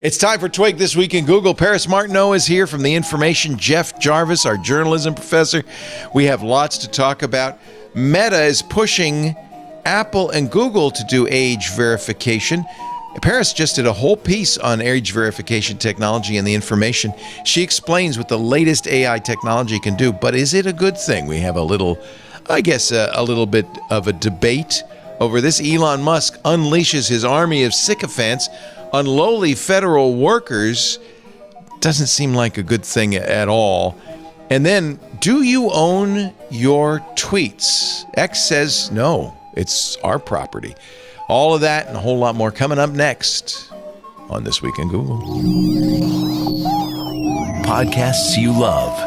It's time for Twig This Week in Google. Paris Martineau is here from The Information. Jeff Jarvis, our journalism professor. We have lots to talk about. Meta is pushing Apple and Google to do age verification. Paris just did a whole piece on age verification technology and The Information. She explains what the latest AI technology can do, but is it a good thing? We have a little, I guess, a little bit of a debate over this. Elon Musk unleashes his army of sycophants on lowly federal workers. Doesn't seem like a good thing at all. And then, do you own your tweets? X says no, it's our property. All of that and a whole lot more coming up next on This Week in Google. Podcasts you love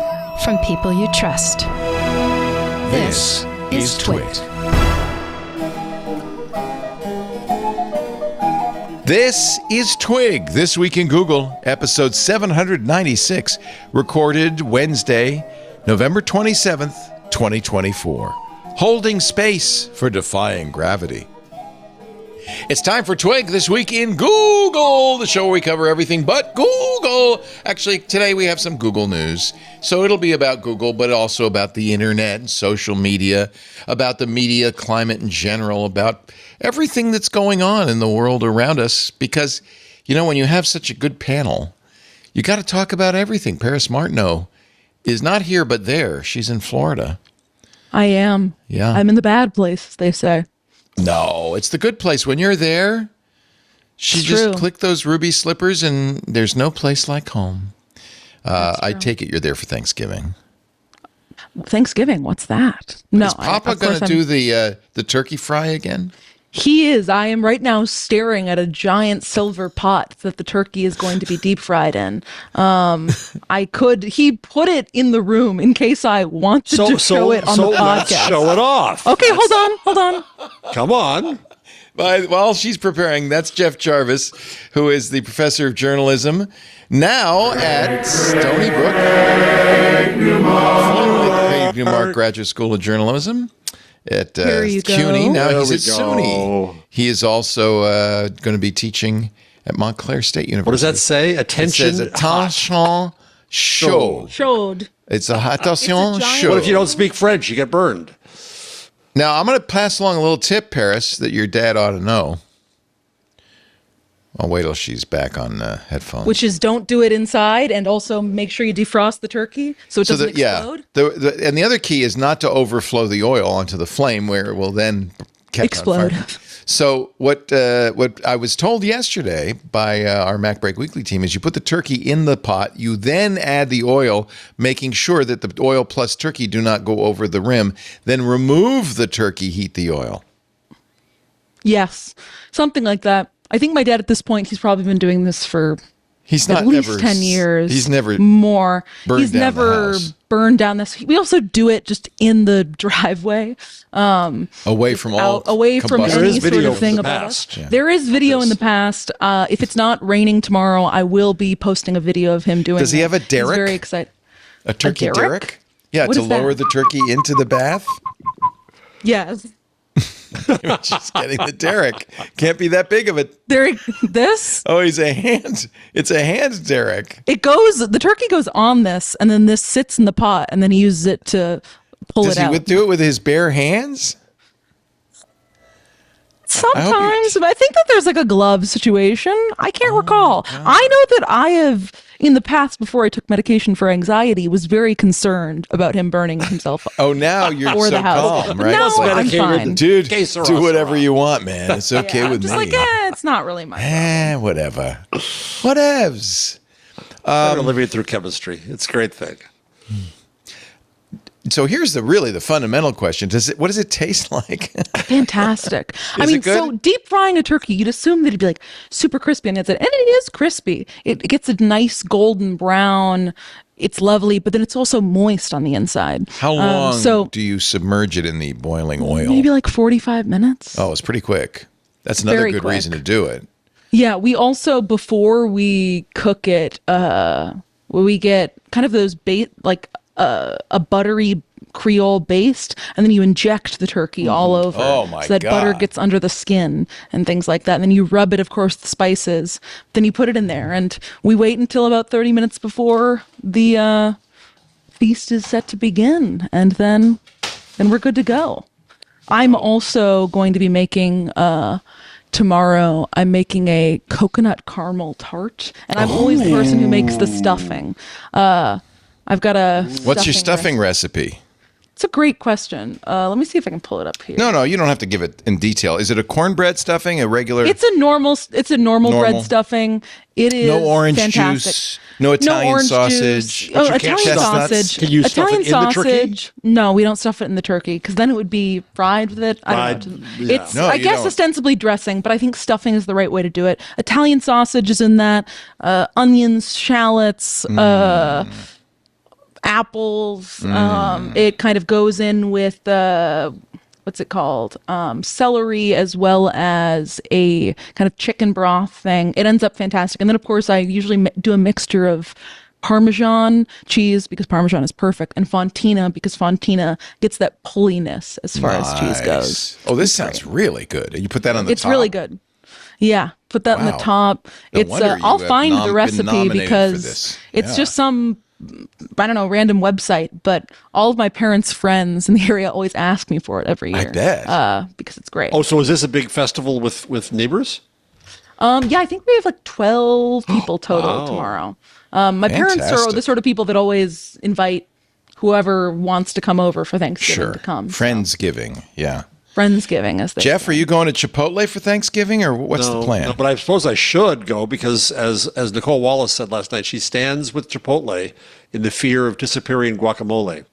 from people you trust. This is Twit. This is Twig, This Week in Google, episode 796, recorded Wednesday, November 27th, 2024. Holding space for Defying Gravity. It's time for Twig This Week in Google, the show where we cover everything but Google. Actually, today we have some Google news. So it'll be about Google, but also about the internet and social media, about the media climate in general, about everything that's going on in the world around us. Because, you know, when you have such a good panel, you got to talk about everything. Paris Martineau is not here, but there. She's in Florida. I am. Yeah. I'm in the bad place, as they say. No, it's the good place. When you're there, just click those ruby slippers and there's no place like home. I take it you're there for Thanksgiving. Thanksgiving? What's that? No. Is Papa going to do the turkey fry again? He is. I am right now staring at a giant silver pot that the turkey is going to be deep fried in. He put it in the room in case I wanted to show it on the podcast. Show it off. Okay, hold on. Come on. While she's preparing, that's Jeff Jarvis, who is the professor of journalism now at Stony Brook, formerly the Craig Newmark Graduate School of Journalism. At CUNY. Now he's at SUNY. He is also going to be teaching at Montclair State University. What does that say? Attention. It says attention chaud. Chaud. It's a attention chaud. What if you don't speak French? You get burned. Now, I'm going to pass along a little tip, Paris, that your dad ought to know. I'll wait till she's back on headphones. Which is don't do it inside, and also make sure you defrost the turkey so it doesn't explode. Yeah. And the other key is not to overflow the oil onto the flame where it will then catch explode. on fire. So what I was told yesterday by our Mac Break Weekly team is you put the turkey in the pot, you then add the oil, making sure that the oil plus turkey do not go over the rim, then remove the turkey, heat the oil. Yes, something like that. I think my dad at this point, he's probably been doing this for at least 10 years. He's never more. He's never burned down this. We also do it just in the driveway. Away from all away from any sort of thing about us. Yeah. There is video in the past. If it's not raining tomorrow, I will be posting a video of him doing it. Does he have a derrick? He's very excited. A turkey derrick? Yeah, what to lower the turkey into the bath? Yes. You're just getting the derrick. Can't be that big of a derrick. This? Oh, it's a hand derrick. The turkey goes on this, and then this sits in the pot, and then he uses it to pull it out. Does he do it with his bare hands? Sometimes, but I think that there's like a glove situation. I can't recall. God. I know that I have, in the past, before I took medication for anxiety, was very concerned about him burning himself. Oh, now you're so calm, right? No, I'm fine. Dude, do whatever you want, man. It's okay with just me. Just like, it's not really my problem. Whatever. Whatevs. We're living through chemistry. It's a great thing. So here's the fundamental question. What does it taste like? Fantastic. I mean, so deep frying a turkey, you'd assume that it'd be like super crispy on the outside. And it is crispy. It gets a nice golden brown. It's lovely, but then it's also moist on the inside. How long do you submerge it in the boiling oil? Maybe like 45 minutes. Oh, it's pretty quick. That's another good reason to do it. Yeah, we also, before we cook it, we get kind of those a buttery Creole based, and then you inject the turkey all over Oh, my so that butter God. gets under the skin and things like that. And then you rub it, of course, the spices. Then you put it in there, and we wait until about 30 minutes before the feast is set to begin, and then we're good to go. I'm also going to be making tomorrow. I'm making a coconut caramel tart, and I'm always the person who makes the stuffing. I've got a. What's your stuffing recipe? It's a great question. Let me see if I can pull it up here. No, you don't have to give it in detail. Is it a cornbread stuffing, a regular? It's a normal bread stuffing. It is no orange fantastic. juice, no Italian orange sausage. juice. Oh, Italian chestnuts? sausage. Can you stuff it Italian in the turkey? sausage. No, we don't stuff it in the turkey because then it would be fried with it. I don't know. Yeah. It's No, I you guess don't. ostensibly dressing, but I think stuffing is the right way to do it. Italian sausage is in that. Onions, shallots. Apples. It kind of goes in with what's it called? Celery, as well as a kind of chicken broth thing. It ends up fantastic. And then, of course, I usually do a mixture of Parmesan cheese because Parmesan is perfect, and Fontina because Fontina gets that pulliness as far as cheese goes. Oh, this sounds really good. You put that on the top? It's really good. Yeah, put that on Wow. the top. No It's wonder you I'll have find been the recipe nominated for because this. it's Yeah. just some, I don't know, random website, but all of my parents' friends in the area always ask me for it every year. I bet. Because it's great. Oh, so is this a big festival with neighbors? Yeah, I think we have like 12 people total tomorrow. My parents are Fantastic. the sort of people that always invite whoever wants to come over for Thanksgiving Sure. to come. Friendsgiving, yeah. Friendsgiving, as they Jeff, say. are you going to Chipotle for Thanksgiving, or what's the plan? No, but I suppose I should go because, as Nicole Wallace said last night, she stands with Chipotle in the fear of disappearing guacamole.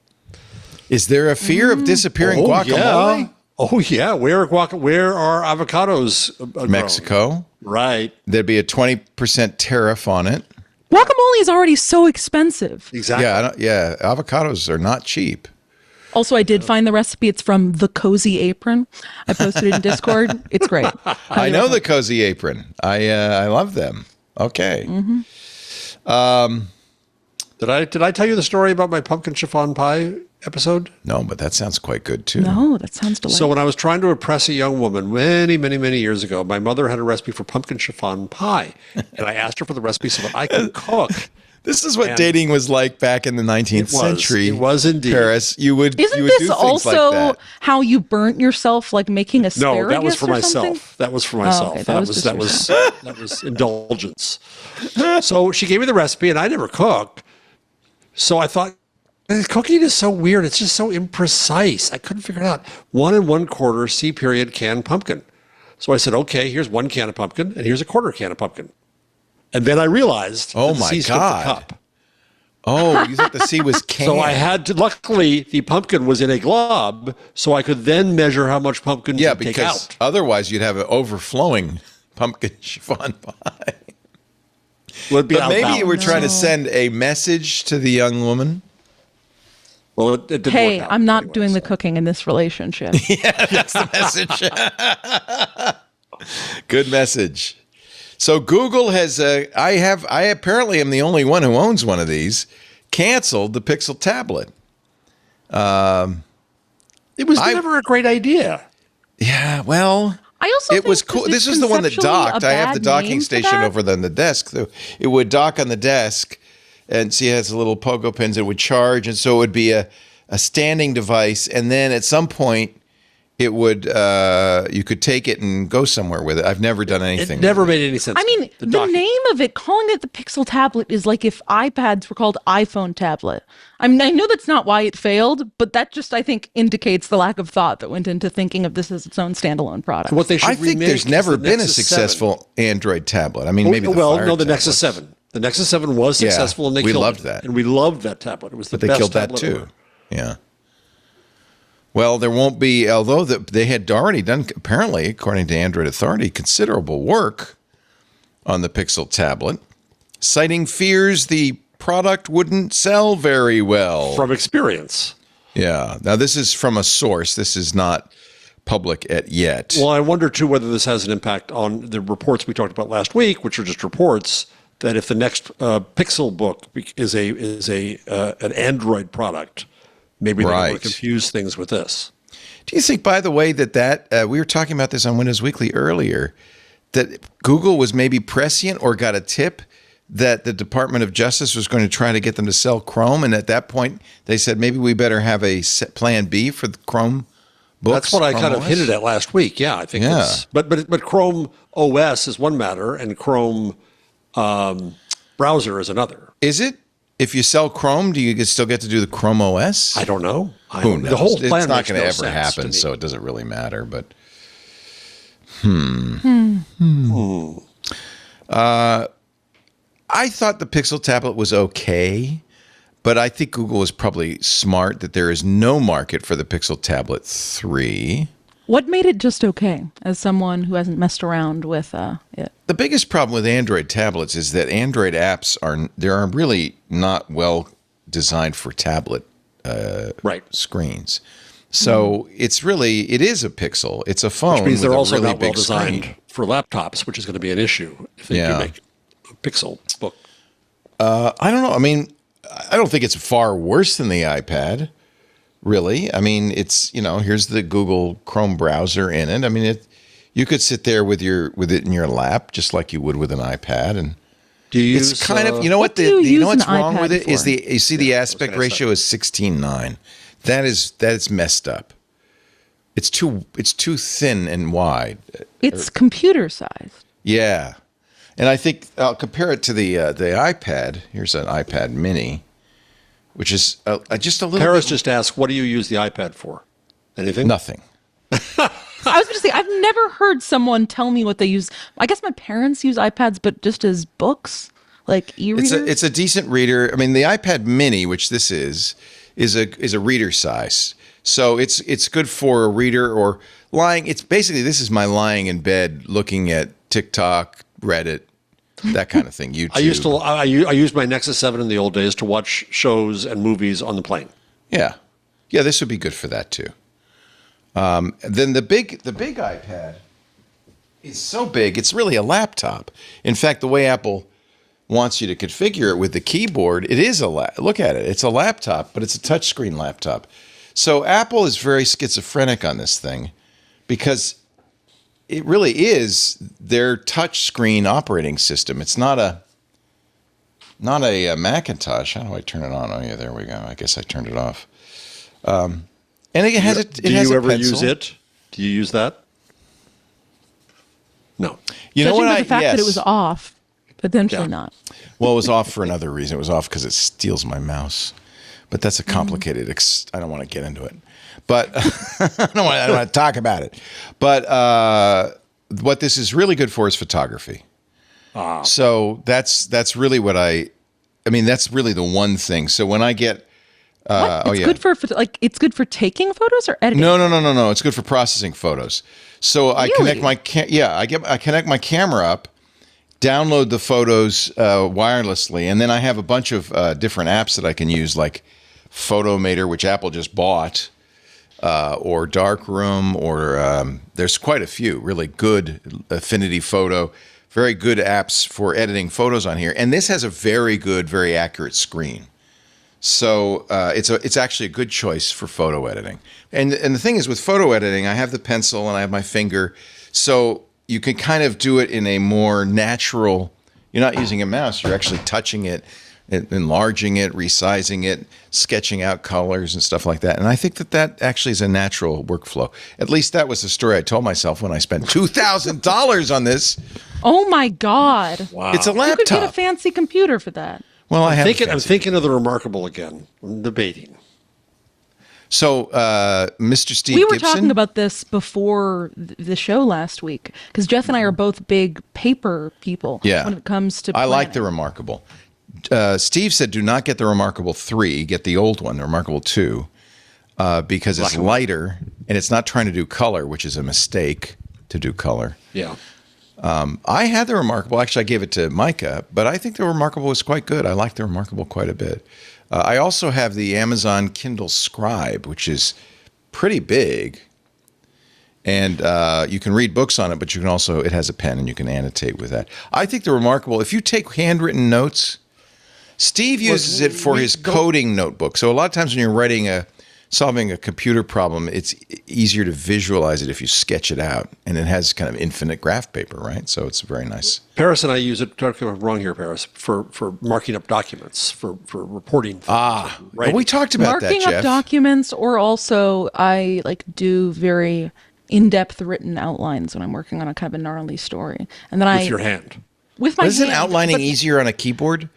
Is there a fear of disappearing guacamole? Yeah. Oh yeah, where are avocados grown? Mexico. Right. There'd be a 20% tariff on it. Guacamole is already so expensive. Exactly. Yeah, avocados are not cheap. Also, I did find the recipe. It's from The Cozy Apron. I posted it in Discord. It's great. I know the Cozy Apron. I love them. Okay. Did I tell you the story about my pumpkin chiffon pie episode? No, but that sounds quite good too. No, that sounds delightful. So when I was trying to impress a young woman many years ago, my mother had a recipe for pumpkin chiffon pie, and I asked her for the recipe so that I could cook. This is what dating was like back in the 19th century. It was indeed. Paris, you would Isn't you would this do things also like that. how you burnt yourself, like making asparagus? No, that was for or something? myself. That was for myself. okay, that just was indulgence. So she gave me the recipe, and I never cook. So I thought, cooking is so weird. It's just so imprecise. I couldn't figure it out. 1 1/4 C period canned pumpkin. So I said, okay, here's 1 can of pumpkin, and here's a 1/4 can of pumpkin. And then I realized, Oh that the my C skipped the God. cup. Oh, you thought the C was canned. So I had to. Luckily, the pumpkin was in a glob, so I could then measure how much pumpkin to take because out. otherwise you'd have an overflowing pumpkin chiffon pie. Would be But maybe outbound. you were trying to send a message to the young woman. Well, it didn't Hey, work out I'm not anyway, doing the so. cooking in this relationship. That's the message. Good message. So Google has I apparently am the only one who owns one of these, canceled the Pixel tablet. It was never a great idea. Yeah, well, I also it was think cool. this This is is the one that conceptually docked. a I have the bad docking name for station that. over on the desk. So it would dock on the desk, and see, it has a little pogo pins. It would charge, and so it would be a standing device. And then at some point, it would you could take it and go somewhere with it. I've never done anything. It never with made any sense. I mean, the docking. name of it, calling it the Pixel tablet, is like if iPads were called iPhone tablet. I mean, I know that's not why it failed, but that just, I think, indicates the lack of thought that went into thinking of this as its own standalone product. What they should I think remake there's is never the been a Nexus 7. successful Android tablet. I mean, maybe the well, Fire no, the tablet. Nexus 7. The Nexus 7 was Yeah, successful, and they we killed loved it. that. And we loved that tablet. It was the But they best killed that tablet too. ever. Yeah. Well, there won't be, although they had already done, apparently, according to Android Authority, considerable work on the Pixel tablet, citing fears the product wouldn't sell very well. From experience. Yeah. Now, this is from a source. This is not public yet. Well, I wonder, too, whether this has an impact on the reports we talked about last week, which are just reports, that if the next Pixel book is an Android product, Maybe they Right. want to confuse things with this. Do you think, by the way, that we were talking about this on Windows Weekly earlier, that Google was maybe prescient or got a tip that the Department of Justice was going to try to get them to sell Chrome, and at that point they said maybe we better have a plan B for the Chrome books? That's what I Chrome kind of OS? hinted at last week. Yeah, I think that's, but Chrome OS is one matter, and Chrome browser is another. Is it? If you sell Chrome, do you still get to do the Chrome OS? I don't know. Who knows? The whole plan it's not makes going to no ever sense to happen, me. so it doesn't really matter. But I thought the Pixel tablet was okay, but I think Google was probably smart that there is no market for the Pixel Tablet 3. What made it just okay, as someone who hasn't messed around with it? The biggest problem with Android tablets is that Android apps are really not well designed for tablet Right. screens. So it is a Pixel. It's a phone. Which means with they're a also really not well big designed screen. for laptops, which is going to be an issue if they do make a Pixel book. I don't know. I mean, I don't think it's far worse than the iPad, really. I mean, it's, here's the Google Chrome browser in it. I mean, you could sit there with it in your lap, just like you would with an iPad. And Do you it's use, kind of, What do you use what's an wrong iPad with it is for? you see the aspect gonna say. ratio is 16:9. That is messed up. It's too thin and wide. It's computer sized. Yeah. And I think I'll compare it to the iPad. Here's an iPad mini, which is just a little Paris bit just asked, what do you use the iPad for? Anything? nothing. I was going to say, I've never heard someone tell me what they use. I guess my parents use iPads, but just as books, like e-readers. It's a decent reader. I mean, the iPad mini, which this is a reader size. So it's good for a reader or lying. It's basically, this is my lying in bed looking at TikTok, Reddit, that kind of thing. YouTube. I used my Nexus 7 in the old days to watch shows and movies on the plane. Yeah. This would be good for that too. Then the big iPad is so big, it's really a laptop. In fact, the way Apple wants you to configure it with the keyboard, it is look at it. It's a laptop, but it's a touchscreen laptop. So Apple is very schizophrenic on this thing because it really is their touchscreen operating system. It's not a Macintosh. How do I turn it on? Oh yeah, there we go. I guess I turned it off. And it has a Do you ever pencil. use it? Do you use that? No. You know Judging what? by the fact that it was off, potentially Yeah. not. Well, it was off for another reason. It was off because it steals my mouse. But that's a complicated. I don't want to get into it. But I don't want to talk about it. But what this is really good for is photography. So that's really what that's really the one thing. So when I get It's good for it's good for taking photos or editing. No. It's good for processing photos. So I connect Really? I connect my camera up, download the photos wirelessly, and then I have a bunch of different apps that I can use, like Photomator, which Apple just bought, or Darkroom, or there's quite a few really good Affinity Photo, very good apps for editing photos on here. And this has a very good, very accurate screen. So it's actually a good choice for photo editing. And the thing is, with photo editing, I have the pencil and I have my finger, so you can kind of do it in a more natural. You're not using a mouse; you're actually touching it, enlarging it, resizing it, sketching out colors and stuff like that. And I think that actually is a natural workflow. At least that was the story I told myself when I spent $2,000 on this. Oh my God! Wow. It's a You could get a laptop. fancy computer for that. Well, I have. I'm thinking of the Remarkable again. I'm debating. So, Mr. Steve We were Gibson. talking about this before the show last week because Jeff and I are both big paper people. Yeah. When it comes to I like the planning. Remarkable. Steve said, do not get the Remarkable 3, get the old one, the Remarkable 2, because it's lighter and it's not trying to do color, which is a mistake to do color. Yeah. I had the Remarkable. Actually, I gave it to Micah, but I think the Remarkable was quite good. I like the Remarkable quite a bit. I also have the Amazon Kindle Scribe, which is pretty big. And you can read books on it, but you can also, it has a pen and you can annotate with that. I think the Remarkable, if you take handwritten notes, Steve uses it for his coding notebook. So a lot of times when you're writing solving a computer problem, it's easier to visualize it if you sketch it out. And it has kind of infinite graph paper, right? So it's very nice. Paris and I use it, correct me if I'm wrong here, Paris, for marking up documents, for reporting. Well, we talked about marking that, Jeff. up documents, or also I like do very in-depth written outlines when I'm working on a kind of a gnarly story. And then with your hand. With my Isn't hand, outlining easier on a keyboard?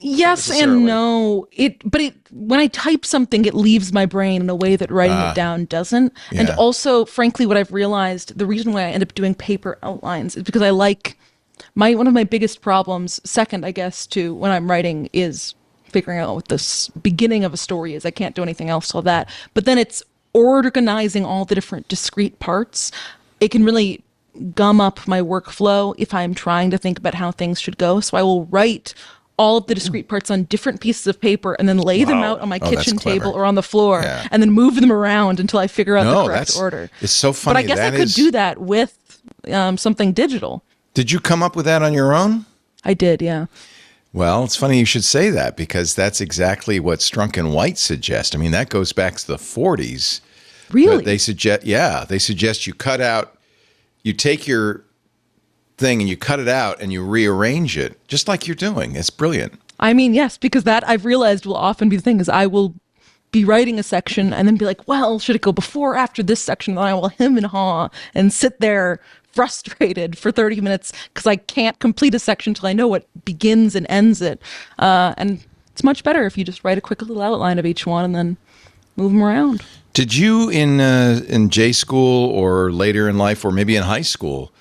Yes and no. When I type something, it leaves my brain in a way that writing it down doesn't. Yeah. And also, frankly, what I've realized, the reason why I end up doing paper outlines is because I like one of my biggest problems, second, I guess, to when I'm writing, is figuring out what the beginning of a story is. I can't do anything else till that. But then it's organizing all the different discrete parts. It can really gum up my workflow if I'm trying to think about how things should go. So I will write all of the discrete parts on different pieces of paper and then lay them out on my kitchen table or on the floor and then move them around until I figure out the correct order. It's so funny. But I guess I could do that with something digital. Did you come up with that on your own? I did, yeah. Well, it's funny you should say that, because that's exactly what Strunk and White suggest. I mean, that goes back to the 40s. Really? But they suggest you cut out, you take your thing and you cut it out and you rearrange it, just like you're doing. It's brilliant. I mean, yes, because that I've realized will often be the thing, is I will be writing a section and then be like, well, should it go before or after this section? And then I will hem and haw and sit there frustrated for 30 minutes because I can't complete a section till I know what begins and ends it. And it's much better if you just write a quick little outline of each one and then move them around. Did you in J school or later in life, or maybe in high school,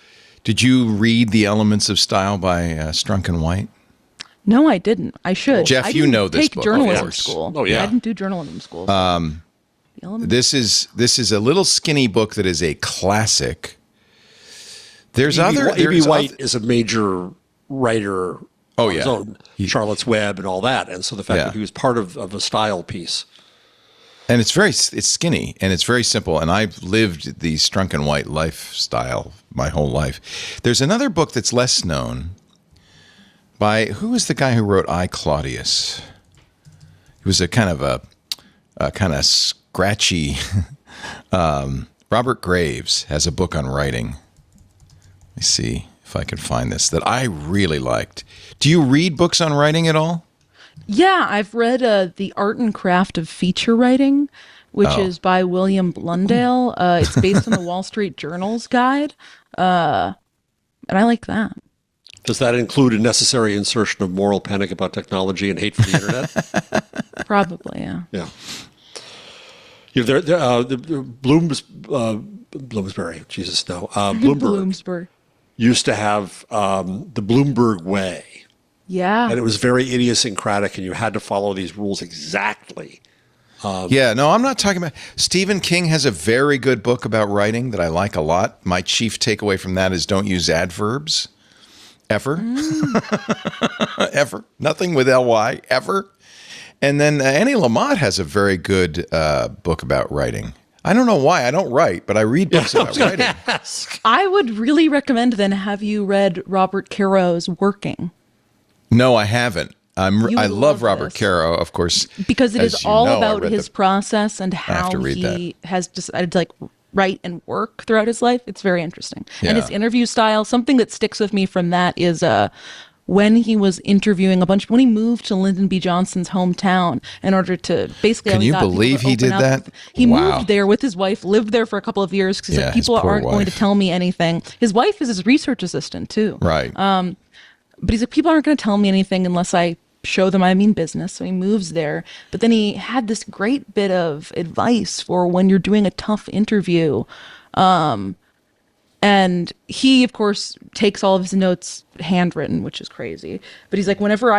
did you read The Elements of Style by Strunk and White? No, I didn't. I should. Jeff, I you know this take book, journalism of course. school. Oh, yeah. I didn't do journalism school. This is a little skinny book that is a classic. There's E.B. White is a major writer. Oh, on his yeah. own, Charlotte's Web and all that, and so the fact that he was part of a style piece. And it's skinny and it's very simple. And I've lived the Strunk and White lifestyle my whole life. There's another book that's less known by, who is the guy who wrote I, Claudius? He was a kind of scratchy, Robert Graves has a book on writing. Let me see if I can find this that I really liked. Do you read books on writing at all? Yeah, I've read The Art and Craft of Feature Writing, which is by William Blundell. It's based on the Wall Street Journal's guide, and I like that. Does that include a necessary insertion of moral panic about technology and hate for the internet? Probably, yeah. Yeah. Bloomsbury, Jesus, no. Bloomberg used to have the Bloomberg way. Yeah. And it was very idiosyncratic, and you had to follow these rules exactly. No, I'm not talking about. Stephen King has a very good book about writing that I like a lot. My chief takeaway from that is don't use adverbs. Ever. Ever. Nothing with ly, ever. And then Annie Lamott has a very good book about writing. I don't know why. I don't write, but I read books about writing. I would really recommend then, have you read Robert Caro's Working? No, I haven't. I love Robert this. Caro, of course. Because it as is you all know, about his process and how he has decided to write and work throughout his life. It's very interesting. Yeah. And his interview style, something that sticks with me from that is when he was interviewing when he moved to Lyndon B. Johnson's hometown in order to basically... Can you believe he did that? He moved there with his wife, lived there for a couple of years because people aren't going to tell me anything. His wife is his research assistant too. Right. But he's like, people aren't going to tell me anything unless I show them I mean business. So he moves there. But then he had this great bit of advice for when you're doing a tough interview. And he, of course, takes all of his notes handwritten, which is crazy. But he's like, whenever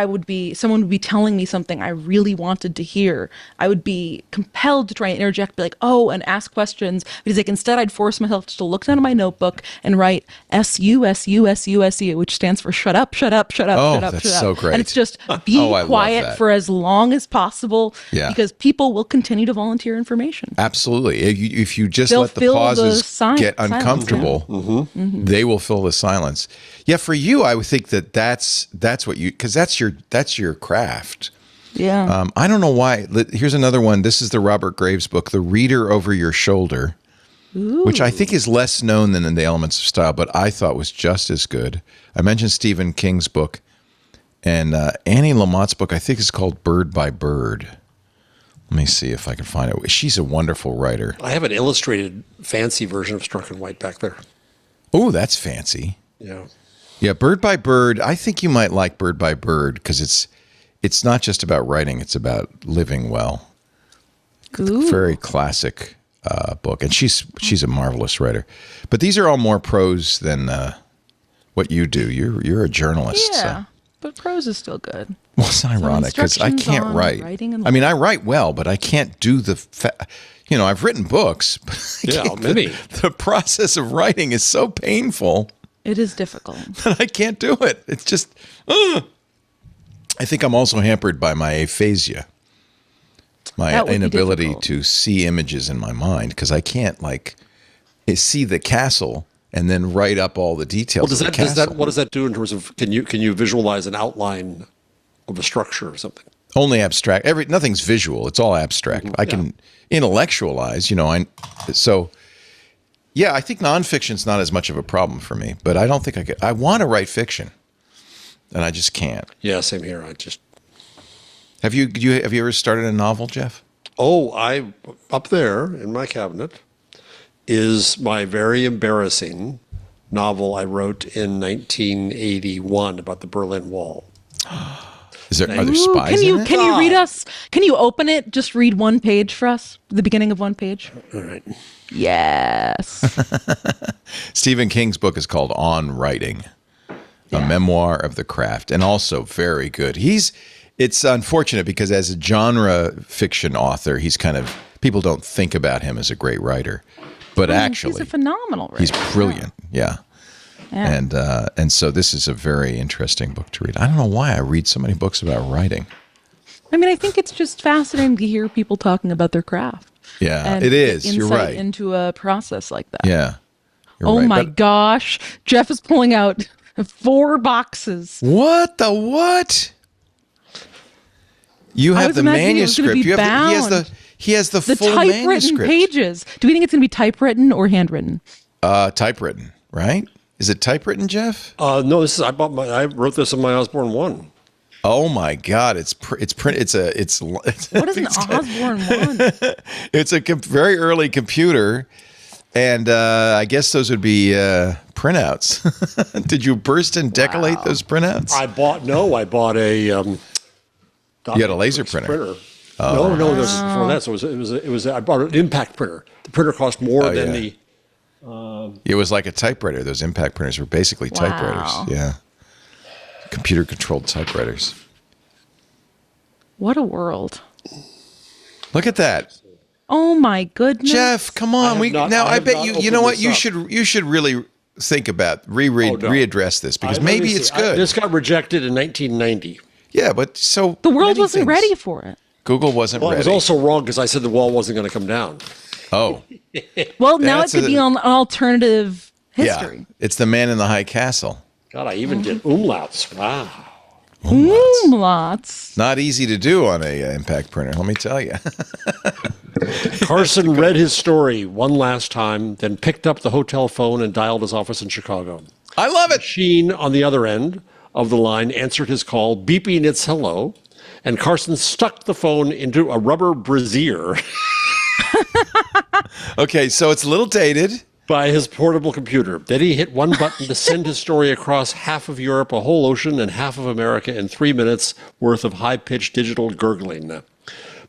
someone would be telling me something I really wanted to hear, I would be compelled to try and interject, be like, oh, and ask questions. But he's like, instead, I'd force myself to look down at my notebook and write SU, which stands for shut up, shut up, shut up, shut up, that's shut up. so great. And it's just be quiet for as long as possible because people will continue to volunteer information. Absolutely. If you just They'll let the fill pauses get uncomfortable, silence, they will fill the silence. Yeah, for you, I would think that's what you, because that's your craft. Yeah. I don't know why. Here's another one. This is the Robert Graves book, The Reader Over Your Shoulder, which I think is less known than in The Elements of Style, but I thought was just as good. I mentioned Stephen King's book, and Annie Lamott's book, I think, is called Bird by Bird. Let me see if I can find it. She's a wonderful writer. I have an illustrated fancy version of Struck and White back there. Oh, that's fancy. Yeah. Yeah, Bird by Bird. I think you might like Bird by Bird because it's not just about writing; it's about living well. Ooh. Very classic book, and she's a marvelous writer. But these are all more prose than what you do. You're a journalist. Yeah, so. but prose is still good. Well, it's ironic because I can't write. I mean, I write well, but I can't do I've written books. But many. The process of writing is so painful. It is difficult. That I can't do it. It's just. I think I'm also hampered by my aphasia, my inability to see images in my mind because I can't see the castle and then write up all the details. Well, what does that do in terms of can you visualize an outline of a structure or something? Only abstract. Nothing's visual. It's all abstract. I can intellectualize. I think nonfiction's not as much of a problem for me. But I don't think I could. I want to write fiction, and I just can't. Yeah, same here. Have you ever started a novel, Jeff? Oh, up there in my cabinet is my very embarrassing novel I wrote in 1981 about the Berlin Wall. Are there spies in it? Can you read us? Can you open it? Just read one page for us. The beginning of one page. All right. Yes. Stephen King's book is called On Writing, a memoir of the craft, and also very good. It's unfortunate because as a genre fiction author, he's people don't think about him as a great writer, but actually he's a phenomenal writer. He's brilliant. Yeah. And so this is a very interesting book to read. I don't know why I read so many books about writing. I mean, I think it's just fascinating to hear people talking about their craft. Yeah, and it is. You're insight right. Into a process like that. Yeah. Oh my gosh. Jeff is pulling out 4 boxes. What the what? You have the manuscript. He has the full typewritten manuscript. Pages. Do we think it's going to be typewritten or handwritten? Typewritten, right? Is it typewritten, Jeff? No, I wrote this in my Osborne 1. Oh my God! It's printed. What is an Osborne 1? It's a very early computer, and I guess those would be printouts. Did you burst and decolate those printouts? I bought a. You had a laser printer. Oh. No, this was before that. So it was. I bought an impact printer. The printer cost more than the. It was like a typewriter. Those impact printers were basically typewriters. Yeah. Computer-controlled typewriters. What a world. Look at that. Oh my goodness. Jeff, come on. I bet you know what? You should really think about readdress this because maybe it's good. This got rejected in 1990. Yeah, but so the world wasn't ready for it. Google wasn't ready. It was also wrong because I said the wall wasn't going to come down. Oh. Well, now it could be an alternative history. Yeah, it's the man in the high castle. God, I even did umlauts. Wow. Umlauts. Not easy to do on a impact printer, let me tell you. Carson read his story one last time, then picked up the hotel phone and dialed his office in Chicago. I love it. Sheen on the other end of the line answered his call, beeping its hello, and Carson stuck the phone into a rubber brassiere. Okay, so it's a little dated. By his portable computer. Then he hit one button to send his story across half of Europe, a whole ocean, and half of America in 3 minutes worth of high-pitched digital gurgling.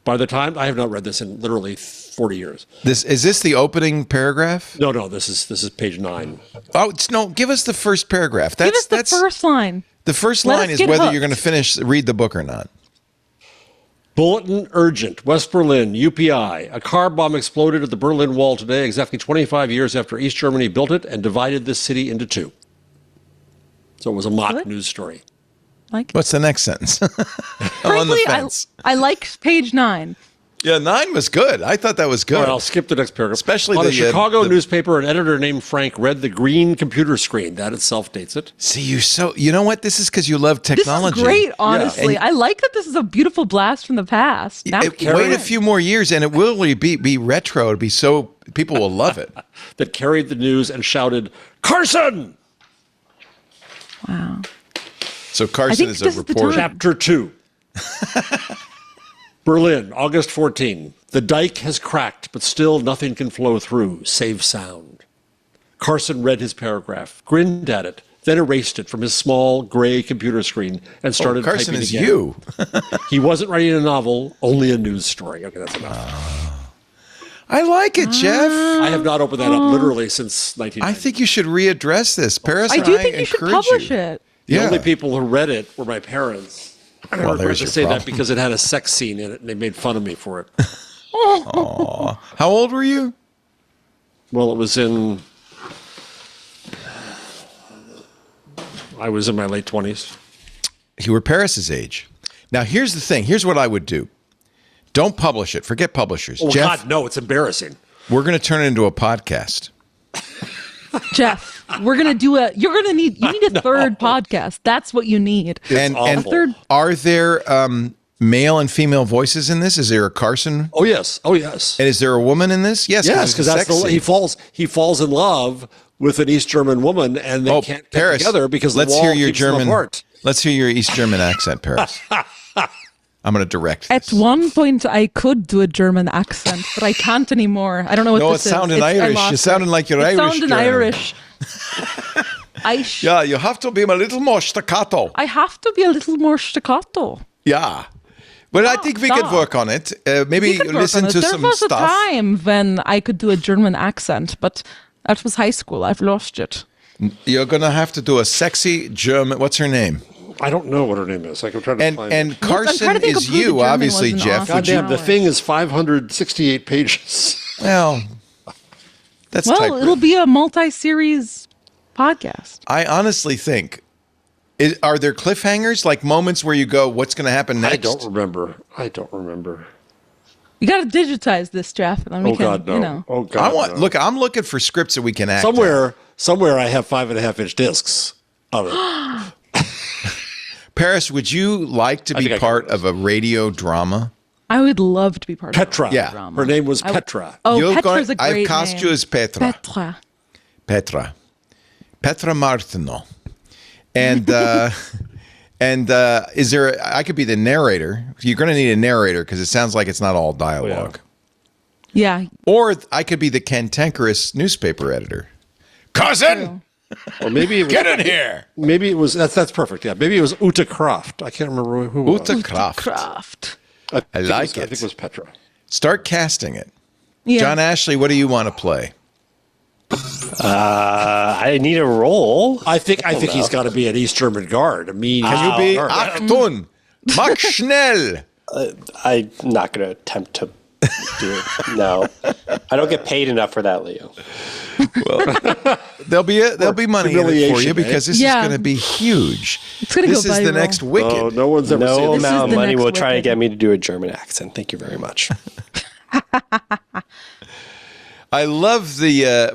By the time, I have not read this in literally 40 years. Is this the opening paragraph? No, this is page 9. Oh, no, give us the first paragraph. Give us the first line. The first line is whether you're going to read the book or not. Bulletin urgent. West Berlin, UPI. A car bomb exploded at the Berlin Wall today, exactly 25 years after East Germany built it and divided this city into 2. So it was a mock news story. What's the next sentence? Frankly, I like page 9. Yeah, 9 was good. I thought that was good. All right, I'll skip the next paragraph. Especially on the a Chicago newspaper, an editor named Frank read the green computer screen. That itself dates it. See, you know what? This is because you love technology. This is great, honestly. Yeah. I like that this is a beautiful blast from the past. Now Wait a few more years, and it will really be retro. It'll be so people will love it. That carried the news and shouted, "Carson!" Wow. So Carson is a reporter. Chapter 2. Berlin, August 14. The dike has cracked, but still nothing can flow through, save sound. Carson read his paragraph, grinned at it, then erased it from his small gray computer screen and started Carson typing is again. you. He wasn't writing a novel, only a news story. Okay, that's enough. I like it, Jeff. I have not opened that up literally since 1990. I think you should readdress this. Paris I and do think you should encourage publish it. The only people who read it were my parents. I Well, regret there's to your say problem. that because it had a sex scene in it and they made fun of me for it. Aw. How old were you? Well, it was in... I was in my late 20s. You were Paris's age. Now, here's the thing. Here's what I would do. Don't publish it. Forget publishers. Oh, Jeff, God, no, it's embarrassing. we're going to turn it into a podcast. Jeff, you're gonna need a third podcast. That's what you need. And awful. are there male and female voices in this? Is there a Carson? Oh, yes. Oh, yes. And is there a woman in this? Yes, Yes, because that's sexy. he falls in love with an East German woman, and they can't get Paris, together because let's the wall hear your keeps them German. apart. Let's hear your East German accent, Paris. I'm going to direct At this. one point, I could do a German accent, but I can't anymore. I don't know what No, this it sounded is. Irish. You sounded like you're Irish. Sounded German. Irish. Yeah, you have to be a little more staccato. I have to be a little more staccato. Yeah. But I think we could stop. work on it. Maybe We could work listen on it. to there some was stuff. a time when I could do a German accent, but that was high school. I've lost it. You're going to have to do a sexy German. What's her name? I don't know what her name is. I can try to find it. And I'm trying Carson to think is of who the you, German obviously, was in Jeff. Austin. Would you- Goddamn, the thing is 568 pages. Well, that's Well, typewritten. it'll be a multi-series podcast. I honestly think, are there cliffhangers, like moments where you go, what's going to happen next? I don't remember. You got to digitize this, Jeff, and then we Oh, can, God, no. you know. Oh, God, no. Look, I'm looking for scripts that we can act out. Somewhere I have 5.5-inch discs of it. Paris, would you like to I think be I part can. of a radio drama? I would love to be part Petra. of the Yeah. drama. Her name was I- Petra. Oh, You're Petra's a I've great cast name. you as Petra. Petra. Petra Martineau. And is there? I could be the narrator. You're going to need a narrator because it sounds like it's not all dialogue. Yeah. Or I could be the cantankerous newspaper editor. Cousin, Or maybe it was, get in here. Maybe it was that's perfect. Yeah, maybe it was Uta Kraft. I can't remember who. it was. Uta Kraft. Craft. I think like I it. think it was Petra. Start casting it. Yeah. John Ashley, what do you want to play? I need a role. I think he's got to be an East German guard. A mean. Can you be guard. Achtung, mach schnell? I'm not going to attempt to do it. No, I don't get paid enough for that, Leo. There'll be money in it for you Humiliation, because this is Yeah. going to be huge. It's gonna This go is the viral. next Wicked. Oh, no one's ever No seen this. amount of the money next will try to Wicked. get me to do a German accent. Thank you very much. I love the.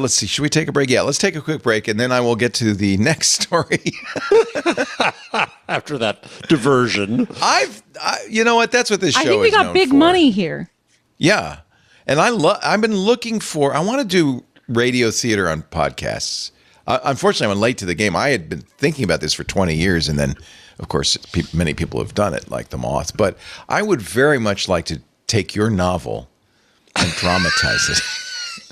Let's see. Should we take a break? Yeah, let's take a quick break, and then I will get to the next story. After that diversion. You know what? That's what this show I think is we got known big for. money here. Yeah, and I've been looking for. I want to do radio theater on podcasts. Unfortunately, I'm late to the game. I had been thinking about this for 20 years, and then, of course, many people have done it, like The Moth. But I would very much like to take your novel and dramatize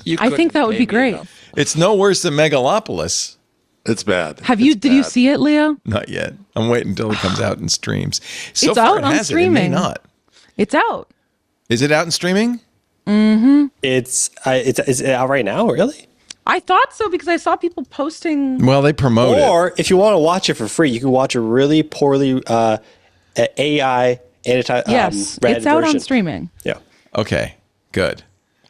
it. I think that would be great. It's no worse than Megalopolis. It's bad. Did you see it, Leo? Not yet. I'm waiting until it comes out in streams. So It's far, out it on hasn't. It may streaming. not. It's out. Is it out in streaming? Is it out right now? Really? I thought so because I saw people posting. Well, they promote it. Or if you want to watch it for free, you can watch a really poorly AI Yes, read it's out version. on streaming. Yeah. Okay, good.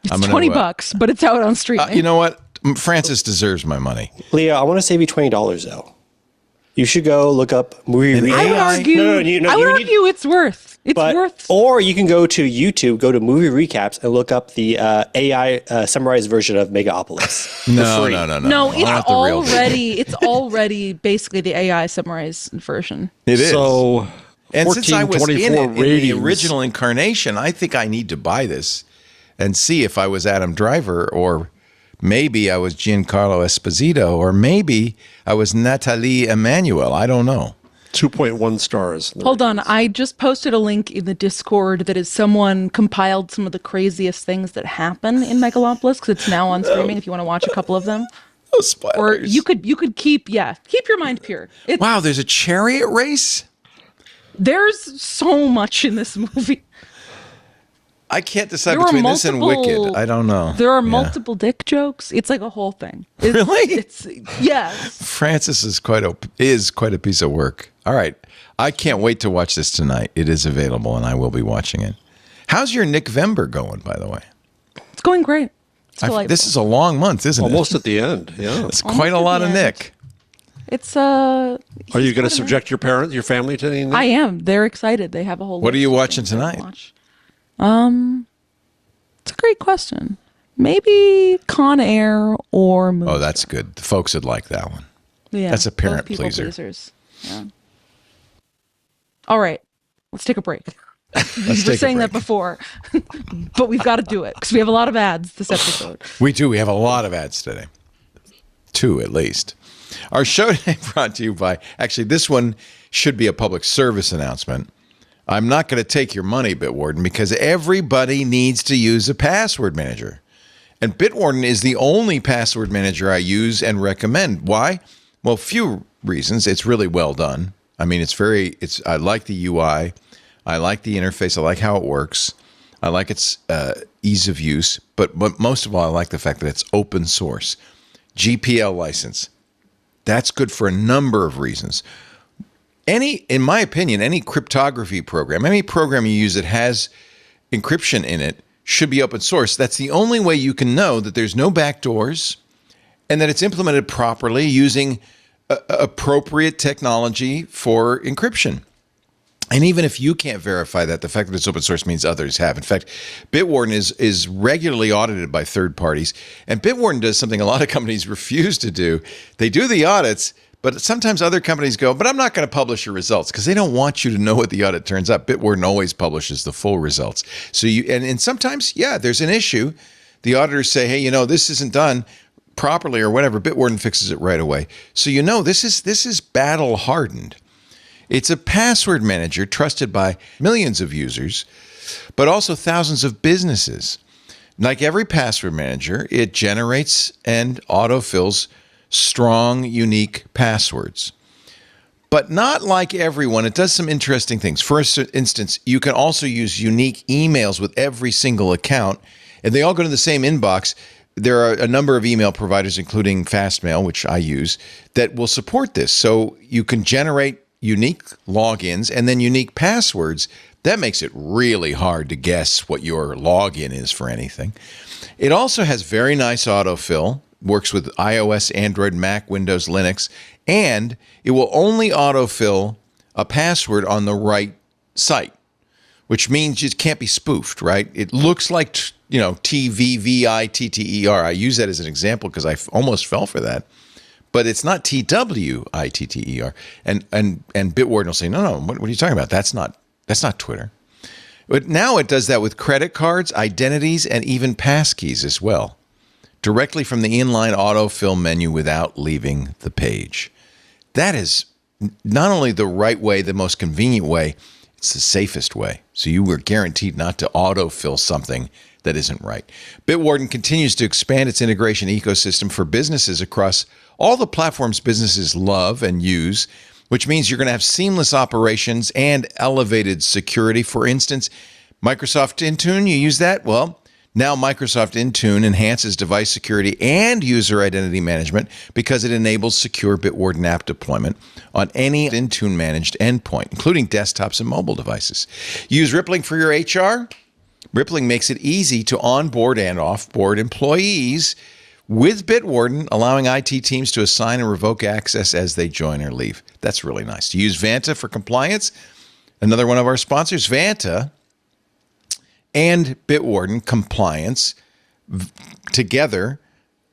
It's I'm gonna, $20, but it's out on streaming. you know what? Francis deserves my money. Leo, I want to save you $20 though. You should go look up movie. An I would AI? argue. No, you I would need- argue it's worth It's worth. Or you can go to YouTube, go to movie recaps, and look up the AI summarized version of Megalopolis. No. No, it's already basically the AI summarized version. It is. So, and since I was in it in the ratings. original incarnation, I think I need to buy this and see if I was Adam Driver, or maybe I was Giancarlo Esposito, or maybe I was Nathalie Emmanuel. I don't know. 2.1 stars. Hold on. I just posted a link in the Discord that is someone compiled some of the craziest things that happen in Megalopolis, because it's now on streaming if you want to watch a couple of them. Oh, spoilers. Or you could keep your mind pure. Wow, there's a chariot race? There's so much in this movie. I can't decide between this and Wicked. I don't know. There are multiple dick jokes. It's like a whole thing. Really? Yes. Francis is quite a piece of work. All right. I can't wait to watch this tonight. It is available, and I will be watching it. How's your Nick Vember going, by the way? It's going great. This is a long month, isn't it? Almost at the end, yeah. It's quite a lot of Nick. It's Are you going to subject your family to anything? I am. They're excited. They have a whole. What are you watching tonight? It's a great question. Maybe Con Air or Moonstruck. Oh, that's good. The folks would like that one. Yeah, that's a parent people pleaser. Pleasers. Yeah. All right, let's take a break. We were saying that before, but we've got to do it because we have a lot of ads this episode. We do. We have a lot of ads today. 2 at least. Our show today brought to you by, actually, this one should be a public service announcement. I'm not going to take your money, Bitwarden, because everybody needs to use a password manager. And Bitwarden is the only password manager I use and recommend. Why? Well, few reasons. It's really well done. I mean, I like the UI. I like the interface. I like how it works. I like its ease of use. But most of all, I like the fact that it's open source. GPL license. That's good for a number of reasons. In my opinion, any cryptography program, any program you use that has encryption in it should be open source. That's the only way you can know that there's no backdoors and that it's implemented properly using appropriate technology for encryption. And even if you can't verify that, the fact that it's open source means others have. In fact, Bitwarden is regularly audited by third parties. And Bitwarden does something a lot of companies refuse to do. They do the audits, but sometimes other companies go, but I'm not going to publish your results because they don't want you to know what the audit turns up. Bitwarden always publishes the full results. So and sometimes, there's an issue. The auditors say, hey, this isn't done properly or whatever. Bitwarden fixes it right away. So this is battle hardened. It's a password manager trusted by millions of users, but also thousands of businesses. Like every password manager, it generates and autofills strong, unique passwords. But not like everyone. It does some interesting things. For instance, you can also use unique emails with every single account, and they all go to the same inbox. There are a number of email providers, including Fastmail, which I use, that will support this. So you can generate unique logins and then unique passwords. That makes it really hard to guess what your login is for anything. It also has very nice autofill, works with iOS, Android, Mac, Windows, Linux, and it will only autofill a password on the right site, which means it can't be spoofed, right? It looks like, TVVITTER. I use that as an example because I almost fell for that. But it's not TWITTER. And Bitwarden will say, no, what are you talking about? That's not Twitter. But now it does that with credit cards, identities, and even passkeys as well, directly from the inline autofill menu without leaving the page. That is not only the right way, the most convenient way, it's the safest way. So you were guaranteed not to autofill something that isn't right. Bitwarden continues to expand its integration ecosystem for businesses across all the platforms businesses love and use, which means you're going to have seamless operations and elevated security. For instance, Microsoft Intune, you use that? Well, now Microsoft Intune enhances device security and user identity management because it enables secure Bitwarden app deployment on any Intune managed endpoint, including desktops and mobile devices. Use Rippling for your HR. Rippling makes it easy to onboard and offboard employees with Bitwarden, allowing IT teams to assign and revoke access as they join or leave. That's really nice. To use Vanta for compliance, Another one of our sponsors, Vanta and Bitwarden Compliance together,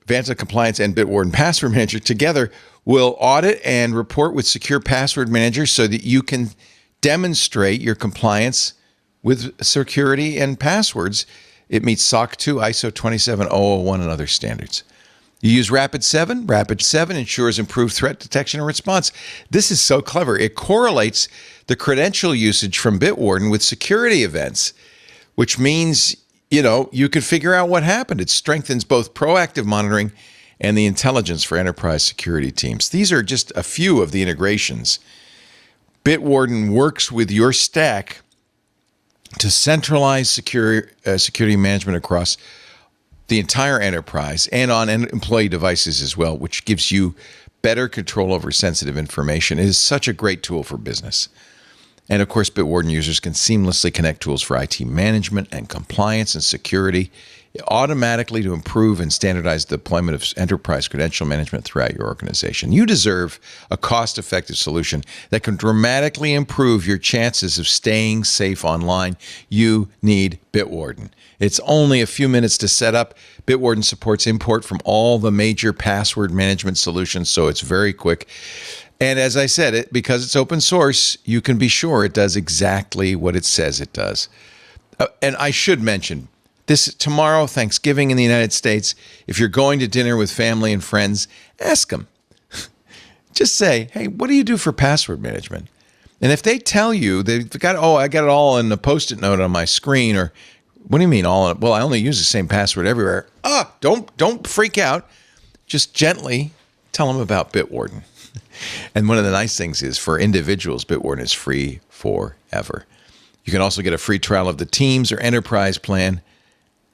Vanta Compliance and Bitwarden Password Manager together will audit and report with Secure Password Manager so that you can demonstrate your compliance with security and passwords. It meets SOC 2, ISO 27001, and other standards. You use Rapid7. Rapid7 ensures improved threat detection and response. This is so clever. It correlates the credential usage from Bitwarden with security events, which means, you can figure out what happened. It strengthens both proactive monitoring and the intelligence for enterprise security teams. These are just a few of the integrations. Bitwarden works with your stack to centralize security management across the entire enterprise and on employee devices as well, which gives you better control over sensitive information. It is such a great tool for business. And of course, Bitwarden users can seamlessly connect tools for IT management and compliance and security automatically to improve and standardize the deployment of enterprise credential management throughout your organization. You deserve a cost-effective solution that can dramatically improve your chances of staying safe online. You need Bitwarden. It's only a few minutes to set up. Bitwarden supports import from all the major password management solutions, so it's very quick. And as I said, because it's open source, you can be sure it does exactly what it says it does. And I should mention, this tomorrow, Thanksgiving in the United States, if you're going to dinner with family and friends, ask them. Just say, hey, what do you do for password management? And if they tell you, they've got, I got it all in a Post-it note on my screen, or what do you mean all in? Well, I only use the same password everywhere. Don't freak out. Just gently tell them about Bitwarden. And one of the nice things is for individuals, Bitwarden is free forever. You can also get a free trial of the Teams or Enterprise plan.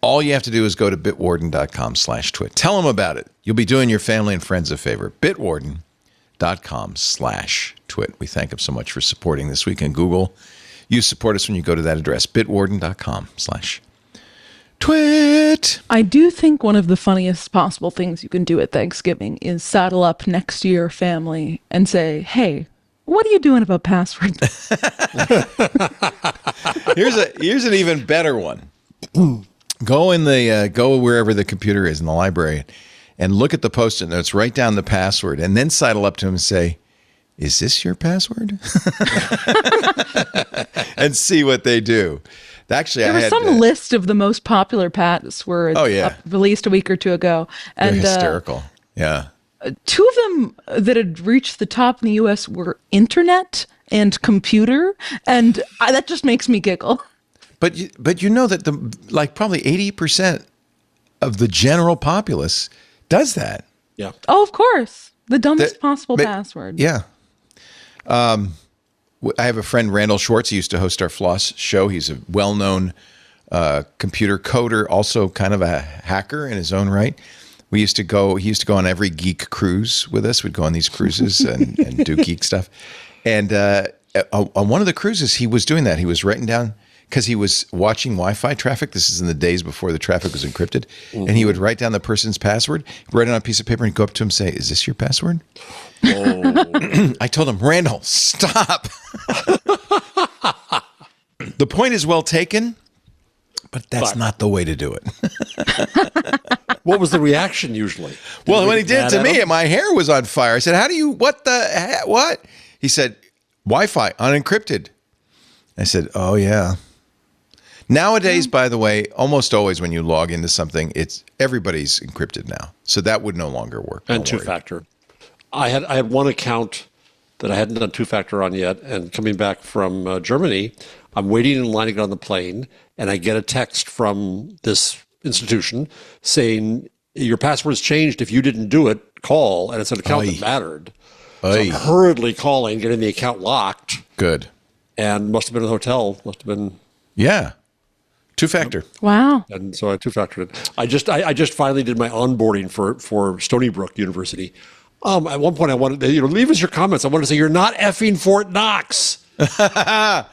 All you have to do is go to bitwarden.com/twit. Tell them about it. You'll be doing your family and friends a favor. Bitwarden.com/twit. We thank them so much for supporting This Week in Google. You support us when you go to that address, bitwarden.com/twit. I do think one of the funniest possible things you can do at Thanksgiving is saddle up next to your family and say, hey, what are you doing about passwords? Here's an even better one. Go wherever the computer is in the library and look at the Post-it notes, write down the password, and then sidle up to him and say, is this your password? And see what they do. Actually, there was some list of the most popular passwords released a week or two ago. And they're hysterical. Yeah. Two of them that had reached the top in the U.S. were internet and computer. And that just makes me giggle. But you know that probably 80% of the general populace does that. Yeah. Oh, of course. The dumbest possible password. Yeah. I have a friend, Randall Schwartz. He used to host our Floss show. He's a well-known computer coder, also kind of a hacker in his own right. He used to go on every geek cruise with us. We'd go on these cruises and do geek stuff. And on one of the cruises, he was doing that. He was writing down, because he was watching Wi-Fi traffic. This is in the days before the traffic was encrypted. Mm-hmm. And he would write down the person's password, write it on a piece of paper, and go up to him and say, is this your password? Oh. I told him, Randall, stop. The point is well taken, but that's not the way to do it. What was the reaction usually? Well, when he did it to me, my hair was on fire. I said, what? He said, Wi-Fi, unencrypted. I said, oh, yeah. Nowadays, by the way, almost always when you log into something, everybody's encrypted now. So that would no longer work. And two-factor. I had one account that I hadn't done two-factor on yet, and coming back from Germany, I'm waiting in line to get on the plane, and I get a text from this institution saying, your password's changed. If you didn't do it, call. And it's an account that mattered. So I'm hurriedly calling, getting the account locked. Good. And must have been a hotel. Must have been. Yeah. Two-factor. Wow. And so I two-factored it. I just finally did my onboarding for Stony Brook University. At one point I wanted to, leave us your comments. I wanted to say, you're not effing Fort Knox. But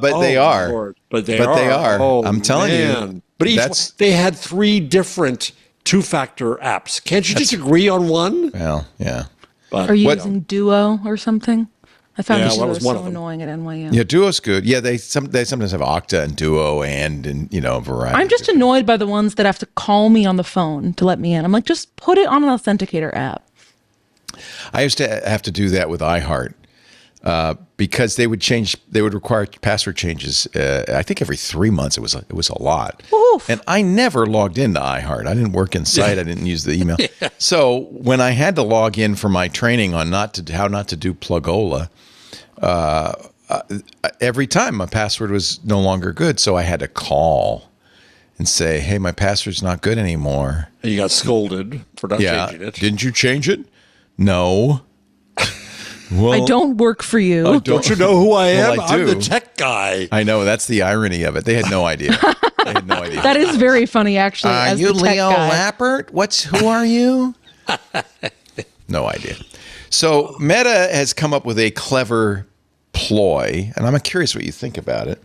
they are. Lord. But they are. Oh, I'm telling you. But they had 3 different two-factor apps. Can't you just agree on one? Well, yeah. But, are you using Duo or something? I found Yeah, Duo well, that was one so of them. annoying at NYU. Yeah, Duo's good. Yeah, they sometimes have Okta and Duo and a variety. I'm just annoyed by the ones that have to call me on the phone to let me in. I'm like, just put it on an authenticator app. I used to have to do that with iHeart because they would require password changes. I think every 3 months. It was a lot. Oof. And I never logged into iHeart. I didn't work inside. I didn't use the email. So when I had to log in for my training on how not to do Plugola, every time my password was no longer good, so I had to call and say, "Hey, my password's not good anymore." And you got scolded for not changing it. Didn't you change it? No. Well, I don't work for you. Don't you know who I am? Well, I I'm the do. tech guy. I know, that's the irony of it. They had no idea. They had no idea. That is very funny, actually. Are as you the tech Leo guy. Laporte? Who are you? No idea. So Meta has come up with a clever ploy, and I'm curious what you think about it.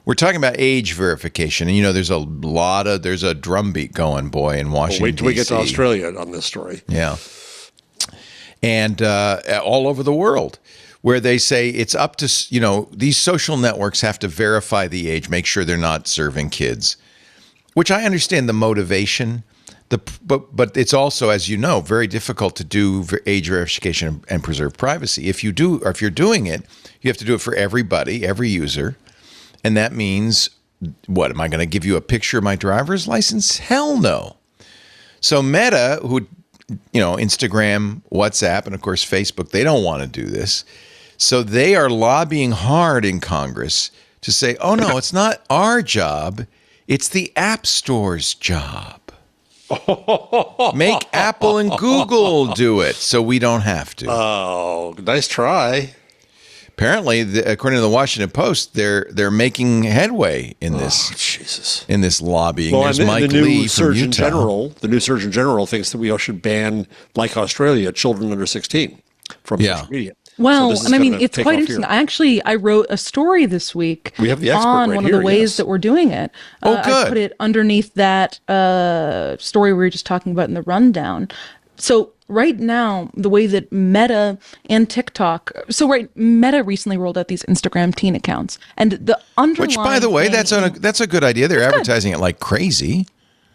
We're talking about age verification, and there's a drumbeat going, boy, in Washington. Wait till we get to DC. Australia on this story. Yeah. And all over the world, where they say it's up to, these social networks have to verify the age, make sure they're not serving kids, which I understand the motivation. But it's also, as you know, very difficult to do age verification and preserve privacy. If you're doing it, you have to do it for everybody, every user. And that means, what, am I going to give you a picture of my driver's license? Hell no. So Meta, who, Instagram, WhatsApp, and of course Facebook, they don't want to do this. So they are lobbying hard in Congress to say, oh no, it's not our job. It's the App Store's job. Make Apple and Google do it so we don't have to. Oh, nice try. Apparently, according to the Washington Post, they're making headway in this. Oh, Jesus. In this lobbying. Well, There's and Mike the new Lee from Surgeon Utah. General, the new Surgeon General thinks that we all should ban, like Australia, children under 16 from social media. Well, So this is and I mean, gonna it's take quite off interesting. here. I wrote a story this week We have the expert on right one here, of the ways yes. that we're doing it. Oh, I good. put it underneath that story we were just talking about in the rundown. So right now, the way that Meta and TikTok, Meta recently rolled out these Instagram teen accounts, and the underlying, Which, by the way, thing that's a good idea. They're advertising it like crazy.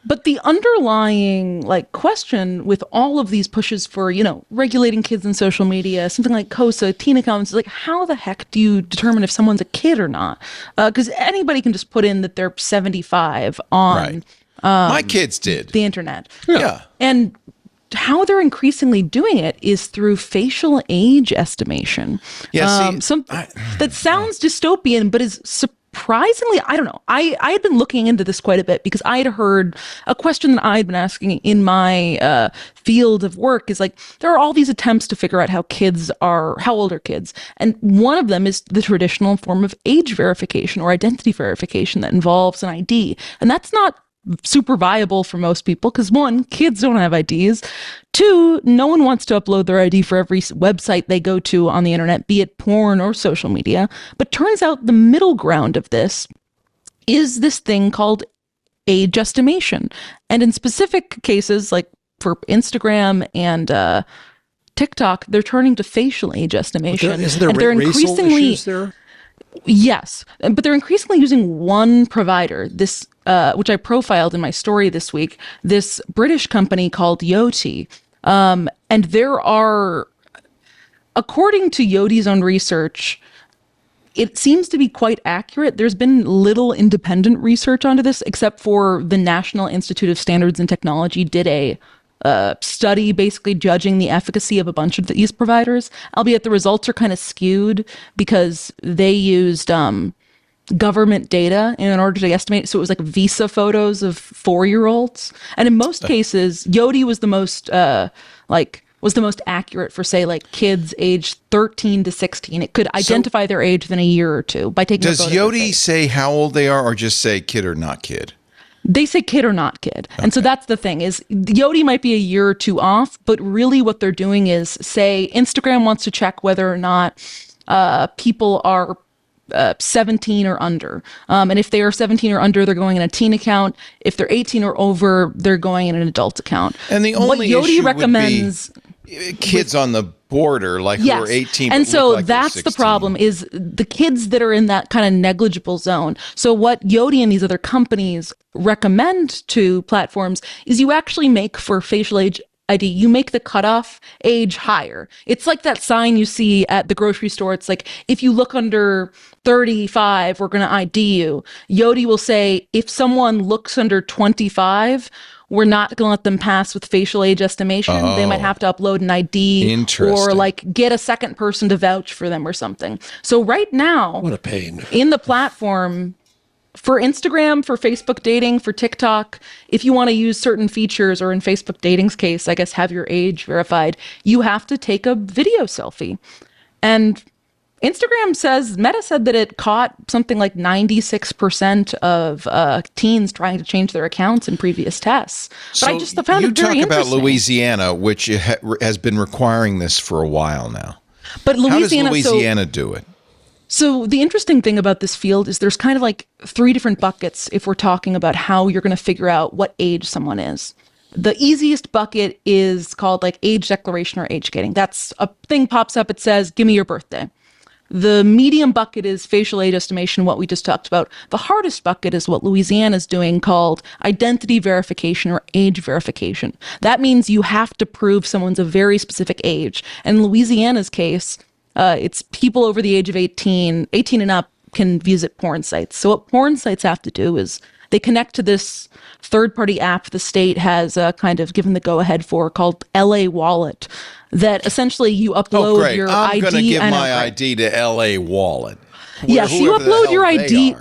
But the underlying question with all of these pushes for, regulating kids in social media, something like COSA, teen accounts, is how the heck do you determine if someone's a kid or not? Because anybody can just put in that they're 75 on Right. My kids did. the internet. Yeah. And how they're increasingly doing it is through facial age estimation. Yeah, That sounds dystopian, but is surprisingly, I don't know. I had been looking into this quite a bit because I had heard a question that I had been asking in my field of work is there are all these attempts to figure out how old are kids. And one of them is the traditional form of age verification or identity verification that involves an ID. And that's not super viable for most people because, one, kids don't have IDs. Two, no one wants to upload their ID for every website they go to on the internet, be it porn or social media. But turns out the middle ground of this is this thing called age estimation. And in specific cases, like for Instagram and TikTok, they're turning to facial age estimation. Isn't there and they're racial issues there? Yes, but they're increasingly using one provider, this which I profiled in my story this week, this British company called Yoti. And there are, according to Yoti's own research, it seems to be quite accurate. There's been little independent research onto this, except for the National Institute of Standards and Technology did a study basically judging the efficacy of a bunch of these providers, albeit the results are kind of skewed because they used government data in order to estimate. So it was visa photos of 4-year-olds. And in most cases, Yoti was the most accurate for, say, kids aged 13 to 16. It could identify their age within a year or two by taking a Does photo of their Yoti face. say how old they are or just say kid or not kid? They say kid or not kid. And so that's the thing is Yoti might be a year or two off, but really what they're doing is say Instagram wants to check whether or not people are 17 or under. And if they are 17 or under, they're going in a teen account. If they're 18 or over, they're going in an adult account. And the only what Yoti issue recommends. kids on the border, like who are 18. And but so look like they're that's the 16. problem, is the kids that are in that kind of negligible zone. So what Yoti and these other companies recommend to platforms is you actually make for facial age ID, you make the cutoff age higher. It's like that sign you see at the grocery store. It's like, if you look under 35, we're going to ID you. Yoti will say, if someone looks under 25, we're not going to let them pass with facial age estimation. They might have to upload an ID or like get a second person to vouch for them or something. So right now, what a pain in the platform, for Instagram, for Facebook dating, for TikTok, if you want to use certain features, or in Facebook dating's case, I guess, have your age verified, you have to take a video selfie. And Instagram says, Meta said that it caught something like 96% of teens trying to change their accounts in previous tests. But I just found it very interesting. You talk about Louisiana, which has been requiring this for a while now. But Louisiana, how does Louisiana do it? So the interesting thing about this field is there's kind of like 3 different buckets if we're talking about how you're going to figure out what age someone is. The easiest bucket is called like age declaration or age gating. That's a thing pops up, it says, give me your birthday. The medium bucket is facial age estimation, what we just talked about. The hardest bucket is what Louisiana is doing, called identity verification or age verification. That means you have to prove someone's a very specific age. And in Louisiana's case, it's people over the age of 18 and up can visit porn sites. So what porn sites have to do is they connect to this third-party app the state has kind of given the go-ahead for, called LA Wallet, that essentially you upload your ID. I'm going to give my ID to LA Wallet. Yes, you upload your ID.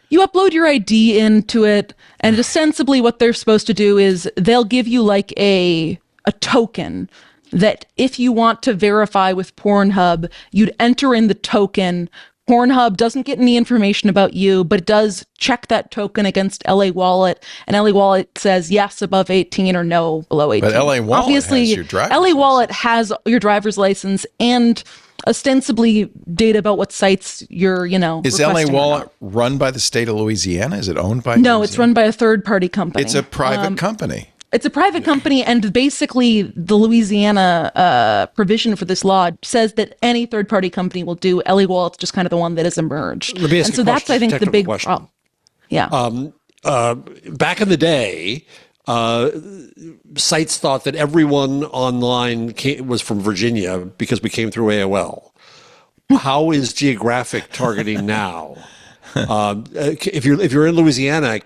You upload your ID into it, and ostensibly what they're supposed to do is they'll give you like a token that if you want to verify with Pornhub, you'd enter in the token. Pornhub doesn't get any information about you, but it does check that token against LA Wallet, and LA Wallet says yes above 18 or no below 18. But LA Wallet obviously has your driver's LA Wallet license. has your driver's license and ostensibly data about what sites you're, Is LA Wallet run by the state of Louisiana? Is it owned by No, Louisiana? it's run by a third-party company. It's a private company. It's a private company, and basically the Louisiana provision for this law says that any third-party company will do. LA Wallet's just kind of the one that has emerged. Let me ask and you so a that's, I think, the big question. problem. Yeah. Back in the day, sites thought that everyone online was from Virginia because we came through AOL. How is geographic targeting now? If you're in Louisiana,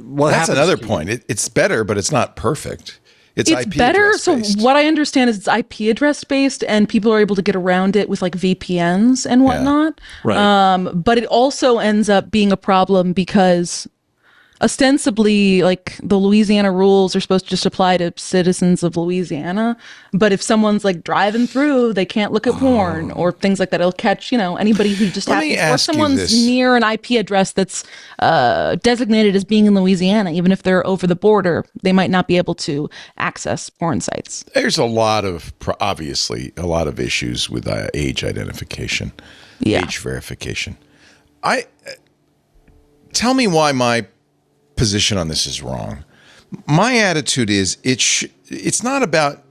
what That's happens? another point. It's better, but it's not perfect. It's IP better. address So based. what I understand is it's IP address based, and people are able to get around it with like VPNs and whatnot. Right. But it also ends up being a problem because ostensibly, like, the Louisiana rules are supposed to just apply to citizens of Louisiana. But if someone's like driving through, they can't look at porn or things like that. It'll catch, anybody who just happens, or someone's near an IP address that's designated as being in Louisiana, even if they're over the border, they might not be able to access porn sites. There's obviously a lot of issues with age identification, age verification. Tell me why my position on this is wrong. My attitude is it's not about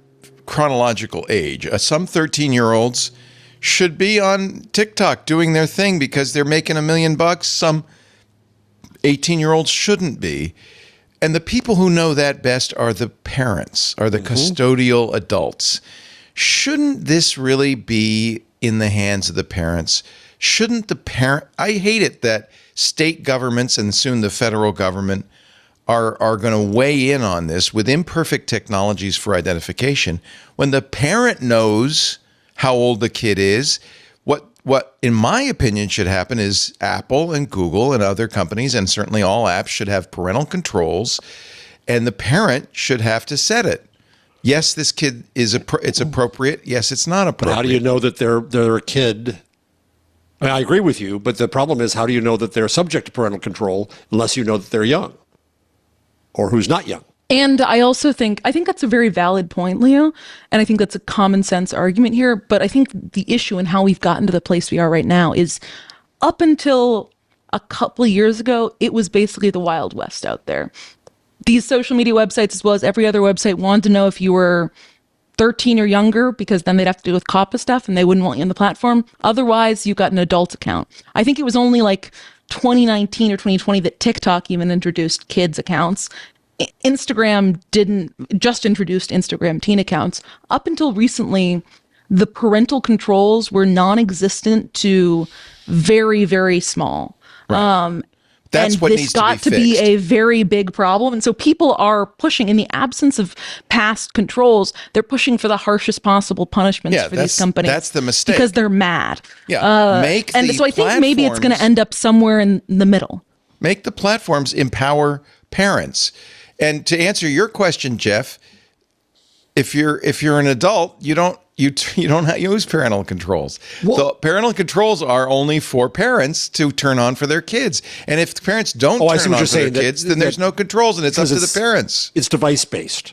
chronological age. Some 13-year-olds should be on TikTok doing their thing because they're making $1 million. Some 18-year-olds shouldn't be. And the people who know that best are the parents, are the custodial adults. Shouldn't this really be in the hands of the parents? Shouldn't the parent? I hate it that state governments and soon the federal government are going to weigh in on this with imperfect technologies for identification when the parent knows how old the kid is. What in my opinion should happen is Apple and Google and other companies, and certainly all apps, should have parental controls, and the parent should have to set it. Yes, this kid it's appropriate. Yes, it's not appropriate. But how do you know that they're a kid? I agree with you, but the problem is, how do you know that they're subject to parental control unless you know that they're young or who's not young? And I also think that's a very valid point, Leo. And I think that's a common sense argument here. But I think the issue and how we've gotten to the place we are right now is, up until a couple of years ago, it was basically the Wild West out there. These social media websites, as well as every other website, wanted to know if you were 13 or younger, because then they'd have to deal with COPPA stuff and they wouldn't want you on the platform. Otherwise, you got an adult account. I think it was only like 2019 or 2020 that TikTok even introduced kids accounts. Instagram just introduced Instagram teen accounts. Up until recently, the parental controls were non-existent to very, very small. Right. That's and what this needs got to be be fixed. a very big problem. And so people are pushing, in the absence of past controls, they're pushing for the harshest possible punishments for these companies. That's the mistake. Because they're mad. Yeah. So I think maybe it's going to end up somewhere in the middle. Make the platforms empower parents. And to answer your question, Jeff, if you're an adult, you don't use parental controls. Well, the parental controls are only for parents to turn on for their kids. And if the parents don't turn on for their kids, then there's no controls, and it's up to the parents. It's device-based.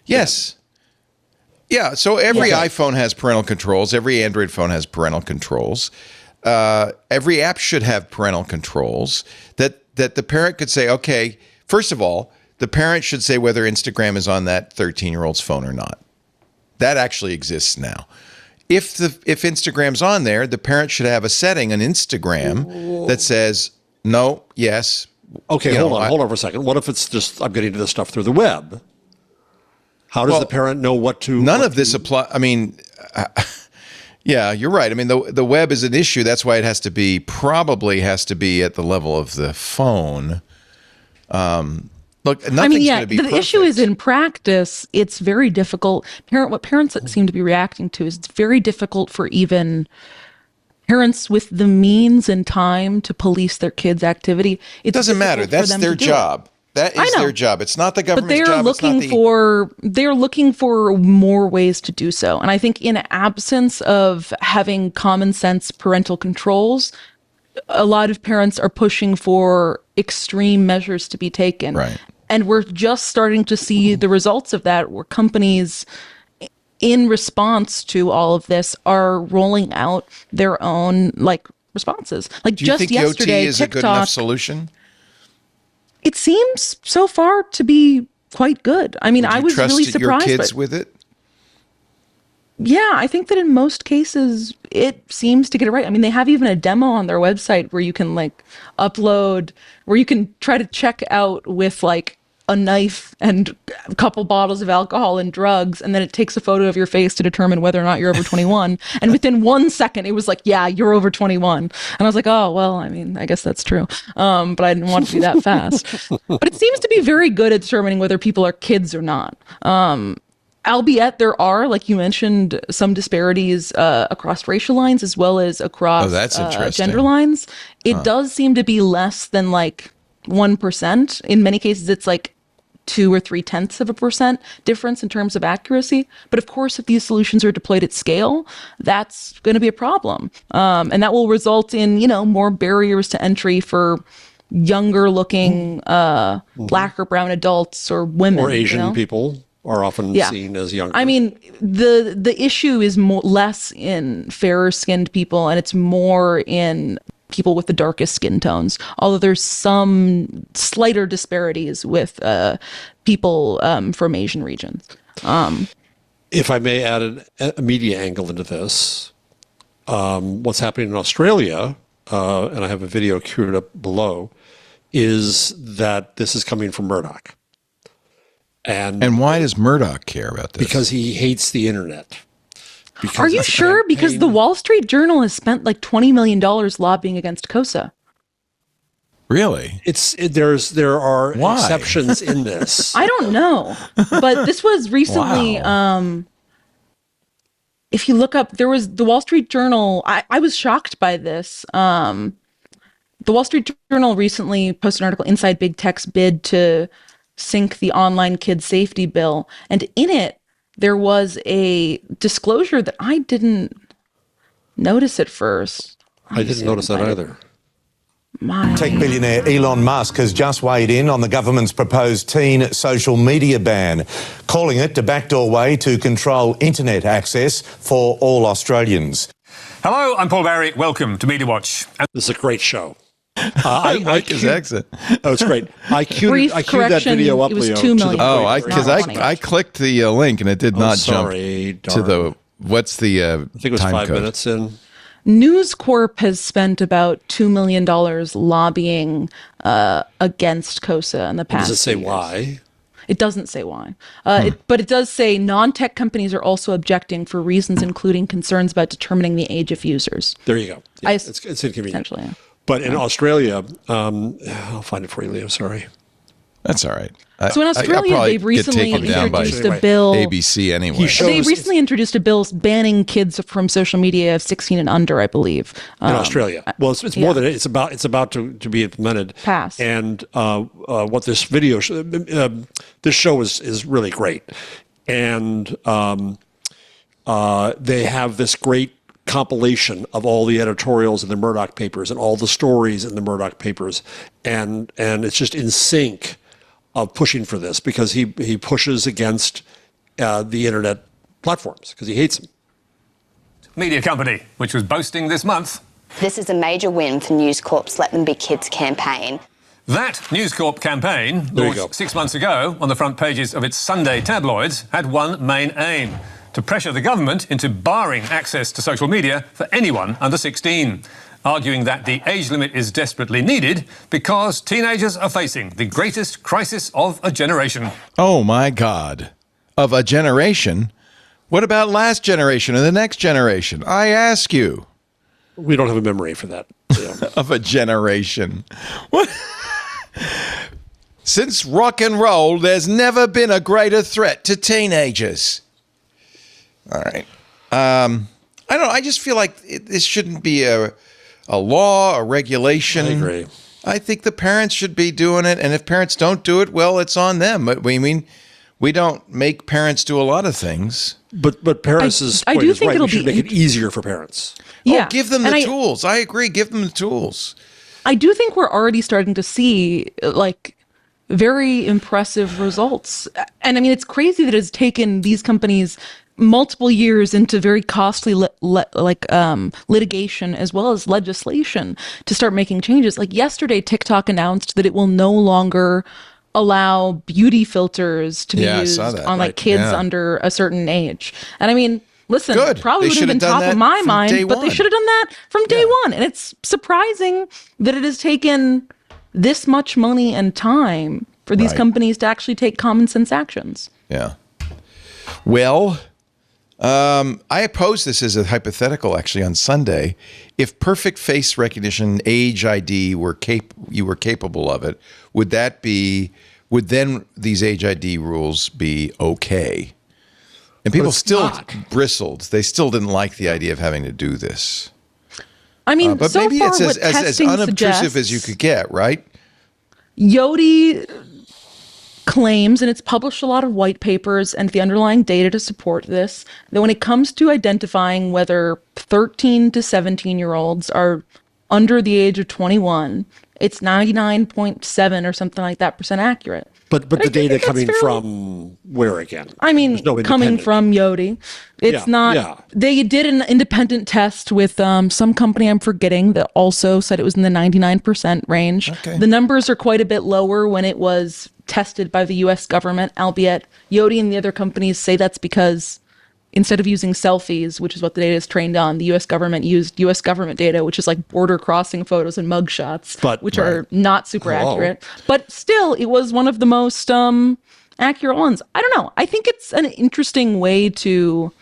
Yes. Yeah, so every iPhone has parental controls. Every Android phone has parental controls. Every app should have parental controls that the parent could say, okay, first of all, the parent should say whether Instagram is on that 13-year-old's phone or not. That actually exists now. If Instagram's on there, the parent should have a setting on Instagram that says no, yes. Okay, hold on for a second. What if it's just I'm getting to this stuff through the web? How does the parent know what to? None of this apply. I mean, yeah, you're right. I mean, the web is an issue. That's why it probably has to be at the level of the phone. Look, nothing's going to be perfect. The issue is in practice, it's very difficult. What parents seem to be reacting to is it's very difficult for even parents with the means and time to police their kids' activity. It doesn't matter. That's their job. That is their job. It's not the government's job. But they're looking for more ways to do so. And I think in absence of having common sense parental controls, a lot of parents are pushing for extreme measures to be taken. Right. And we're just starting to see the results of that, where companies, in response to all of this, are rolling out their own responses. Do you think yesterday, OT is TikTok, a good enough solution? It seems so far to be quite good. I mean, I was really surprised. Your kids with it? Yeah, I think that in most cases it seems to get it right. I mean, they have even a demo on their website where you can upload, where you can try to check out with a knife and a couple bottles of alcohol and drugs, and then it takes a photo of your face to determine whether or not you're over 21. And within 1 second, it was yeah, you're over 21. And I was like, oh, well, I mean, I guess that's true. But I didn't want it to be that fast. But it seems to be very good at determining whether people are kids or not. Albeit there are, like you mentioned, some disparities across racial lines as well as across gender lines. It does seem to be less than 1%. In many cases, it's 2 or 0.3% difference in terms of accuracy. But of course, if these solutions are deployed at scale, that's going to be a problem. And that will result in, more barriers to entry for younger looking black or brown adults or women. Or Asian people are often seen as younger. I mean, the issue is less in fairer skinned people, and it's more in people with the darkest skin tones, although there's some slighter disparities with people from Asian regions. If I may add a media angle into this, what's happening in Australia, and I have a video queued up below, is that this is coming from Murdoch. And why does Murdoch care about this? Because he hates the internet. Are you sure? Because the Wall Street Journal has spent $20 million lobbying against COSA. Really? There are exceptions in this. I don't know, but this was recently. Wow. If you look up, there was the Wall Street Journal. I was shocked by this. The Wall Street Journal recently posted an article, Inside Big Tech's Bid to Sink the Online Kid Safety Bill, and in it there was a disclosure that I didn't notice at first. I didn't notice that either. Tech billionaire Elon Musk has just weighed in on the government's proposed teen social media ban, calling it the backdoor way to control internet access for all Australians. Hello, I'm Paul Barry. Welcome to Media Watch. This is a great show. I like his accent. Oh, it's great. I queued that video up, it was Leo. 2 million. Because I clicked the link and it did not jump to the, what's the I think it was time 5 code? minutes in. News Corp has spent about $2 million lobbying against COSA in the past. Does it say years. why? It doesn't say why. But it does say non-tech companies are also objecting for reasons including concerns about determining the age of users. There you go. Yeah, I- it's inconvenient. Essentially, yeah. But in Australia, I'll find it for you, Leo. Sorry. That's all right. So in Australia, they've recently introduced a bill. ABC anyway. They recently introduced a bill banning kids from social media of 16 and under, I believe. In Australia. Well, it's more than it's about to be implemented. Pass. And what this video, this show is really great. And they have this great compilation of all the editorials in the Murdoch papers and all the stories in the Murdoch papers. And it's just in sync of pushing for this because he pushes against the internet platforms because he hates them. Media company, which was boasting this month. This is a major win for News Corp's Let Them Be Kids campaign. That News Corp campaign, launched 6 months ago on the front pages of its Sunday tabloids, had one main aim: to pressure the government into barring access to social media for anyone under 16, arguing that the age limit is desperately needed because teenagers are facing the greatest crisis of a generation. Oh, my God. Of a generation? What about last generation and the next generation? I ask you. We don't have a memory for that. Yeah. Of a generation. What? Since rock and roll, there's never been a greater threat to teenagers. All right. I don't know. I just feel like this shouldn't be a law, a regulation. I agree. I think the parents should be doing it. And if parents don't do it, well, it's on them. But we don't make parents do a lot of things. But parents' point is right. We should make it easier for parents. Yeah. Give them the tools. I agree. Give them the tools. I do think we're already starting to see like very impressive results. And I mean, it's crazy that it's taken these companies multiple years into very costly litigation as well as legislation to start making changes. Like yesterday, TikTok announced that it will no longer allow beauty filters to be used on kids under a certain age. And I mean, listen, probably would have been top of my mind, but they should have done that from day one. And it's surprising that it has taken this much money and time for these companies to actually take common sense actions. Yeah. Well, I posed this as a hypothetical actually on Sunday. If perfect face recognition, age ID you were capable of it, would then these age ID rules be okay? And people still bristled. They still didn't like the idea of having to do this. I mean, but so maybe far it's as unobtrusive as you could get, right? Yodi claims, and it's published a lot of white papers and the underlying data to support this, that when it comes to identifying whether 13 to 17-year-olds are under the age of 21, it's 99.7 or something like that % accurate. But the data coming from where again? I mean, coming from Yodi. It's not. They did an independent test with some company I'm forgetting that also said it was in the 99% range. Okay. The numbers are quite a bit lower when it was tested by the U.S. government, albeit Yodi and the other companies say that's because instead of using selfies, which is what the data is trained on, the U.S. government used U.S. government data, which is like border crossing photos and mugshots, which are not super accurate. But still, it was one of the most accurate ones. I don't know. I think it's an interesting way to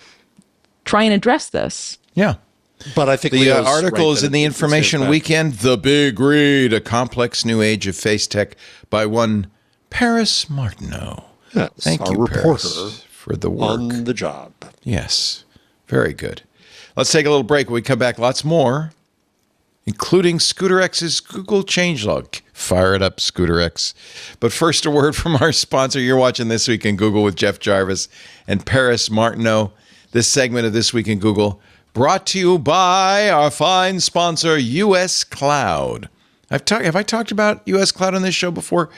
try and address this. Yeah. But I think the article is in the Information Weekend. The Big Read, a complex new age of face tech by one Paris Martineau. Yes, Thank you, reporter Paris, for the work. On the job. Yes. Very good. Let's take a little break. When we come back, lots more, including Scooter X's Google changelog. Fire it up, Scooter X. But first, a word from our sponsor. You're watching This Week in Google with Jeff Jarvis and Paris Martineau. This segment of This Week in Google brought to you by our fine sponsor, US Cloud. Have I talked about US Cloud on this show before?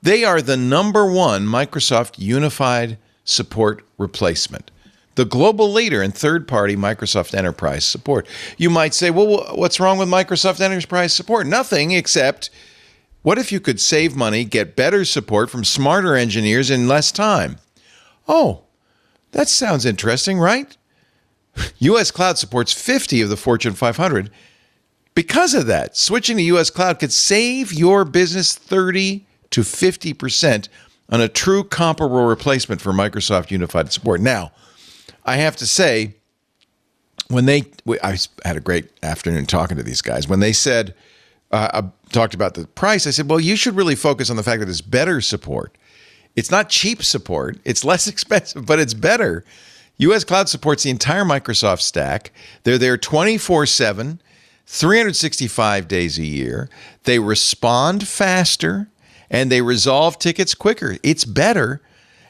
They are the #1 Microsoft Unified Support replacement. the global leader in third-party Microsoft Enterprise support. You might say, well, what's wrong with Microsoft Enterprise support? Nothing, except what if you could save money, get better support from smarter engineers in less time? Oh, that sounds interesting, right? U.S. Cloud supports 50 of the Fortune 500. Because of that, switching to U.S. Cloud could save your business 30 to 50% on a true comparable replacement for Microsoft Unified Support. Now, I have to say, I had a great afternoon talking to these guys. When they said, I talked about the price, I said, well, you should really focus on the fact that it's better support. It's not cheap support. It's less expensive, but it's better. U.S. Cloud supports the entire Microsoft stack. They're there 24/7, 365 days a year. They respond faster, and they resolve tickets quicker. It's better,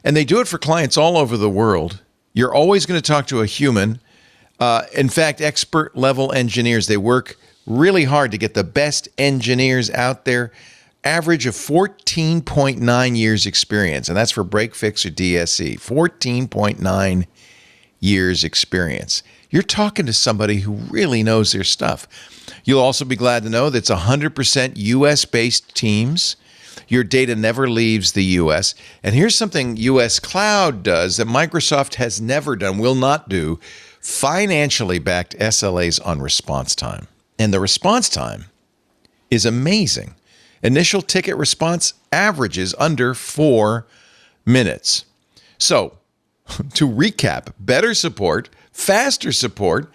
and they do it for clients all over the world. You're always going to talk to a human. In fact, expert-level engineers, they work really hard to get the best engineers out there. Average of 14.9 years experience, and that's for break, fix, or DSE. 14.9 years experience. You're talking to somebody who really knows their stuff. You'll also be glad to know that it's 100% U.S.-based teams. Your data never leaves the U.S. And here's something U.S. Cloud does that Microsoft has never done, will not do, financially backed SLAs on response time. And the response time is amazing. Initial ticket response averages under 4 minutes. So, to recap, better support, faster support,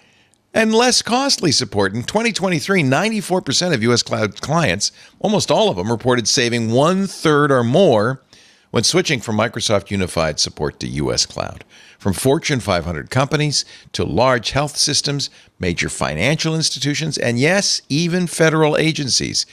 and less costly support. In 2023, 94% of U.S. Cloud clients, almost all of them, reported saving 1/3 or more when switching from Microsoft Unified Support to U.S. Cloud. From Fortune 500 companies to large health systems, major financial institutions, and yes, even federal agencies,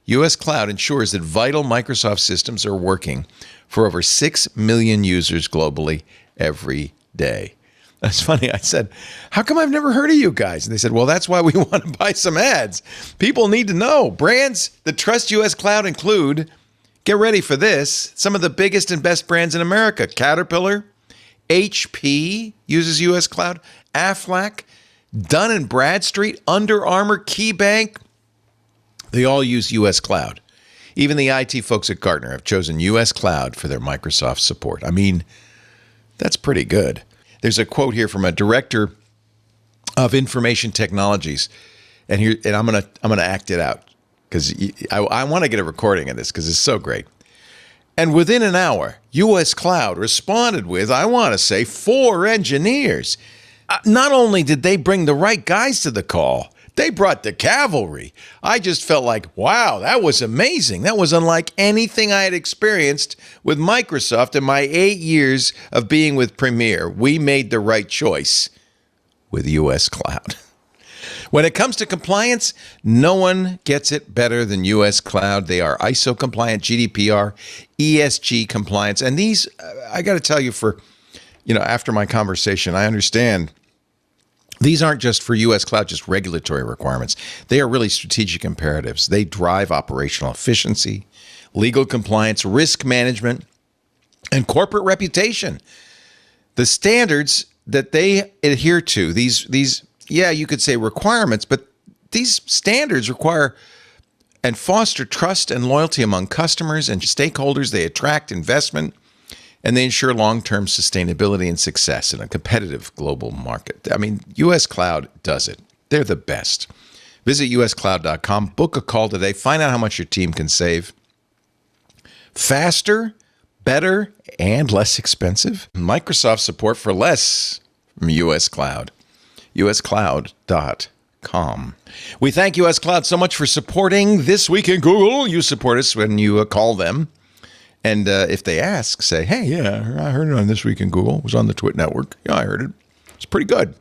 U.S. Cloud ensures that vital Microsoft systems are working for over 6 million users globally every day. That's funny. I said, how come I've never heard of you guys? And they said, well, that's why we want to buy some ads. People need to know. Brands that trust U.S. Cloud include, get ready for this, some of the biggest and best brands in America. Caterpillar, HP uses U.S. Cloud, Aflac, Dun & Bradstreet, Under Armour, KeyBank. They all use U.S. Cloud. Even the IT folks at Gartner have chosen U.S. Cloud for their Microsoft support. I mean, that's pretty good. There's a quote here from a director of information technologies, and I'm gonna act it out because I want to get a recording of this because it's so great. And within an hour, U.S. Cloud responded with, I want to say, 4 engineers. Not only did they bring the right guys to the call, they brought the cavalry. I just felt like, wow, that was amazing. That was unlike anything I had experienced with Microsoft in my 8 years of being with Premier. We made the right choice with U.S. Cloud. When it comes to compliance, no one gets it better than U.S. Cloud. They are ISO compliant, GDPR, ESG compliance. And these, I got to tell you, after my conversation, I understand these aren't just for U.S. Cloud, just regulatory requirements. They are really strategic imperatives. They drive operational efficiency, legal compliance, risk management, and corporate reputation. The standards that they adhere to, these you could say requirements, but these standards require and foster trust and loyalty among customers and stakeholders. They attract investment, and they ensure long-term sustainability and success in a competitive global market. I mean, U.S. Cloud does it. They're the best. Visit uscloud.com, book a call today, find out how much your team can save. Faster, better, and less expensive. Microsoft support for less from U.S. Cloud. uscloud.com. We thank U.S. Cloud so much for supporting This Week in Google. You support us when you call them. And if they ask, say, hey, yeah, I heard it on This Week in Google. It was on the Twit Network. Yeah, I heard it. It's pretty good.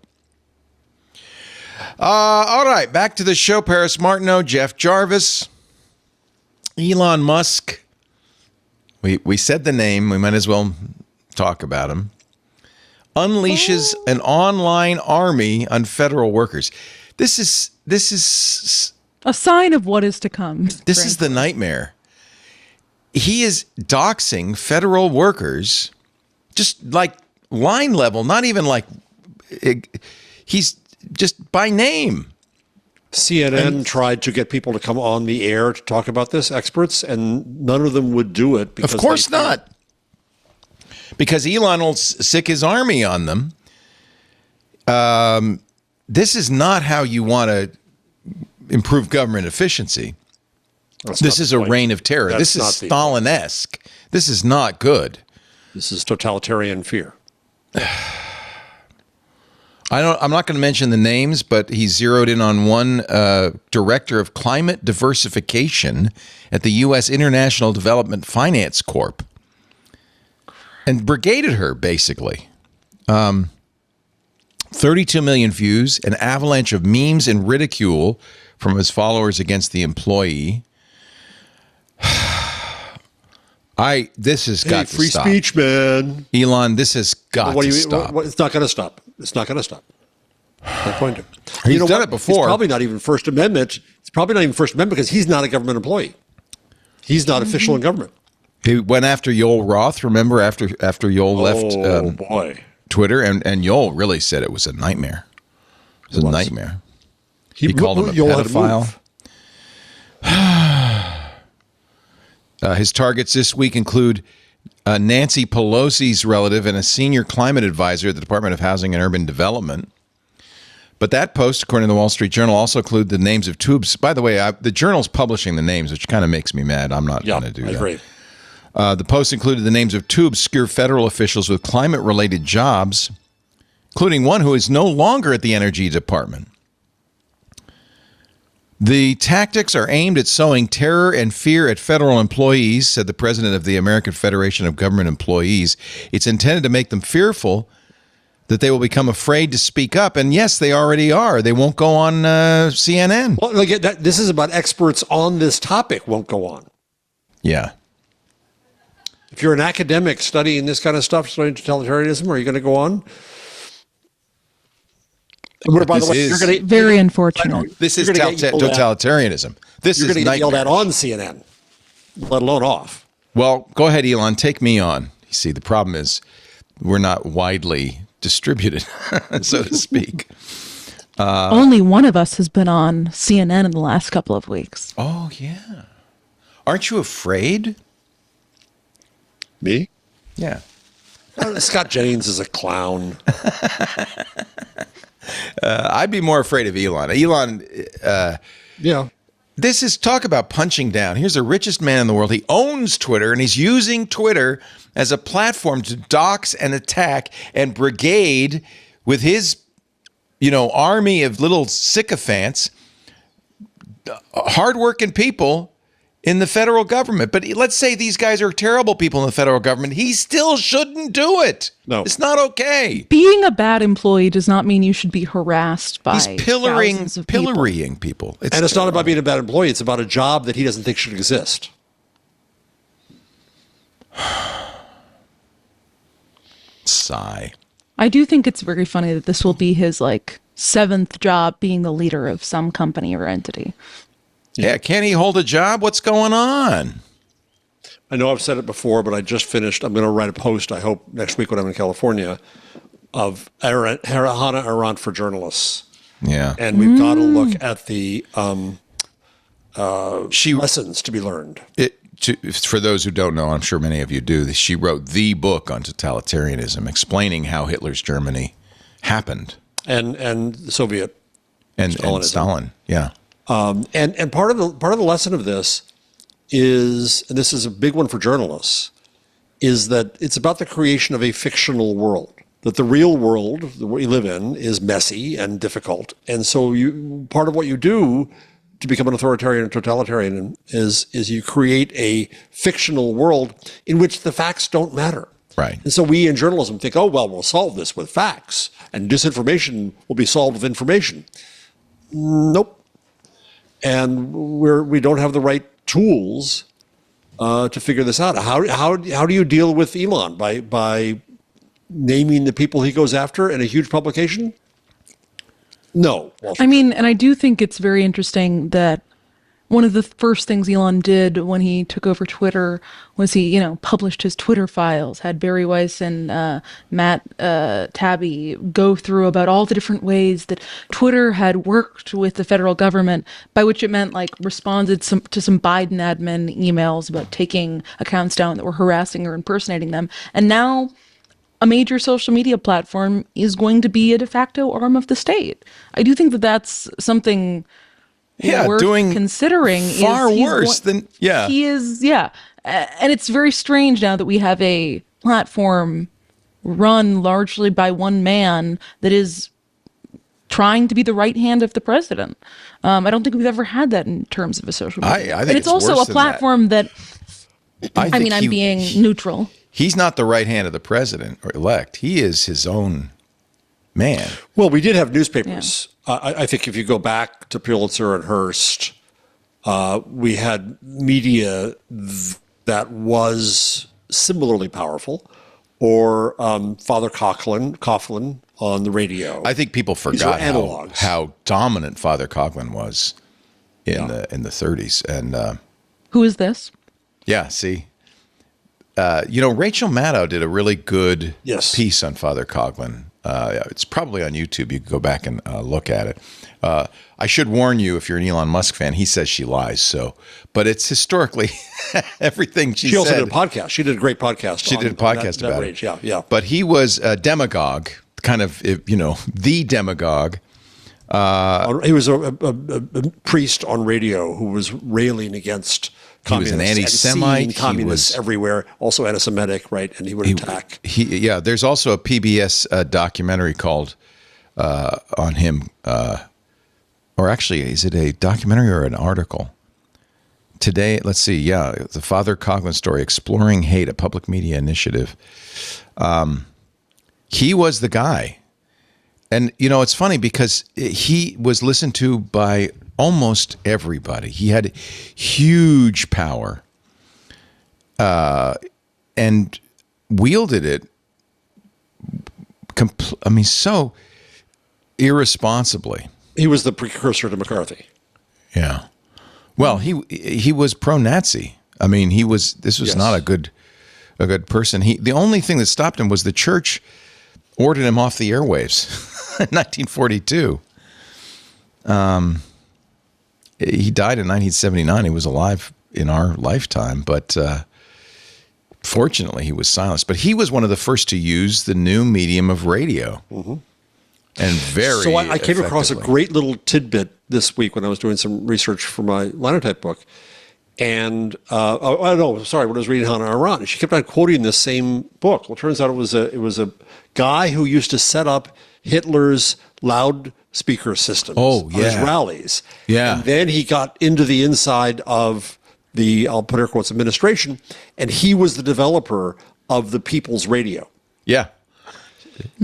All right, back to the show. Paris Martineau, Jeff Jarvis, Elon Musk. We said the name. We might as well talk about him. Unleashes an online army on federal workers. This is a sign of what is to come. This is the nightmare. He is doxing federal workers, just like line level, not even like he's just by name. CNN tried to get people to come on the air to talk about this, experts, and none of them would do it. Because of course not. Because Elon will sick his army on them. This is not how you want to improve government efficiency. This is a reign of terror. This is Stalin-esque. This is not good. This is totalitarian fear. I'm not going to mention the names, but he zeroed in on one director of climate diversification at the U.S. International Development Finance Corp. and brigaded her, basically. 32 million views, an avalanche of memes and ridicule from his followers against the employee. This has got to free stop. Free speech, man. Elon, this has got to stop. It's not going to stop. It's not going to stop. Not going to. He's done it before. It's probably not even First Amendment. It's probably not even First Amendment because he's not a government employee. He's not official in government. He went after Yoel Roth, remember, after Yoel left Twitter, and Yoel really said it was a nightmare. It was a nightmare. He called him a pedophile. His targets this week include Nancy Pelosi's relative and a senior climate advisor at the Department of Housing and Urban Development. But that post, according to the Wall Street Journal, also included the names of tubes. By the way, the Journal's publishing the names, which kind of makes me mad. I'm not going to do that. I agree. The post included the names of two obscure federal officials with climate-related jobs, including one who is no longer at the Energy Department. The tactics are aimed at sowing terror and fear at federal employees, said the president of the American Federation of Government Employees. It's intended to make them fearful that they will become afraid to speak up. And yes, they already are. They won't go on CNN. Well, this is about experts on this topic won't go on. Yeah. If you're an academic studying this kind of stuff, studying totalitarianism, are you going to go on? By the way, you're going to very unfortunate. This is totalitarianism. This is you're going to get yelled at on CNN, let alone off. Well, go ahead, Elon. Take me on. You see, the problem is we're not widely distributed, so to speak. Only one of us has been on CNN in the last couple of weeks. Oh, yeah. Aren't you afraid? Me? Yeah. Scott Jennings is a clown. I'd be more afraid of Elon. Elon, yeah. This is talk about punching down. Here's the richest man in the world. He owns Twitter, and he's using Twitter as a platform to dox and attack and brigade with his, army of little sycophants, hardworking people in the federal government. But let's say these guys are terrible people in the federal government. He still shouldn't do it. No. It's not okay. Being a bad employee does not mean you should be harassed by pillorying people. It's not about being a bad employee. It's about a job that he doesn't think should exist. Sigh. I do think it's very funny that this will be his seventh job being the leader of some company or entity. Yeah, can't he hold a job? What's going on? I know I've said it before, but I just finished. I'm going to write a post, I hope, next week when I'm in California, of Hannah Arendt for journalists. Yeah. And we've got to look at the lessons to be learned. For those who don't know, I'm sure many of you do, she wrote the book on totalitarianism, explaining how Hitler's Germany happened. And the Soviet. And Stalin, yeah. And part of the lesson of this is, and this is a big one for journalists, is that it's about the creation of a fictional world. That the real world that we live in is messy and difficult, and so part of what you do to become an authoritarian and totalitarian is you create a fictional world in which the facts don't matter. Right. And so we in journalism think, oh well, we'll solve this with facts, and disinformation will be solved with information. Nope. And we don't have the right tools to figure this out. How do you deal with Elon? By naming the people he goes after in a huge publication? No. I mean, and I do think it's very interesting that one of the first things Elon did when he took over Twitter was he, published his Twitter files, had Barry Weiss and Matt Taibbi go through about all the different ways that Twitter had worked with the federal government, by which it meant responded to some Biden admin emails about taking accounts down that were harassing or impersonating them. And now a major social media platform is going to be a de facto arm of the state. I do think that that's something worth doing considering. Far worse than he is. And it's very strange now that we have a platform run largely by one man that is trying to be the right hand of the president. I don't think we've ever had that in terms of a social media. I think and it's also a platform that I'm being neutral. He's not the right hand of the president or elect. He is his own man. Well, we did have newspapers. I think if you go back to Pulitzer and Hearst, we had media that was similarly powerful, or Father Coughlin on the radio. I think people forgot how dominant Father Coughlin was in the 30s. And who is this? Yeah, see. Rachel Maddow did a really good piece on Father Coughlin. It's probably on YouTube. You can go back and look at it. I should warn you, if you're an Elon Musk fan, he says she lies. But it's historically everything she said. She also did a podcast. She did a great podcast. She did a podcast about it. Yeah. But he was a demagogue, kind of, the demagogue. He was a priest on radio who was railing against communists. He was an anti-Semite. Communists everywhere, also anti-Semitic, right? And he would attack. There's also a PBS documentary called on him, or actually, is it a documentary or an article? Today, let's see. The Father Coughlin story, Exploring Hate, a public media initiative. He was the guy. And, it's funny because he was listened to by almost everybody. He had huge power and wielded it, so irresponsibly. He was the precursor to McCarthy. Yeah. Well, he was pro-Nazi. This was not a good person. The only thing that stopped him was the church ordered him off the airwaves in 1942. He died in 1979. He was alive in our lifetime, but fortunately he was silenced. But he was one of the first to use the new medium of radio. Mm-hmm. And So I came across a great little tidbit this week when I was doing some research for my Linotype book. And when I was reading Hannah Arendt, she kept on quoting this same book. Well, it turns out it was a guy who used to set up Hitler's loudspeaker systems on his rallies. Yeah. And then he got into the inside of the, I'll put air quotes, administration, and he was the developer of the People's Radio. Yeah.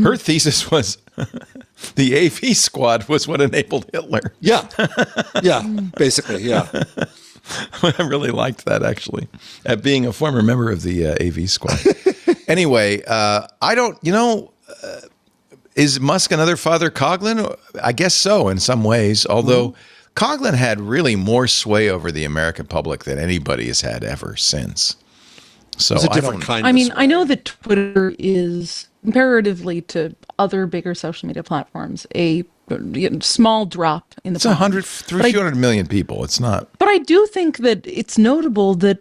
Her thesis was the AV squad was what enabled Hitler. Yeah. Yeah, basically, yeah. I really liked that, actually, being a former member of the AV squad. Anyway, I don't, is Musk another Father Coughlin? I guess so in some ways, although Coughlin had really more sway over the American public than anybody has had ever since. So it's a different kind of sway. I know that Twitter is, comparatively to other bigger social media platforms, a small drop in the it's 300 million people. It's not. But I do think that it's notable that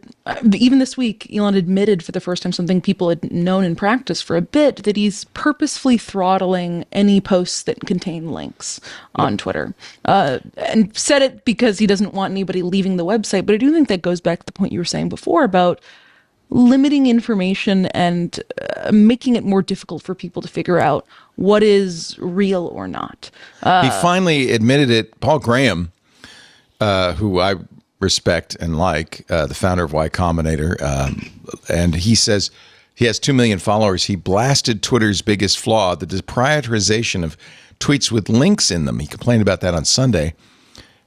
even this week, Elon admitted for the first time something people had known in practice for a bit, that he's purposefully throttling any posts that contain links on Twitter. And said it because he doesn't want anybody leaving the website. But I do think that goes back to the point you were saying before about limiting information and making it more difficult for people to figure out what is real or not. He finally admitted it. Paul Graham, who I respect and like, the founder of Y Combinator, and he says he has 2 million followers. He blasted Twitter's biggest flaw, the deprioritization of tweets with links in them. He complained about that on Sunday.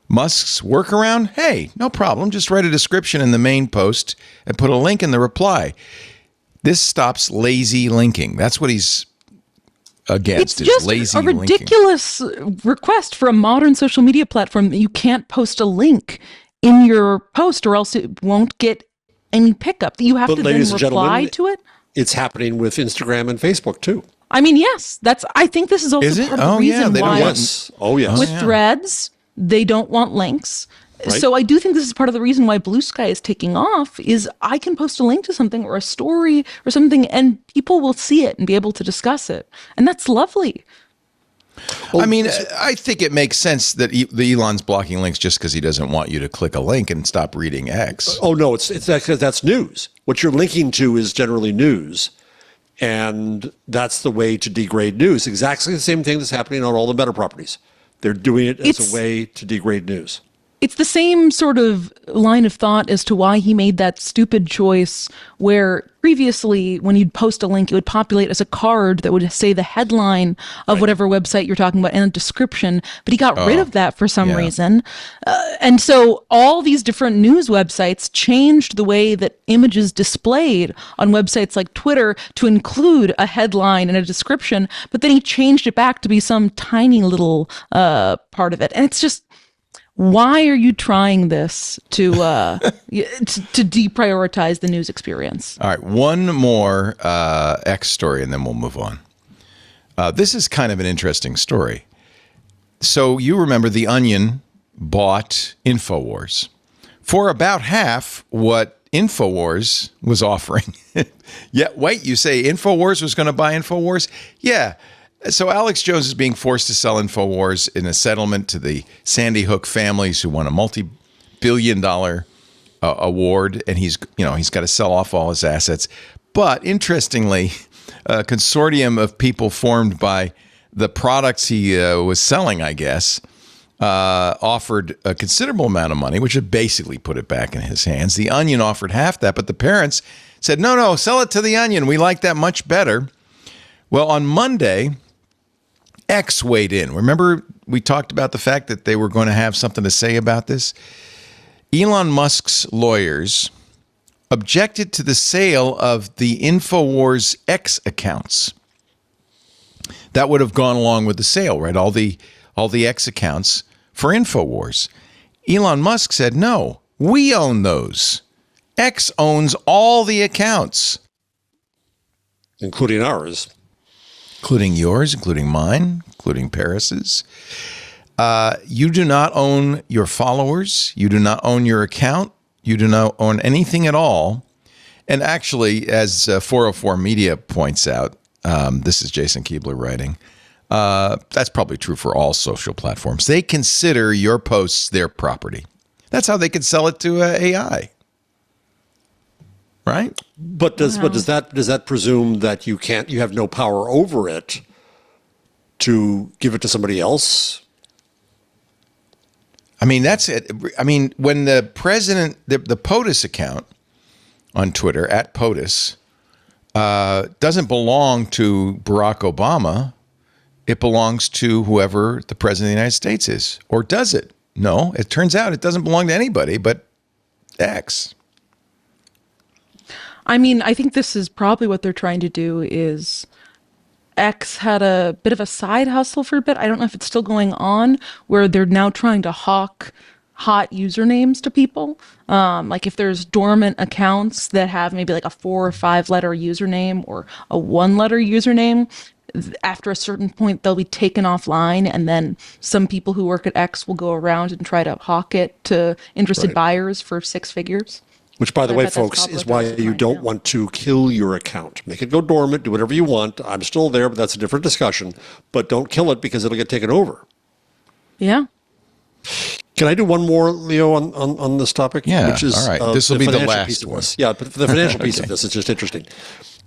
Musk's workaround? Hey, no problem. Just write a description in the main post and put a link in the reply. This stops lazy linking. That's what he's against. It's just lazy a ridiculous request for a modern social media platform that you can't post a link in your post, or else it won't get any pickup. You have to then reply to it. It's happening with Instagram and Facebook too. I mean, yes, I think this is also part of the reason why. With Threads, they don't want links. Right. So I do think this is part of the reason why BlueSky is taking off, is I can post a link to something or a story or something, and people will see it and be able to discuss it. And that's lovely. Well, I mean, I think it makes sense that the Elon's blocking links just because he doesn't want you to click a link and stop reading X. Oh, no, it's because that's news. What you're linking to is generally news. And that's the way to degrade news. Exactly the same thing that's happening on all the Meta properties. They're doing it as a way to degrade news. It's the same sort of line of thought as to why he made that stupid choice where previously when you'd post a link, it would populate as a card that would say the headline of whatever website you're talking about and a description, but he got rid of that for some reason. And so all these different news websites changed the way that images displayed on websites like Twitter to include a headline and a description, but then he changed it back to be some tiny little part of it. And it's just, why are you trying this to deprioritize the news experience? All right, one more X story, and then we'll move on. This is kind of an interesting story. So you remember The Onion bought Infowars for about half what Infowars was offering. Yeah, wait, you say Infowars was going to buy Infowars? Yeah. So Alex Jones is being forced to sell Infowars in a settlement to the Sandy Hook families who won a multi-billion-dollar award, and he's got to sell off all his assets. But interestingly, a consortium of people formed by the products he was selling, I guess, offered a considerable amount of money, which would basically put it back in his hands. The Onion offered half that, but the parents said, no, sell it to the Onion. We like that much better. Well, on Monday, X weighed in. Remember, we talked about the fact that they were going to have something to say about this? Elon Musk's lawyers objected to the sale of the Infowars X accounts. That would have gone along with the sale, right? All the X accounts for Infowars. Elon Musk said, no, we own those. X owns all the accounts. Including ours. Including yours, including mine, including Paris's. You do not own your followers. You do not own your account. You do not own anything at all. And actually, as 404 Media points out, this is Jason Keebler writing, that's probably true for all social platforms. They consider your posts their property. That's how they can sell it to AI. Right? But does that presume that you have no power over it to give it to somebody else? I mean, that's it. I mean, when the president, the POTUS account on Twitter at POTUS doesn't belong to Barack Obama, it belongs to whoever the president of the United States is. Or does it? No, it turns out it doesn't belong to anybody but X. I mean, I think this is probably what they're trying to do is X had a bit of a side hustle for a bit. I don't know if it's still going on, where they're now trying to hawk hot usernames to people. Like if there's dormant accounts that have maybe like a 4 or 5 letter username or a 1 letter username, after a certain point, they'll be taken offline, and then some people who work at X will go around and try to hawk it to interested buyers for 6 figures. Which, by the way, folks, is why you don't want to kill your account. Make it go dormant, do whatever you want. I'm still there, but that's a different discussion. But don't kill it because it'll get taken over. Yeah. Can I do one more, Leo, on this topic? Yeah, which is, all right. This will be the last one. Yeah, but the financial piece of this is just interesting.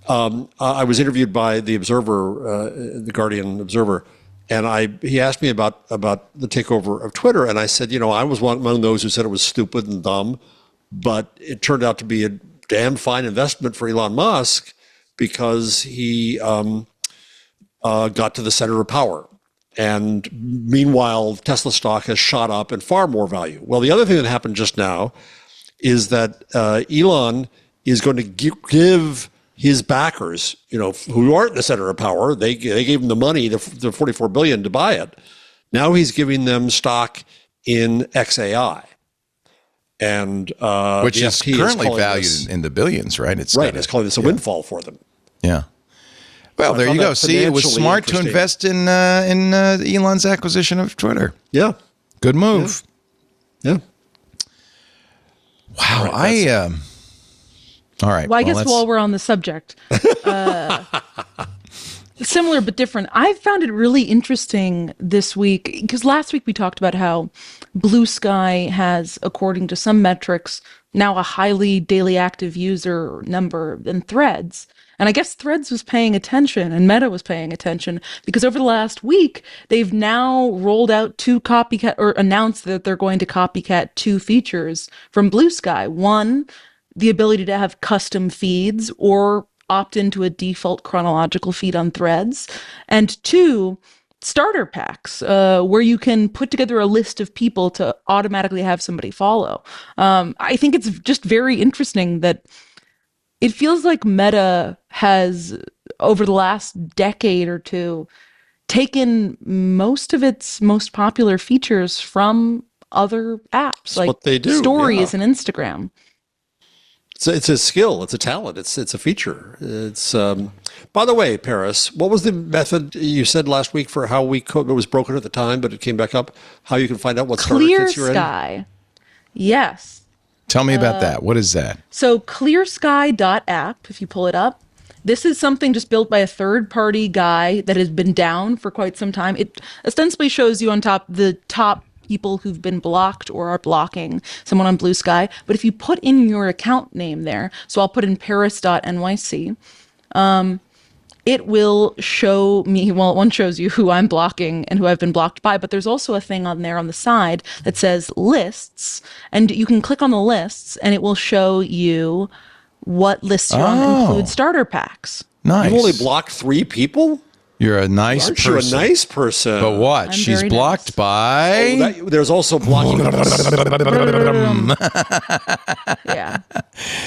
I was interviewed by the Observer, the Guardian Observer, and he asked me about the takeover of Twitter, and I said, I was one of those who said it was stupid and dumb, but it turned out to be a damn fine investment for Elon Musk because he got to the center of power. And meanwhile, Tesla stock has shot up in far more value. Well, the other thing that happened just now is that Elon is going to give his backers, who aren't in the center of power, they gave him the money, the $44 billion to buy it. Now he's giving them stock in XAI. And which the is FT currently calling valued this- in the billions, right? It's It's calling this a windfall for them. Yeah. Well, So I there found you go. that See, it was financially smart to interesting. invest in Elon's acquisition of Twitter. Yeah. Good move. Yeah. Wow. All right. Well, I guess let's- while we're on the subject, similar but different, I found it really interesting this week because last week we talked about how BlueSky has, according to some metrics, now a highly daily active user number than Threads. And I guess Threads was paying attention and Meta was paying attention because over the last week, they've now rolled out announced that they're going to copycat 2 features from BlueSky. One, the ability to have custom feeds or opt into a default chronological feed on Threads. And 2, starter packs, where you can put together a list of people to automatically have somebody follow. I think it's just very interesting that it feels like Meta has, over the last decade or two, taken most of its most popular features from other apps like what they do, Stories and Instagram. It's a skill. It's a talent. It's a feature. It's by the way, Paris, what was the method you said last week for how we could? It was broken at the time, but it came back up. How you can find out what starter kits you're in? ClearSky. Yes. Tell me about that. What is that? So clearsky.app, if you pull it up, this is something just built by a third-party guy that has been down for quite some time. It ostensibly shows you on top the top people who've been blocked or are blocking someone on BlueSky. But if you put in your account name there, so I'll put in paris.nyc, it will show me, well, one shows you who I'm blocking and who I've been blocked by, but there's also a thing on there on the side that says lists, and you can click on the lists and it will show you what lists you're on include starter packs. Nice. You've only blocked 3 people? You're a nice Aren't person. you a nice person? But what? I'm She's very blocked nice. by... There's also blocking. Yeah.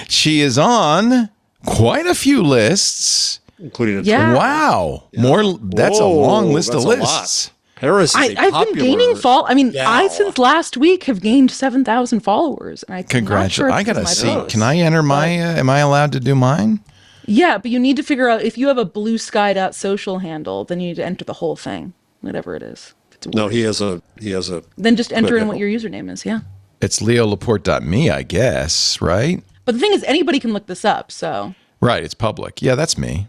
She is on quite a few lists. Including a Yeah. Wow. More. That's a Whoa, long list of that's a lot. lists. Paris is a I've been popular gaining I mean, gal. I since last week have gained 7,000 followers. And Congratulations. I got to see. Post. Can I enter my... am I allowed to do mine? Yeah, but you need to figure out if you have a bluesky.social handle, then you need to enter the whole thing, whatever it is. If it's No, weird. he has a. Then just enter in handle. what your username is, yeah. It's leolaporte.me, I guess, right? But the thing is, anybody can look this up, so. Right. It's public. Yeah, that's me.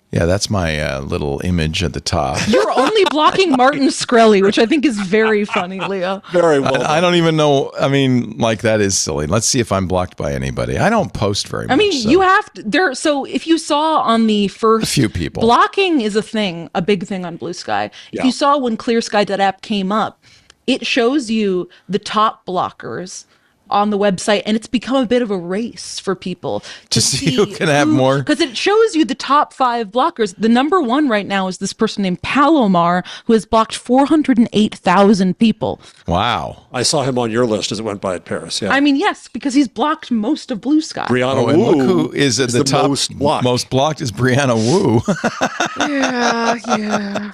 Yeah, that's my little image at the top. You're only blocking Martin Shkreli, which I think is very funny, Leo. Very well. I don't even know. I mean, like, that is silly. Let's see if I'm blocked by anybody. I don't post very much. I mean, so. you have to, so if you saw on the first. A few people. Blocking is a big thing on BlueSky. If you saw when clearsky.app came up, it shows you the top blockers on the website, and it's become a bit of a race for people to see who can have more. Because it shows you the top 5 blockers. The number 1 right now is this person named Palomar, who has blocked 408,000 people. Wow. I saw him on your list as it went by at Paris. Yeah. I mean, yes, because he's blocked most of BlueSky. Brianna and Wu look who is at the top most blocked is Brianna Wu. Yeah.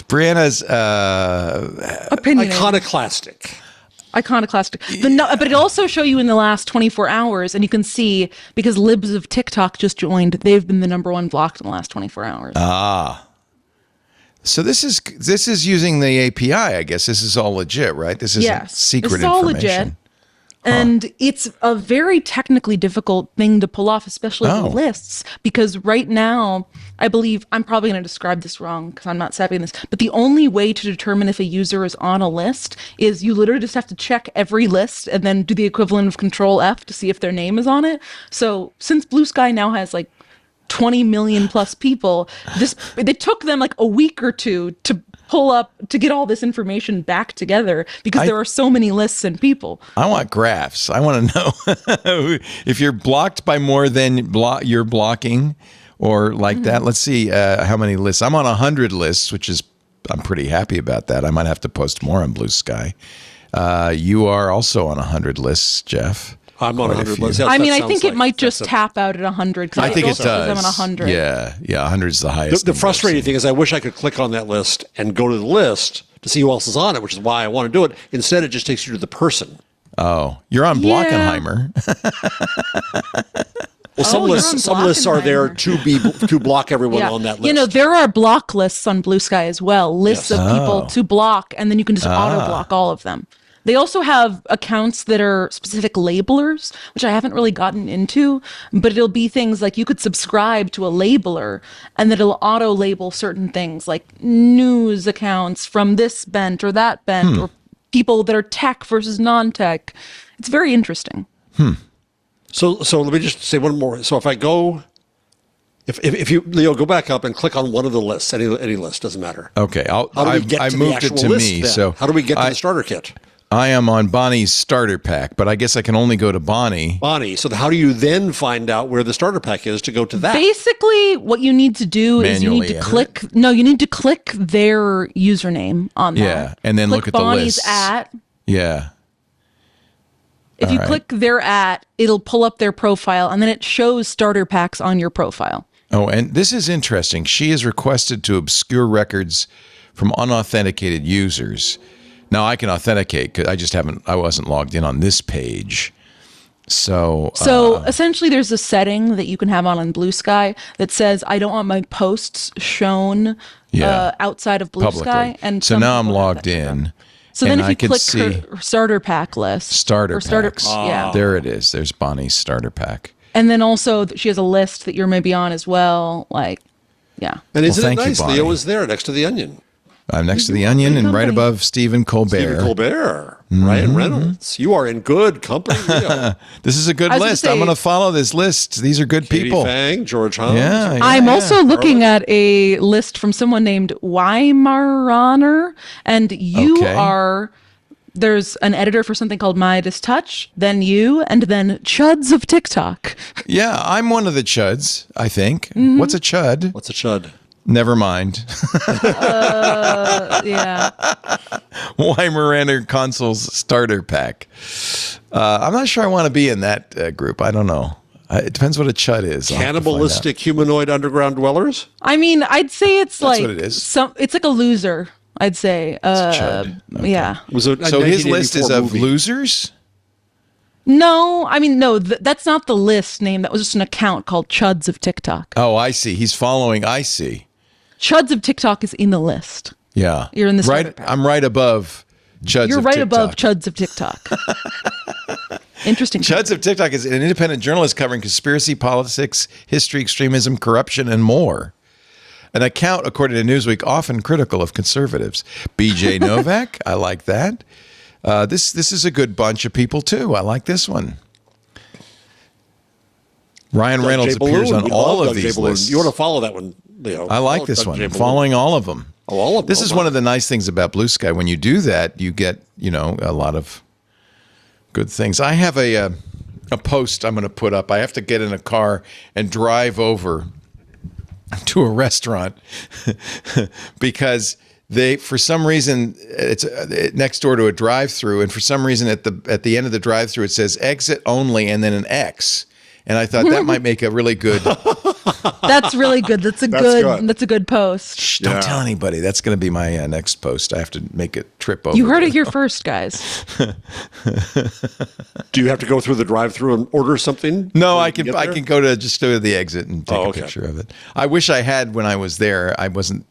Brianna's Opinion. Iconoclastic. But it also show you in the last 24 hours, and you can see, because libs of TikTok just joined, they've been the number 1 blocked in the last 24 hours. So this is using the API, I guess. This is all legit, right? This isn't secret this is all information. legit. And it's a very technically difficult thing to pull off, especially the lists, because right now, I believe, I'm probably going to describe this wrong because I'm not savvy in this, but the only way to determine if a user is on a list is you literally just have to check every list and then do the equivalent of Control F to see if their name is on it. So since BlueSky now has like 20 million plus people, it took them like a week or two to pull up, to get all this information back together, because there are so many lists and people. I want graphs. I want to know if you're blocked by more than you're blocking or like that. Let's see how many lists. I'm on 100 lists, which is, I'm pretty happy about that. I might have to post more on BlueSky. You are also on 100 lists, Jeff. I'm on 100 lists. I mean, I think it might just tap out at 100. I think it does. I'm on 100. Yeah, 100 is the highest. The frustrating thing is I wish I could click on that list and go to the list to see who else is on it, which is why I want to do it. Instead, it just takes you to the person. Oh, you're on Blockenheimer. Well, some lists are there to block everyone on that list. You know, there are block lists on BlueSky as well. Lists of people to block, and then you can just auto block all of them. They also have accounts that are specific labelers, which I haven't really gotten into, but it'll be things like you could subscribe to a labeler and that it'll auto label certain things like news accounts from this bent or that bent or people that are tech versus non-tech. It's very interesting. So let me just say one more. So if I go, if you, Leo, go back up and click on one of the lists, any list, doesn't matter. Okay. I to moved it to me. Then? So how do we get to the starter kit? I am on Bonnie's starter pack, but I guess I can only go to Bonnie. So how do you then find out where the starter pack is to go to that? Basically, what you need to do is you need to click their username on that. Yeah, and then look at Bonnie's the list. at. Yeah. If you click their at, it'll pull up their profile, and then it shows starter packs on your profile. Oh, and this is interesting. She is requested to obscure records from unauthenticated users. Now, I can authenticate because I wasn't logged in on this page. So essentially, there's a setting that you can have on BlueSky that says, I don't want my posts shown outside of BlueSky. Publicly. And so now I'm logged in. So then if you click her starter pack list. Starter packs. Yeah. There it is. There's Bonnie's starter pack. And then also she has a list that you're maybe on as well. Like, yeah. And isn't it nice? Leo is there next to the Onion. I'm next to the Onion and right above Stephen Colbert. Ryan Reynolds. You are in good company, Leo. This is a good list. I'm going to follow this list. These are good people. Fang, George Holmes. Yeah, I'm also looking at a list from someone named Weimaraner, and you are... There's an editor for something called Midas Touch, then you, and then Chuds of TikTok. Yeah, I'm one of the Chuds, I think. What's a Chud? What's a Chud? Never mind. Yeah. Weimaraner Consoles starter pack. I'm not sure I want to be in that group. I don't know. It depends what a Chud is. Cannibalistic humanoid underground dwellers? I mean, I'd say it's That's what it is. It's like a loser, I'd say. It's a Chud. Okay. Yeah. So his list is of losers? No, I mean, no, that's not the list name. That was just an account called Chuds of TikTok. Oh, I see. He's following. I see. Chuds of TikTok is in the list. Yeah. You're in the right. I'm right above Chuds of TikTok. You're right above Chuds of TikTok. Interesting. Chuds of TikTok is an independent journalist covering conspiracy, politics, history, extremism, corruption, and more. An account, according to Newsweek, often critical of conservatives. BJ Novak, I like that. This is a good bunch of people, too. I like this one. Ryan Reynolds appears on all of these lists. You want to follow that one, Leo? I like this one. I'm following all of them. Oh, all of them. This is one of the nice things about BlueSky. When you do that, you get, a lot of good things. I have a post I'm going to put up. I have to get in a car and drive over to a restaurant because for some reason, it's next door to a drive-through, and for some reason at the end of the drive-through it says exit only and then an X. And I thought that might make a really good. That's really good. That's a good post. Shh, don't tell anybody. That's going to be my next post. I have to make a trip over. You heard it here first, guys. Do you have to go through the drive-through and order something? No, I can go to the exit and take a picture of it. I wish I had when I was there. I wasn't.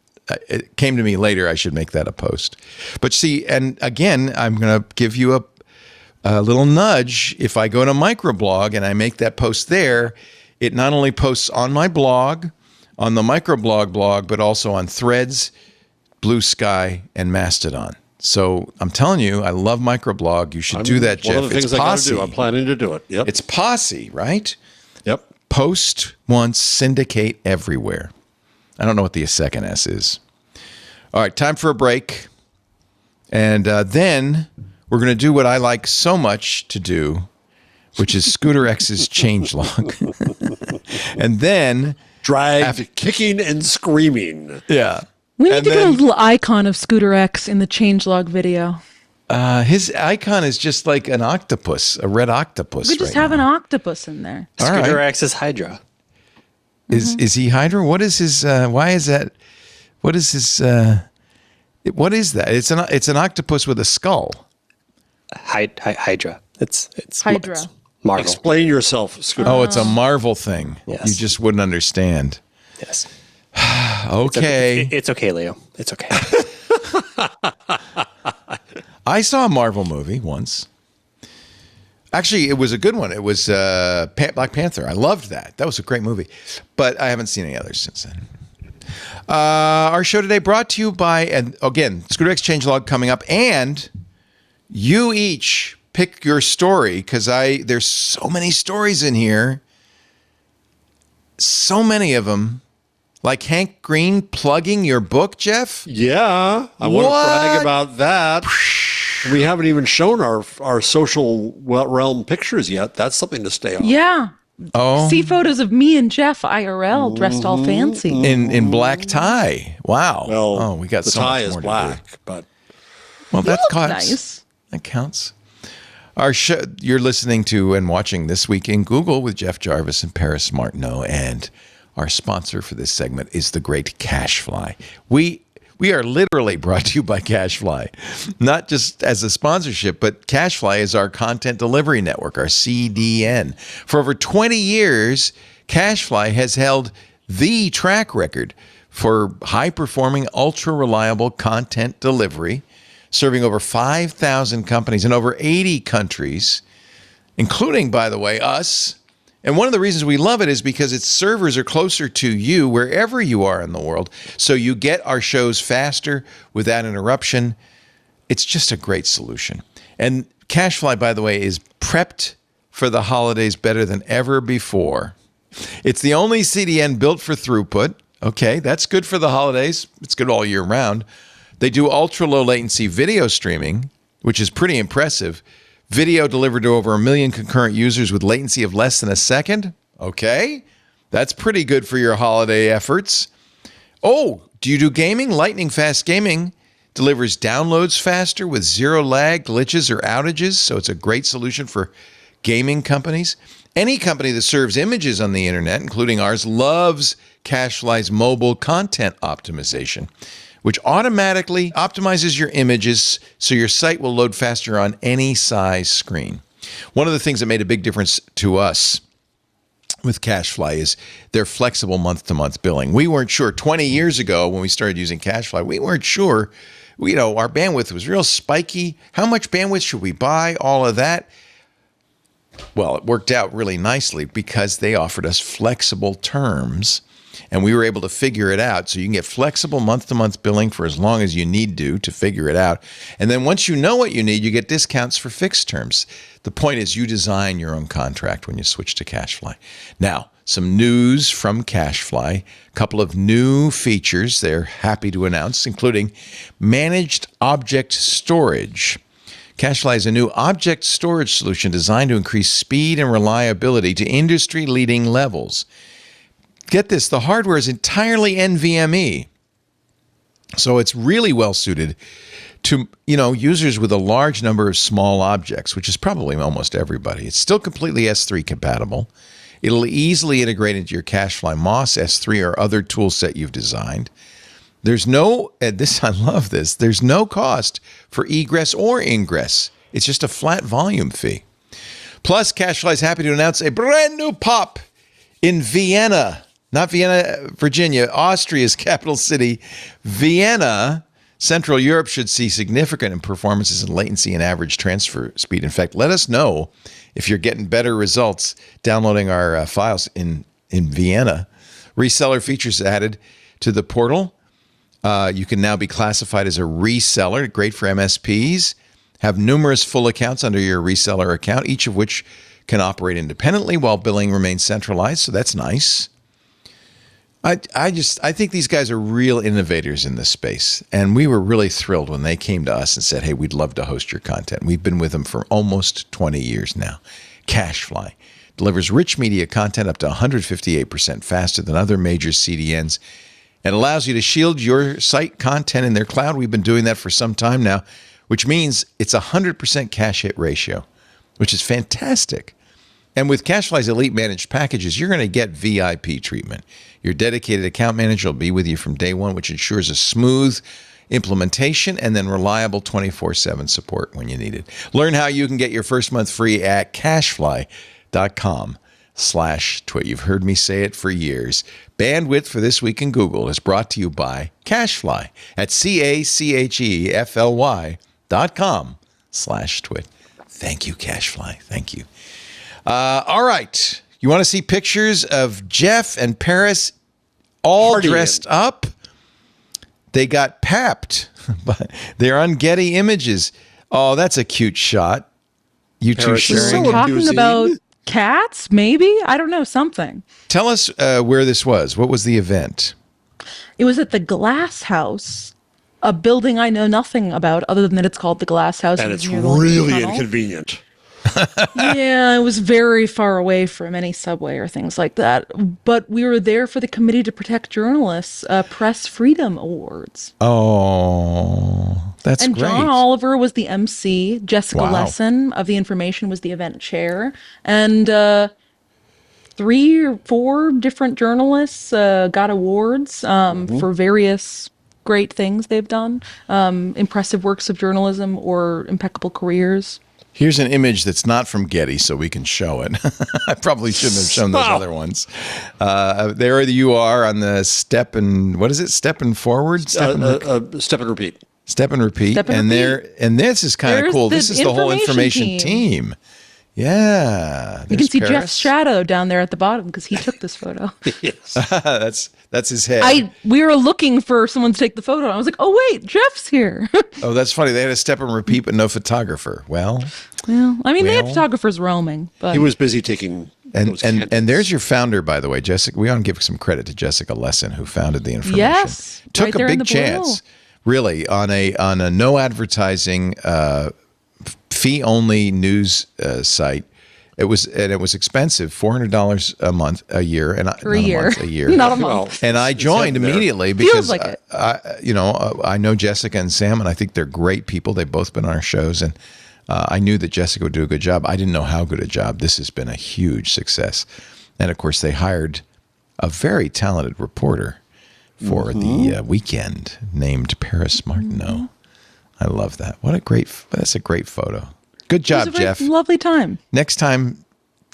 It came to me later. I should make that a post. But see, and again, I'm going to give you a little nudge. If I go to microblog and I make that post there, it not only posts on my blog, on the microblog blog, but also on Threads, BlueSky, and Mastodon. So I'm telling you, I love microblog. You should do that, Jeff. One of the things I got to do. I'm planning to do it. Yep. It's posse, right? Yep. Post once, syndicate everywhere. I don't know what the second S is. All right, time for a break. And then we're going to do what I like so much to do, which is Scooter X's changelog. And then kicking and screaming. Yeah. We need to get a little icon of Scooter X in the changelog video. His icon is just like an octopus, a red octopus. We could just have an octopus in there. Scooter X is Hydra. Is he Hydra? What is his? Why is that? What is his? What is that? It's an octopus with a skull. Hydra. It's Hydra. It's Marvel. Explain yourself, Scooter. Oh, it's a Marvel thing. Yes. You just wouldn't understand. Yes. Okay. It's okay, Leo. It's okay. I saw a Marvel movie once. Actually, it was a good one. It was Black Panther. I loved that. That was a great movie. But I haven't seen any others since then. Our show today brought to you by, and again, Scooter X Changelog coming up, and you each pick your story, because there's so many stories in here. So many of them. Like Hank Green plugging your book, Jeff? Yeah, I want to brag about that. We haven't even shown our social realm pictures yet. That's something to stay on. Yeah. Oh. See photos of me and Jeff IRL dressed all fancy. In black tie. Wow. Well, we got the so tie much is more black, to do. but Well, that counts. Nice. That counts. Our show, you're listening to and watching This Week in Google with Jeff Jarvis and Paris Martineau, and our sponsor for this segment is the great Cashfly. We are literally brought to you by Cashfly, not just as a sponsorship, but Cashfly is our content delivery network, our CDN. For over 20 years, Cashfly has held the track record for high-performing, ultra-reliable content delivery, serving over 5,000 companies in over 80 countries, including, by the way, us. And one of the reasons we love it is because its servers are closer to you wherever you are in the world. So you get our shows faster without interruption. It's just a great solution. And Cashfly, by the way, is prepped for the holidays better than ever before. It's the only CDN built for throughput. Okay, that's good for the holidays. It's good all year round. They do ultra low latency video streaming, which is pretty impressive. Video delivered to over 1 million concurrent users with latency of less than a second. Okay, that's pretty good for your holiday efforts. Oh, do you do gaming? Lightning Fast Gaming delivers downloads faster with zero lag, glitches, or outages. So it's a great solution for gaming companies. Any company that serves images on the internet, including ours, loves Cashfly's mobile content optimization, which automatically optimizes your images so your site will load faster on any size screen. One of the things that made a big difference to us with Cashfly is their flexible month-to-month billing. We weren't sure 20 years ago when we started using Cashfly, we weren't sure, our bandwidth was real spiky. How much bandwidth should we buy? All of that. Well, it worked out really nicely because they offered us flexible terms. And we were able to figure it out. So you can get flexible month-to-month billing for as long as you need to figure it out. And then once you know what you need, you get discounts for fixed terms. The point is you design your own contract when you switch to Cashfly. Now, some news from Cashfly. A couple of new features they're happy to announce, including managed object storage. Cashfly is a new object storage solution designed to increase speed and reliability to industry-leading levels. Get this, the hardware is entirely NVMe. So it's really well suited to, users with a large number of small objects, which is probably almost everybody. It's still completely S3 compatible. It'll easily integrate into your Cashfly MOS, S3, or other tool set you've designed. There's no, I love this, there's no cost for egress or ingress. It's just a flat volume fee. Plus, Cashfly is happy to announce a brand new POP in Vienna. Not Vienna, Virginia, Austria's capital city. Vienna, Central Europe should see significant performances in latency and average transfer speed. In fact, let us know if you're getting better results downloading our files in Vienna. Reseller features added to the portal. You can now be classified as a reseller, great for MSPs. Have numerous full accounts under your reseller account, each of which can operate independently while billing remains centralized, so that's nice. I think these guys are real innovators in this space, and we were really thrilled when they came to us and said, hey, we'd love to host your content. We've been with them for almost 20 years now. Cashfly delivers rich media content up to 158% faster than other major CDNs and allows you to shield your site content in their cloud. We've been doing that for some time now, which means it's a 100% cache hit ratio, which is fantastic. And with Cashfly's elite managed packages, you're going to get VIP treatment. Your dedicated account manager will be with you from day one, which ensures a smooth implementation, and then reliable 24/7 support when you need it. Learn how you can get your first month free at cashfly.com/twit. You've heard me say it for years. Bandwidth for This Week in Google is brought to you by Cashfly at CACHEFLY.com/twit. Thank you, Cashfly. Thank you. All right. You want to see pictures of Jeff and Paris all dressed up? They got papped, but they're on Getty Images. Oh, that's a cute shot. You two sharing. So talking about cats, maybe? I don't know, something. Tell us where this was. What was the event? It was at the Glass House, a building I know nothing about other than that it's called the Glass House. And it's really inconvenient. Yeah, it was very far away from any subway or things like that. But we were there for the Committee to Protect Journalists Press Freedom Awards. Oh, that's and great. And John Oliver was the MC. Jessica Lesson of The Information was the event chair. And 3 or 4 different journalists got awards for various great things they've done. Impressive works of journalism or impeccable careers. Here's an image that's not from Getty, so we can show it. I probably shouldn't have shown those other ones. There you are on the step and what is it? Step and forward? Step and repeat. Step and repeat. And this is kind of cool. This is the whole information team. Yeah. You can see Jeff's shadow down there at the bottom because he took this photo. Yes. That's his head. We were looking for someone to take the photo. I was like, oh, wait, Jeff's here. Oh, that's funny. They had a step and repeat, but no photographer. Well, they had photographers roaming. But he was busy taking and there's your founder, by the way, Jessica. We want to give some credit to Jessica Lesson, who founded The Information. Yes. Took a big chance, really, on a no advertising, fee-only news site. It was expensive, $400 a year, and not a year, not a month. And I joined immediately because I know Jessica and Sam, and I think they're great people. They've both been on our shows, and I knew that Jessica would do a good job. I didn't know how good a job. This has been a huge success, and of course, they hired a very talented reporter for the weekend named Paris Martineau. I love that. That's a great photo. Good job, Jeff. Lovely time. Next time,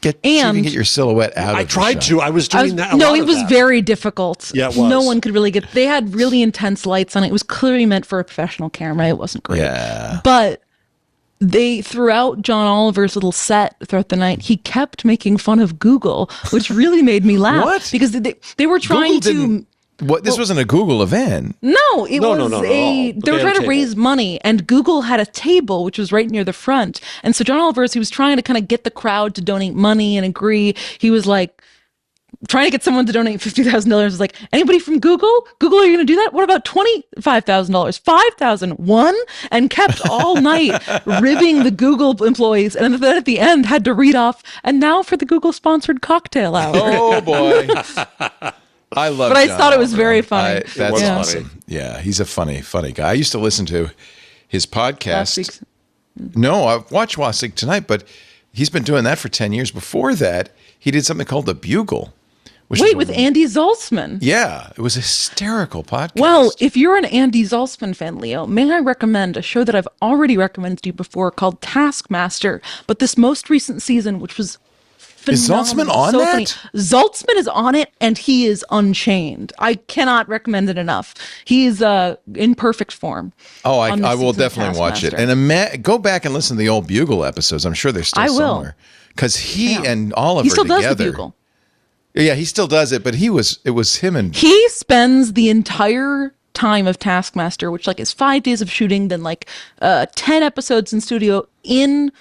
see if you can get your silhouette out. I tried to. I was doing that. No, it was very difficult. Yeah, it was. No one could really get. They had really intense lights on it. It was clearly meant for a professional camera. It wasn't great. Yeah. But throughout John Oliver's little set throughout the night, he kept making fun of Google, which really made me laugh. What? Because they were trying to. This wasn't a Google event. No, it was they were trying to raise money, and Google had a table which was right near the front. And so John Oliver, he was trying to kind of get the crowd to donate money and agree. He was like trying to get someone to donate $50,000. Was like, anybody from Google? Google, are you going to do that? What about $25,000? $5,000? One? And kept all night ribbing the Google employees, and then at the end had to read off. And now for the Google sponsored cocktail hour. Oh boy. I love But I John thought it was Oliver. very funny. That's awesome. Yeah, he's a funny guy. I used to listen to his podcast. No, I've watched last week tonight, but he's been doing that for 10 years. Before that, he did something called The Bugle. With Andy Zaltzman. Yeah, it was a hysterical podcast. Well, if you're an Andy Zaltzman fan, Leo, may I recommend a show that I've already recommended to you before called Taskmaster, but this most recent season, which was phenomenal. Is Zaltzman on that? Funny. Zaltzman is on it, and he is unchained. I cannot recommend it enough. He is in perfect form. Oh, I will definitely watch it. And go back and listen to the old Bugle episodes. I'm sure they're still somewhere. Because he and Oliver still together. does the Bugle. Yeah, he still does it, but it was him and... He spends the entire time of Taskmaster, which is 5 days of shooting, then 10 episodes in studio in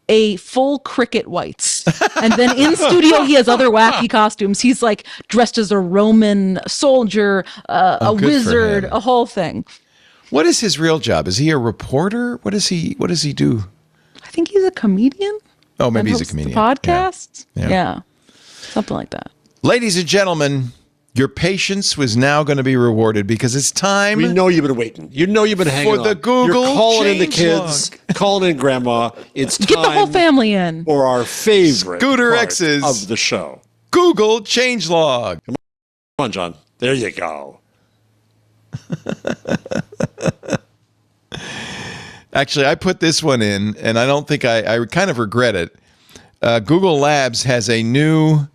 a full cricket whites. And then in studio, he has other wacky costumes. He's dressed as a Roman soldier, a wizard, a whole thing. What is his real job? Is he a reporter? What does he do? I think he's a comedian. Oh, maybe he's a comedian. Podcasts? Yeah. Something like that. Ladies and gentlemen, your patience was now going to be rewarded because it's time. We know you've been waiting. You know you've been hanging for the Google. You're calling in the kids, calling in Grandma. It's time. Get the whole family in. For our favorite Scooter part X's of the show. Google changelog. Come on, John. There you go. Actually, I put this one in, and I don't think I kind of regret it. Google Labs has a new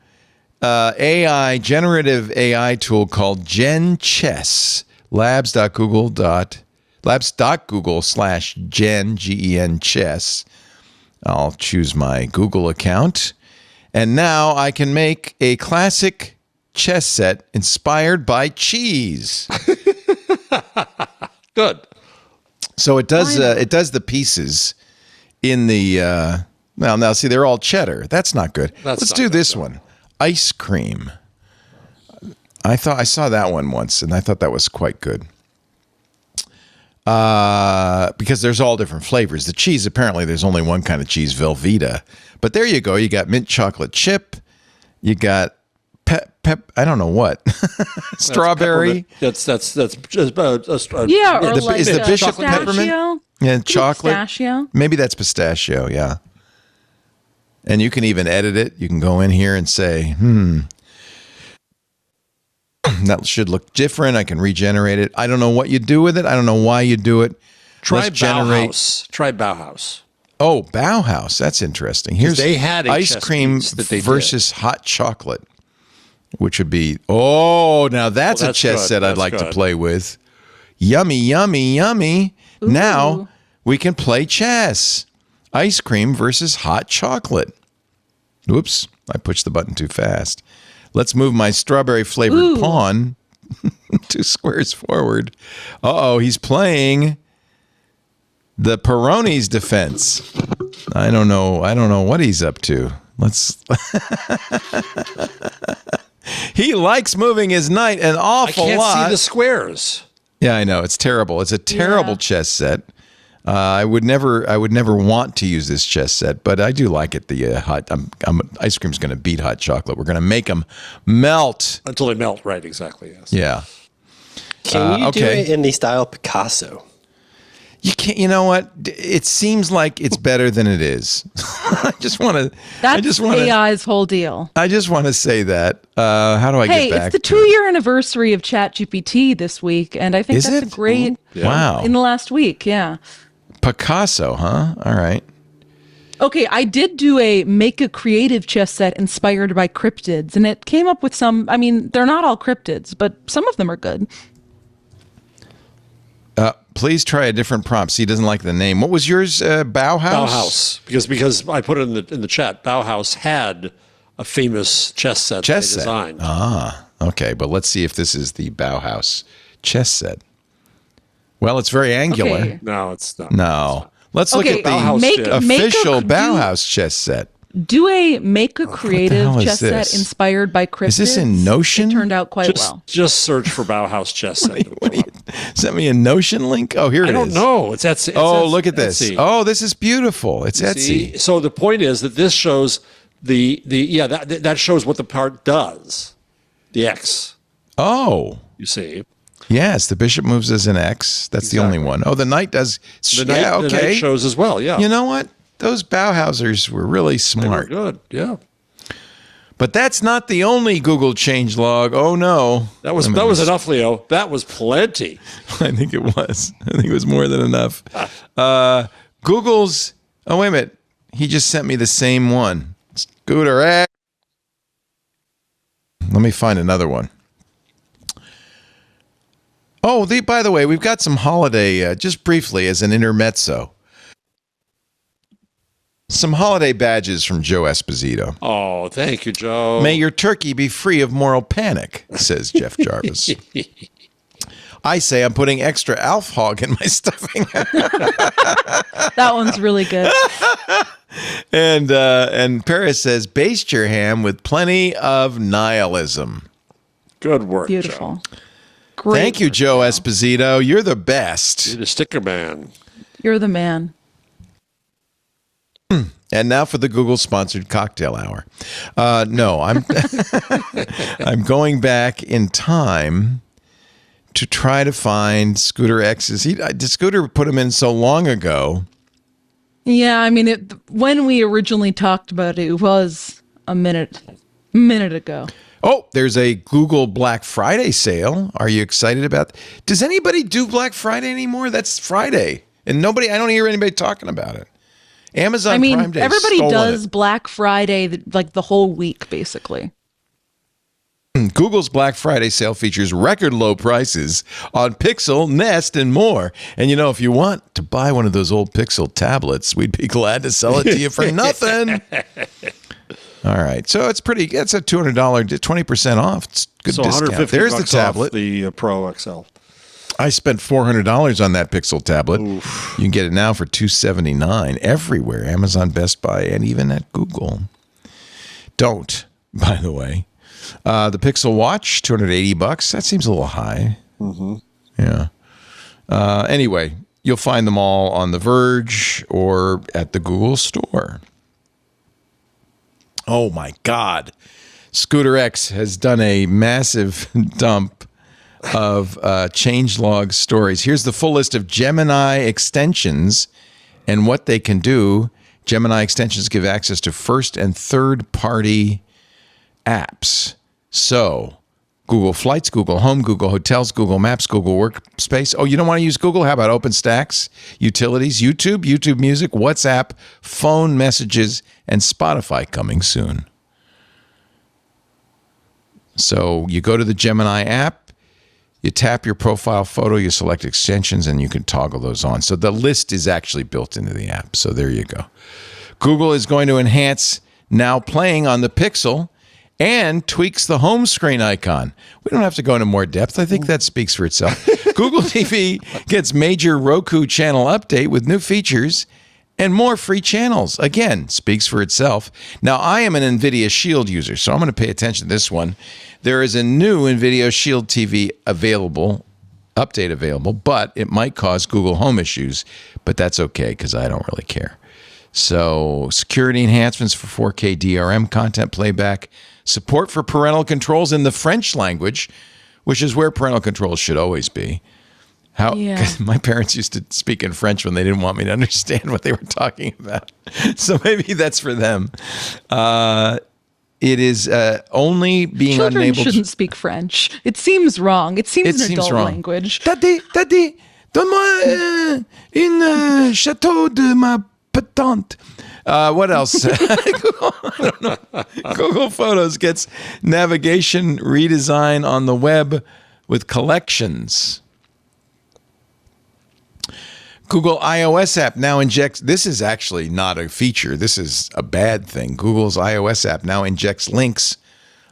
generative AI tool called Gen Chess. Labs.google/Gen, Gen Chess. I'll choose my Google account. And now I can make a classic chess set inspired by cheese. Good. So it does the pieces in the now see, they're all cheddar. That's not good. Let's do this one. Ice cream. I saw that one once and I thought that was quite good. Because there's all different flavors. The cheese, apparently there's only one kind of cheese, Velveeta. But there you go. You got mint chocolate chip. You got I don't know what. Strawberry. That's just or like is the bishop peppermint? Yeah, chocolate. Pistachio. Maybe that's pistachio, yeah. And you can even edit it. You can go in here and say, that should look different. I can regenerate it. I don't know what you do with it. I don't know why you do it. Try Bauhaus. Try Bauhaus. Oh, Bauhaus. That's interesting. Here's they had ice cream versus hot chocolate, which would be, now that's a chess set I'd like to play with. Yummy, yummy, yummy. Ooh. Now we can play chess. Ice cream versus hot chocolate. Whoops, I pushed the button too fast. Let's move my strawberry flavored pawn 2 squares forward. Uh-oh, he's playing the Peroni's defense. I don't know what he's up to. Let's He likes moving his knight an awful lot. I can't see the squares. Yeah, I know. It's terrible. It's a terrible chess set. I would never want to use this chess set, but I do like it. The ice cream's going to beat hot chocolate. We're going to make them melt until they melt. Right? Exactly. Yes. Yeah. Can you do it in the style Picasso? You can't. You know what? It seems like it's better than it is. I just want to. That's AI's whole deal. I just want to say that. How do I get back? Hey, it's the 2-year anniversary of ChatGPT this week, and I think that's a great. Wow. In the last week, yeah. Picasso, huh? All right. Okay, I did do make a creative chess set inspired by cryptids, and it came up with some. I mean, they're not all cryptids, but some of them are good. Please try a different prompt. See, he doesn't like the name. What was yours? Bauhaus? Bauhaus. Because I put it in the chat. Bauhaus had a famous chess set they designed. Okay. But let's see if this is the Bauhaus chess set. Well, it's very angular. Okay. No, it's not. No. Let's look at the official Bauhaus chess set. Make a creative chess set inspired by cryptids. Is this in Notion? It turned out quite well. Just search for Bauhaus chess set. Send me a Notion link? Oh, here it is. I don't know. It's Etsy. Look at this. Etsy. Oh, this is beautiful. It's Etsy. See? So the point is that this shows that shows what the part does. The X. Oh. You see. Yes, the bishop moves as an X. That's the only one. Oh, the knight does. The knight shows as well, yeah. You know what? Those Bauhausers were really smart. They were good, yeah. But that's not the only Google changelog. Oh, no. That was enough, Leo. That was plenty. I think it was. I think it was more than enough. Google's... Oh, wait a minute. He just sent me the same one. Scooter X. Let me find another one. Oh, by the way, we've got some holiday, just briefly as an intermezzo. Some holiday badges from Joe Esposito. Oh, thank you, Joe. May your turkey be free of moral panic, says Jeff Jarvis. I say I'm putting extra Alf Hog in my stuffing. That one's really good. And Paris says, baste your ham with plenty of nihilism. Good work, Beautiful. Joe. Great Thank you, Joe Esposito. You're the best. You're the sticker man. You're the man. And now for the Google-sponsored cocktail hour. No, I'm going back in time to try to find Scooter X's. Scooter put him in so long ago. Yeah, I mean, when we originally talked about it, it was a minute ago. Oh, there's a Google Black Friday sale. Are you excited about? Does anybody do Black Friday anymore? That's Friday, and I don't hear anybody talking about it. Amazon Prime Day. Everybody does Black Friday like the whole week, basically. Google's Black Friday sale features record low prices on Pixel, Nest, and more. And if you want to buy one of those old Pixel tablets, we'd be glad to sell it to you for nothing. All right, so it's a $200, 20% off. It's good so discount. There's the tablet, the Pro XL. I spent $400 on that Pixel tablet. Oof. You can get it now for $279 everywhere, Amazon, Best Buy, and even at Google. Don't, by the way. The Pixel Watch, $280. That seems a little high. Mm-hmm. Yeah. Anyway, you'll find them all on The Verge or at the Google store. Oh, my God. Scooter X has done a massive dump of changelog stories. Here's the full list of Gemini extensions and what they can do. Gemini extensions give access to first and third-party apps. So, Google Flights, Google Home, Google Hotels, Google Maps, Google Workspace. Oh, you don't want to use Google? How about OpenStax, Utilities, YouTube Music, WhatsApp, phone messages, and Spotify coming soon. So you go to the Gemini app, you tap your profile photo, you select extensions, and you can toggle those on. So the list is actually built into the app. So there you go. Google is going to enhance Now Playing on the Pixel and tweaks the home screen icon. We don't have to go into more depth. I think that speaks for itself. Google TV gets major Roku channel update with new features and more free channels. Again, speaks for itself. Now, I am an NVIDIA Shield user, so I'm going to pay attention to this one. There is a new NVIDIA Shield TV update available, but it might cause Google Home issues, but that's okay because I don't really care. So, security enhancements for 4K DRM content playback, support for parental controls in the French language, which is where parental controls should always be. Because my parents used to speak in French when they didn't want me to understand what they were talking about. So maybe that's for them. It is only being Children unable. Children shouldn't speak French. It seems wrong. It seems an adult language. Daddy, donne-moi une château de ma patente. What else? I don't know. Google Photos gets navigation redesign on the web with collections. Google iOS app now injects, this is actually not a feature, this is a bad thing. Google's iOS app now injects links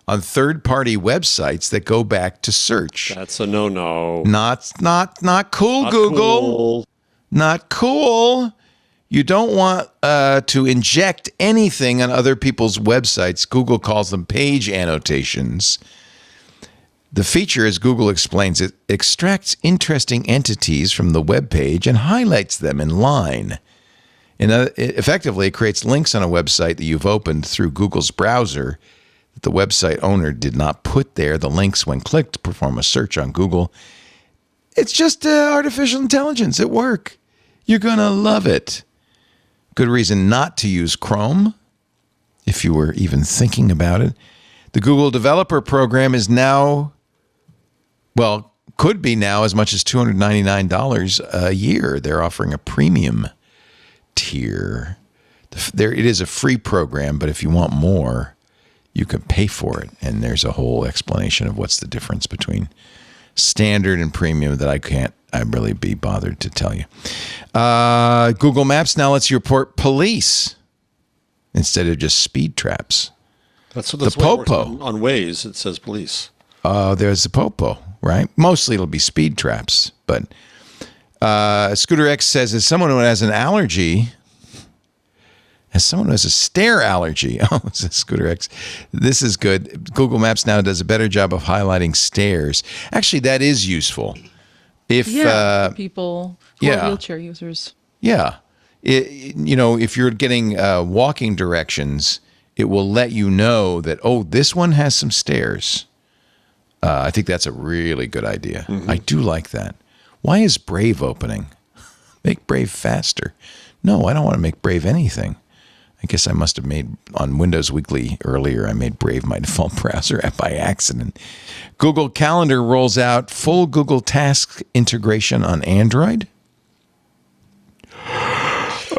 on third-party websites that go back to search. That's a no-no. Not cool, not Google. Cool. Not cool. You don't want to inject anything on other people's websites. Google calls them page annotations. The feature, as Google explains it, extracts interesting entities from the web page and highlights them in line. Effectively, it creates links on a website that you've opened through Google's browser that the website owner did not put there. The links, when clicked, to perform a search on Google. It's just artificial intelligence at work. You're going to love it. Good reason not to use Chrome, if you were even thinking about it. The Google Developer Program is now, could be now as much as $299 a year. They're offering a premium tier. It is a free program, but if you want more, you can pay for it. And there's a whole explanation of what's the difference between standard and premium that I'd really be bothered to tell you. Google Maps now lets you report police instead of just speed traps. That's the Popo. On Waze, it says police. There's the Popo, right? Mostly it'll be speed traps. But Scooter X says, as someone who has an allergy, as someone who has a stare allergy, says Scooter X, this is good. Google Maps now does a better job of highlighting stairs. Actually, that is useful. If people who are wheelchair users. Yeah. If you're getting walking directions, it will let you know that, this one has some stairs. I think that's a really good idea. Mm-hmm. I do like that. Why is Brave opening? Make Brave faster. No, I don't want to make Brave anything. I guess I must have made on Windows Weekly earlier. I made Brave my default browser app by accident. Google Calendar rolls out full Google Task integration on Android.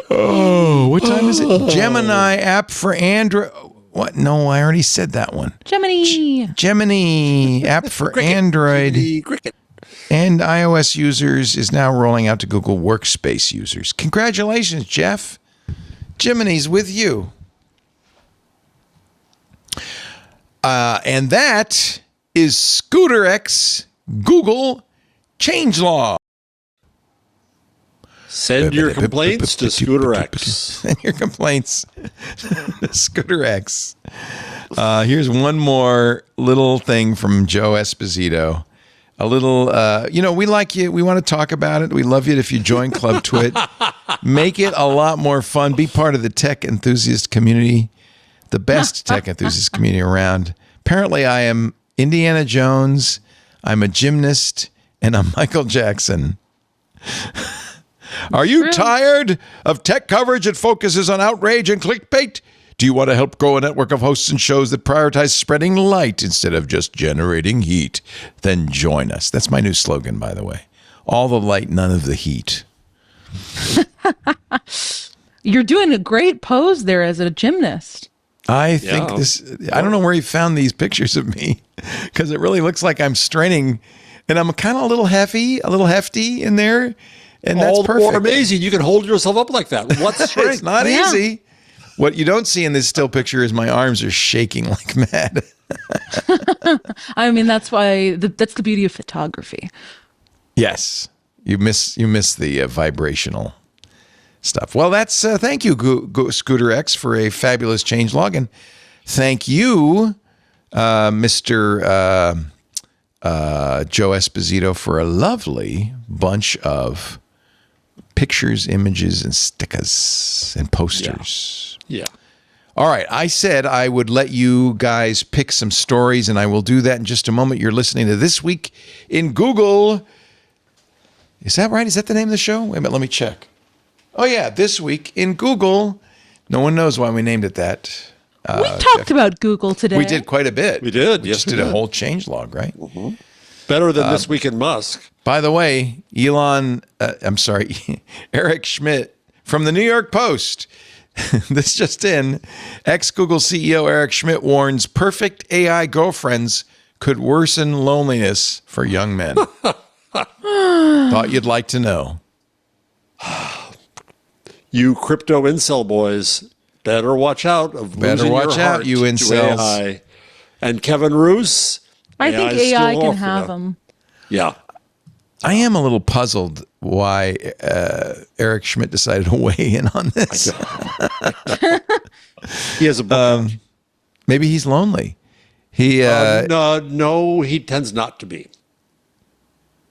Oh, what time is it? Gemini app for Android. What? No, I already said that one. Gemini app for Android and iOS users is now rolling out to Google Workspace users. Congratulations, Jeff. Gemini's with you. And that is ScooterX Google changelog. Send your complaints to ScooterX. Send your complaints to ScooterX. Here's one more little thing from Joe Esposito. A little, we like you. We want to talk about it. We love it if you join Club Twit. Make it a lot more fun. Be part of the tech enthusiast community, the best tech enthusiast community around. Apparently, I am Indiana Jones, I'm a gymnast, and I'm Michael Jackson. Are you tired of tech coverage that focuses on outrage and clickbait? Do you want to help grow a network of hosts and shows that prioritize spreading light instead of just generating heat? Then join us. That's my new slogan, by the way. All the light, none of the heat. You're doing a great pose there as a gymnast. I think I don't know where he found these pictures of me because it really looks like I'm straining and I'm kind of a little hefty in there. And that's perfect. All the more amazing. You can hold yourself up like that. What's strength? It's not easy. What you don't see in this still picture is my arms are shaking like mad. I mean, that's why that's the beauty of photography. Yes, you miss the vibrational stuff. Well, that's thank you, ScooterX, for a fabulous changelog, and thank you, Mr. Joe Esposito, for a lovely bunch of pictures, images, and stickers and posters. Yeah. All right. I said I would let you guys pick some stories, and I will do that in just a moment. You're listening to This Week in Google. Is that right? Is that the name of the show? Wait a minute. Let me check. Oh, yeah. This Week in Google. No one knows why we named it that. We talked about Google today. We did quite a bit. We did. We just did a whole changelog, right? Mm-hmm. Better than This Week in Musk. By the way, Eric Schmidt from the New York Post. This just in. Ex-Google CEO Eric Schmidt warns perfect AI girlfriends could worsen loneliness for young men. Thought you'd like to know. You crypto incel boys, better watch out of losing your heart you incels. to AI. And Kevin Roos, I think AI can have them. Yeah. I am a little puzzled why Eric Schmidt decided to weigh in on this. He has a book. Maybe he's lonely. No, he tends not to be.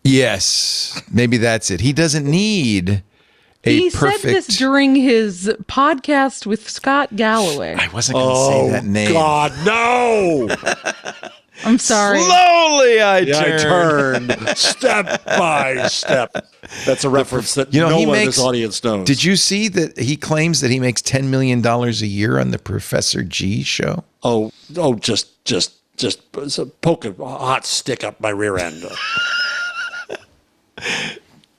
Yes, maybe that's it. He doesn't need He said this during his podcast with Scott Galloway. I wasn't going to say that name. God, no! I'm sorry. Slowly I turned step by step. That's a reference that no one in this audience knows. Did you see that he claims that he makes $10 million a year on the Professor G show? Just poke a hot stick up my rear end.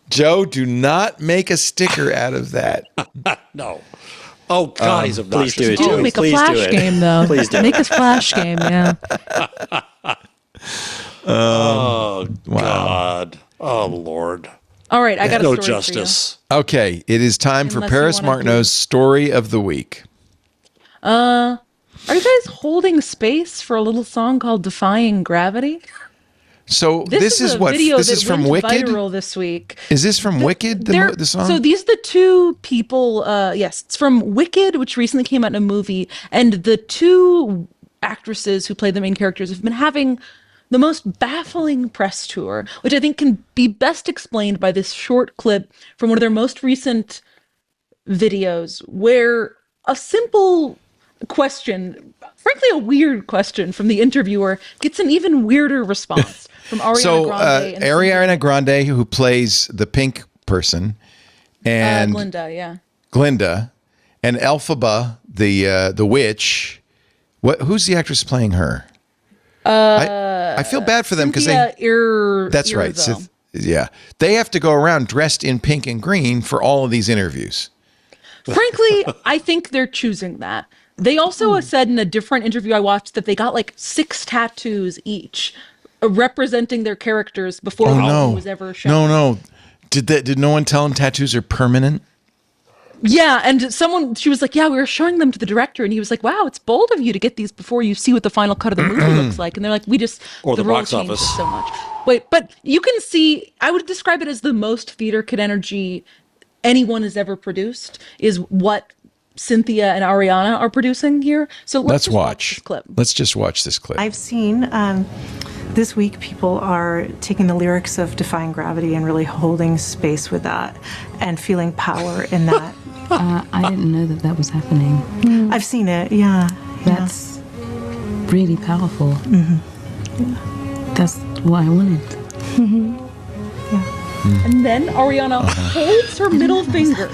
Joe, do not make a sticker out of that. No. Oh, God, he's obnoxious. Please do it, Joe. Make Please a flash game, though. Please do Make a flash game, yeah. Oh, wow. God. Oh, Lord. All right, I got a no story justice. for you. Okay, it is time for Paris Martineau's Story of the Week. Are you guys holding space for a little song called Defying Gravity? So this is what? Video this is from Wicked? Viral this week. Is this from Wicked, the song? So these are the two people, yes, it's from Wicked, which recently came out in a movie, and the two actresses who play the main characters have been having the most baffling press tour, which I think can be best explained by this short clip from one of their most recent videos, where a simple question, frankly a weird question from the interviewer, gets an even weirder response. From Ariana Grande. Ariana Grande, who plays the pink person, and Glinda, yeah. Glinda, And Elphaba, the witch. Who's the actress playing her? I feel bad for them because that's right. Yeah, they have to go around dressed in pink and green for all of these interviews. Frankly, I think they're choosing that. They also said in a different interview I watched that they got like 6 tattoos each, representing their characters before one was ever shown. No. Did no one tell them tattoos are permanent? Yeah, and she was like, yeah, we were showing them to the director, and he was like, wow, it's bold of you to get these before you see what the final cut of the movie looks like. And they're like, the role box changed office so much. Wait, but you can see, I would describe it as the most theater kid energy anyone has ever produced is what Cynthia and Ariana are producing here. So let's watch this clip. Let's just watch this clip. I've seen this week people are taking the lyrics of Defying Gravity and really holding space with that and feeling power in that. I didn't know that was happening. I've seen it, yeah. That's really powerful. Yeah. That's what I wanted. Yeah. And then Ariana holds her middle finger.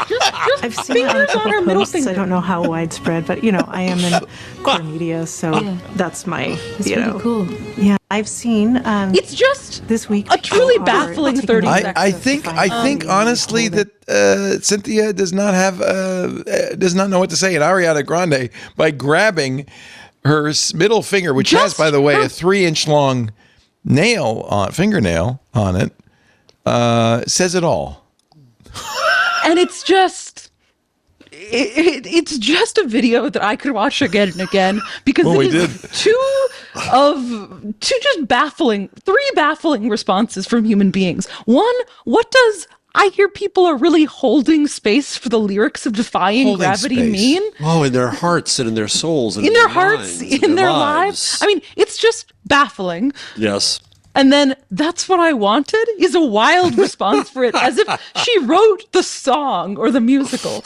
Just I've seen it on a couple her middle posts. finger. I don't know how widespread, but I am in core media, so that's my, It's really cool. Yeah, I've seen. It's just this week a truly baffling 30 seconds. I think honestly that Cynthia does not know what to say, and Ariana Grande, by grabbing her middle finger, which has, by the way, a 3-inch long fingernail on it, says it all. And it's just a video that I could watch again and again because it is three baffling responses from human beings. One, what does I hear people are really holding space for the lyrics of Defying Gravity mean? Oh, in their hearts and in their souls and in their hearts, in their lives. I mean, it's just baffling. Yes. And then that's what I wanted is a wild response for it, as if she wrote the song or the musical.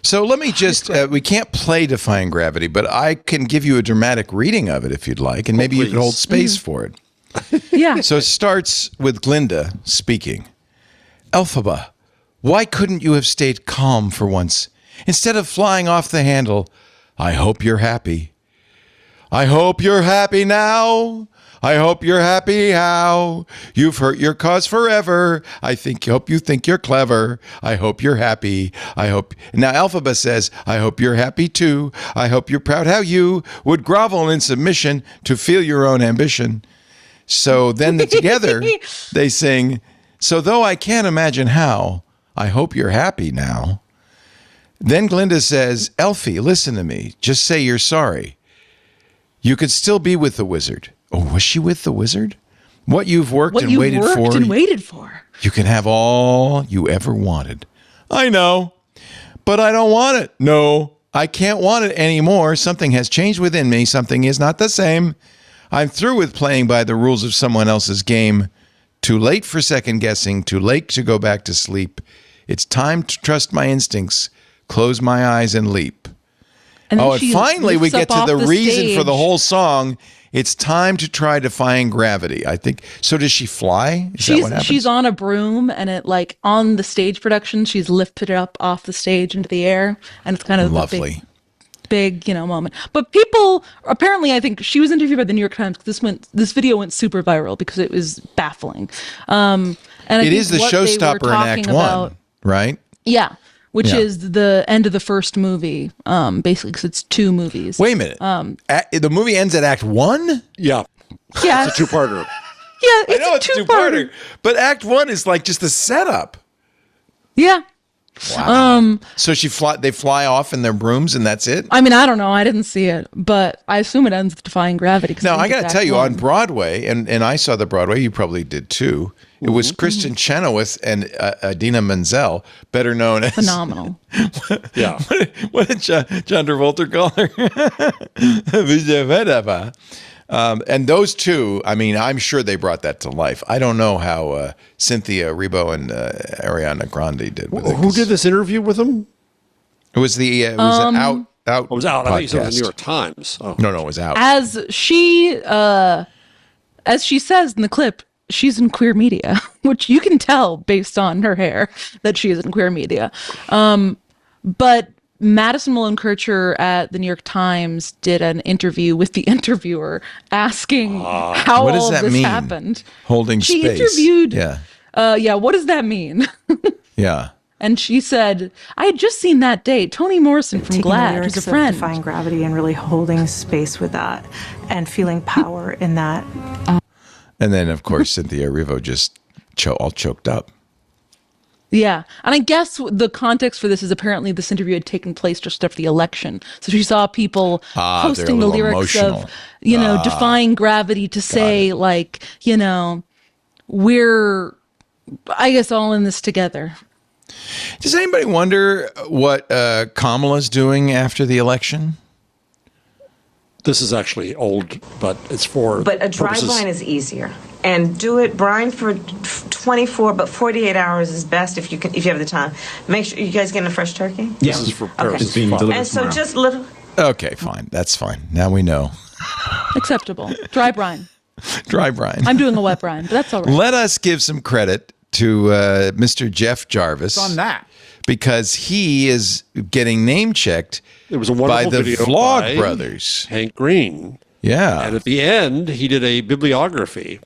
So let me just, we can't play Defying Gravity, but I can give you a dramatic reading of it if you'd like, and maybe you could hold space for it. Yeah. So it starts with Glinda speaking. Elphaba, why couldn't you have stayed calm for once? Instead of flying off the handle, I hope you're happy. I hope you're happy now. I hope you're happy how you've hurt your cause forever. Hope you think you're clever. I hope you're happy. Now Elphaba says, I hope you're happy too. I hope you're proud how you would grovel in submission to feel your own ambition. So then together they sing, so though I can't imagine how, I hope you're happy now. Then Glinda says, Elfie, listen to me. Just say you're sorry. You could still be with the wizard. Oh, was she with the wizard? What you've worked and waited for. You can have all you ever wanted. I know, but I don't want it. No, I can't want it anymore. Something has changed within me. Something is not the same. I'm through with playing by the rules of someone else's game. Too late for second guessing. Too late to go back to sleep. It's time to trust my instincts. Close my eyes and leap. And finally we get to the reason for the whole song. It's time to try Defying Gravity. I think. So does she fly? Is that what happens? She's on a broom, and it on the stage production, she's lifted up off the stage into the air, and it's kind of lovely, big moment. But people apparently, I think she was interviewed by the New York Times. This video went super viral because it was baffling. And it is the showstopper in Act 1, right? Yeah. Which is the end of the first movie, basically, because it's 2 movies. Wait a minute. The movie ends at Act 1? Yeah. Yeah. It's a 2-parter. Yeah, it's a 2-parter. But Act 1 is like just the setup. Yeah. Wow. So they fly off in their brooms and that's it? I mean, I don't know. I didn't see it, but I assume it ends with Defying Gravity. Now, I got to tell you, on Broadway, and I saw the Broadway, you probably did too, it was Kristen Chenoweth and Idina Menzel, better known as... Phenomenal. Yeah. What did John Travolta call her? And those two, I mean, I'm sure they brought that to life. I don't know how Cynthia Erivo and Ariana Grande did with it. Who did this interview with them? It was It was Out. It was Out. I thought you said it was the podcast. New York Times. Oh. No, it was Out. As she says in the clip, she's in queer media, which you can tell based on her hair that she is in queer media. But Madison Malone Kircher at the New York Times did an interview with the interviewer asking how what does all that of this mean? happened. Holding she space. Interviewed. Yeah. What does that mean? Yeah. And she said, I had just seen that day. Toni Morrison from GLAAD, who's a friend. Defying gravity and really holding space with that and feeling power in that. And then, of course, Cynthia Erivo just all choked up. Yeah. And I guess the context for this is apparently this interview had taken place just after the election. So she saw people posting the lyrics of, defying gravity to say, like, we're, I guess, all in this together. Does anybody wonder what Kamala's doing after the election? This is actually old, but it's for But a dry brine is easier. And do it brine for 24, but 48 hours is best if you have the time. Make sure you guys getting a fresh turkey? Yeah. This is for Paris. It's being delivered and so tomorrow. Just little. Okay, fine. That's fine. Now we know. Acceptable. Dry brine. Dry brine. I'm doing a wet brine, but that's all right. Let us give some credit to Mr. Jeff Jarvis. On that. Because he is getting name-checked It was a by wonderful the video Vlog by brothers. Hank Green. Yeah. And at the end, he did a bibliography.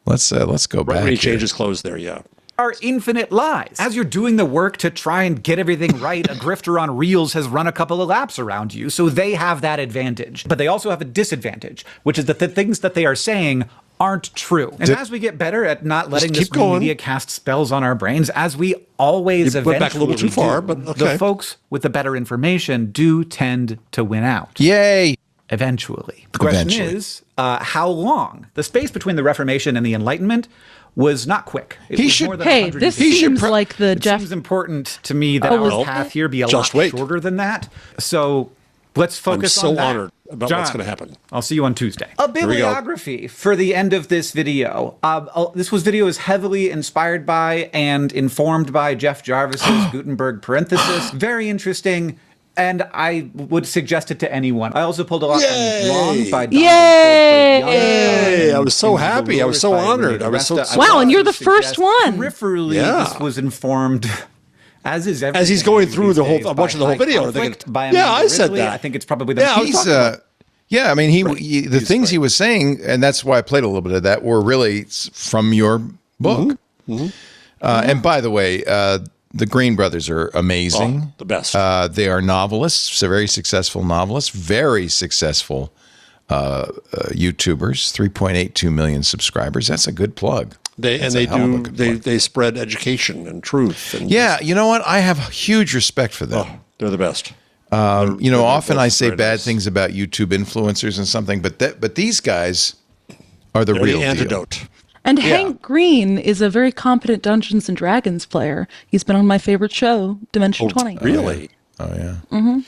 Let's go back. Right when he here. changed his clothes there, yeah. Are infinite lies. As you're doing the work to try and get everything right, a grifter on Reels has run a couple of laps around you, so they have that advantage. But they also have a disadvantage, which is that the things that they are saying aren't true. And as we get better at not letting this media cast spells on our brains, as we always went back a little too far, but okay. The folks with the better information do tend to win out. Yay! Eventually. The question is, how long? The space between the Reformation and the Enlightenment was not quick. It was more than 100 this years. seems like the Jeff. It seems important to me that our path here be a lot shorter than that. So let's focus on that. I'm so honored about John, what's going to happen. I'll see you on Tuesday. A bibliography for the end of this video. This video is heavily inspired by and informed by Jeff Jarvis's Gutenberg parenthesis. Very interesting. And I would suggest it to anyone. I also pulled a lot from Long by Don. Yay! I was so happy. I was so honored. I was so wow, and you're the first one. Peripherally, this was informed. As he's going through the whole, I'm watching the whole video. I said that. I think it's probably the yeah, I mean, the things he was saying, and that's why I played a little bit of that, were really from your book. And by the way, the Green brothers are amazing. The best. They are novelists, so very successful novelists, very successful YouTubers, 3.82 million subscribers. That's a good plug. They spread education and truth. And yeah, you know what? I have huge respect for them. Oh, they're the best. Often I say bad things about YouTube influencers and something, but these guys are the real antidote. Deal. And Hank Green is a very competent Dungeons and Dragons player. He's been on my favorite show, Dimension 20. Really? Oh, yeah. Mm-hmm.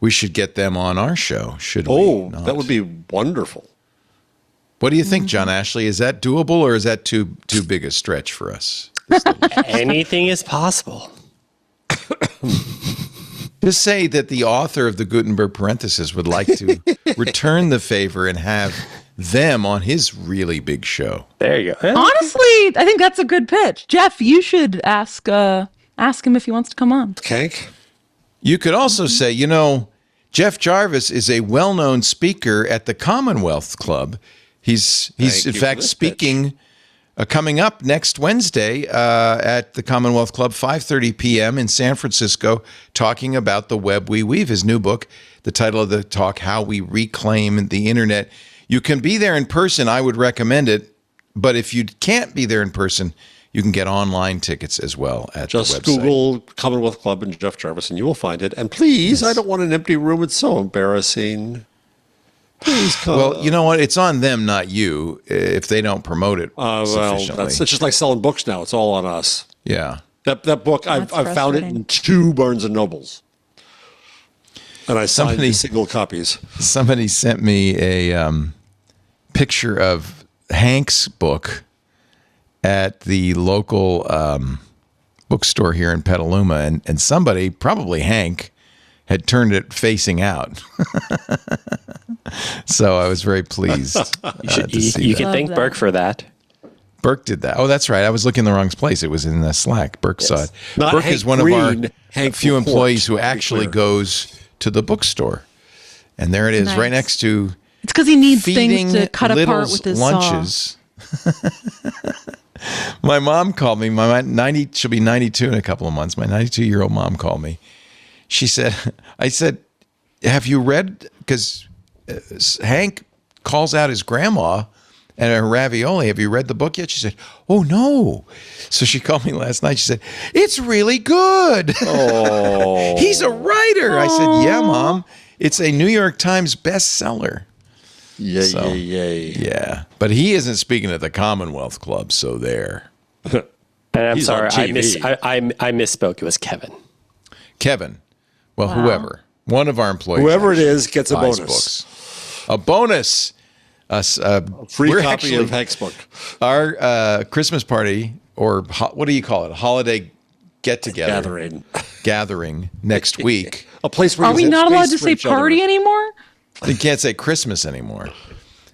We should get them on our show, should we? Oh, that would be wonderful. What do you think, John Ashley? Is that doable, or is that too big a stretch for us? Anything is possible. Just say that the author of the Gutenberg parenthesis would like to return the favor and have them on his really big show. There you go. Honestly, I think that's a good pitch. Jeff, you should ask him if he wants to come on. Okay. You could also say, Jeff Jarvis is a well-known speaker at the Commonwealth Club. He's in fact speaking coming up next Wednesday at the Commonwealth Club, 5:30 p.m. in San Francisco, talking about the web we weave, his new book. The title of the talk, How We Reclaim the Internet. You can be there in person. I would recommend it. But if you can't be there in person, you can get online tickets as well at the website. Just Google Commonwealth Club and Jeff Jarvis, and you will find it. And please, I don't want an empty room. It's so embarrassing. Please come. Well, you know what? It's on them, not you, if they don't promote it sufficiently. It's just like selling books now. It's all on us. Yeah. That book, I've found it in 2 Barnes & Nobles. And I signed the single copies. Somebody sent me a picture of Hank's book at the local bookstore here in Petaluma, and somebody, probably Hank, had turned it facing out. So I was very pleased. You can thank Burke for that. Burke did that. Oh, that's right. I was looking in the wrong place. It was in the Slack. Burke saw it. Not Burke Hank is one Green, of our Hank few Laporte, employees who to be actually clear. goes to the bookstore. And there it is, right next to It's because he needs feeding things to cut apart Little's with his lunches. My mom called me. She'll be 92 in a couple of months. My 92-year-old mom called me. She said, I said, have you read, because Hank calls out his grandma and her ravioli. Have you read the book yet? She said, oh, no. So she called me last night. She said, it's really good. Oh. He's a writer. I said, yeah, Mom. It's a New York Times bestseller. Yeah. But he isn't speaking at the Commonwealth Club, so there. And I'm He's sorry, on TV. I misspoke. It was Kevin. Kevin. Well, whoever. One of our employees. Whoever it is gets a buys bonus. Books. A bonus. Free We're copy actually- of Hank's book. Our Christmas party, or what do you call it? Holiday get-together. Gathering next week. A place where Are you we have not space allowed to for say each other. party anymore? You can't say Christmas anymore.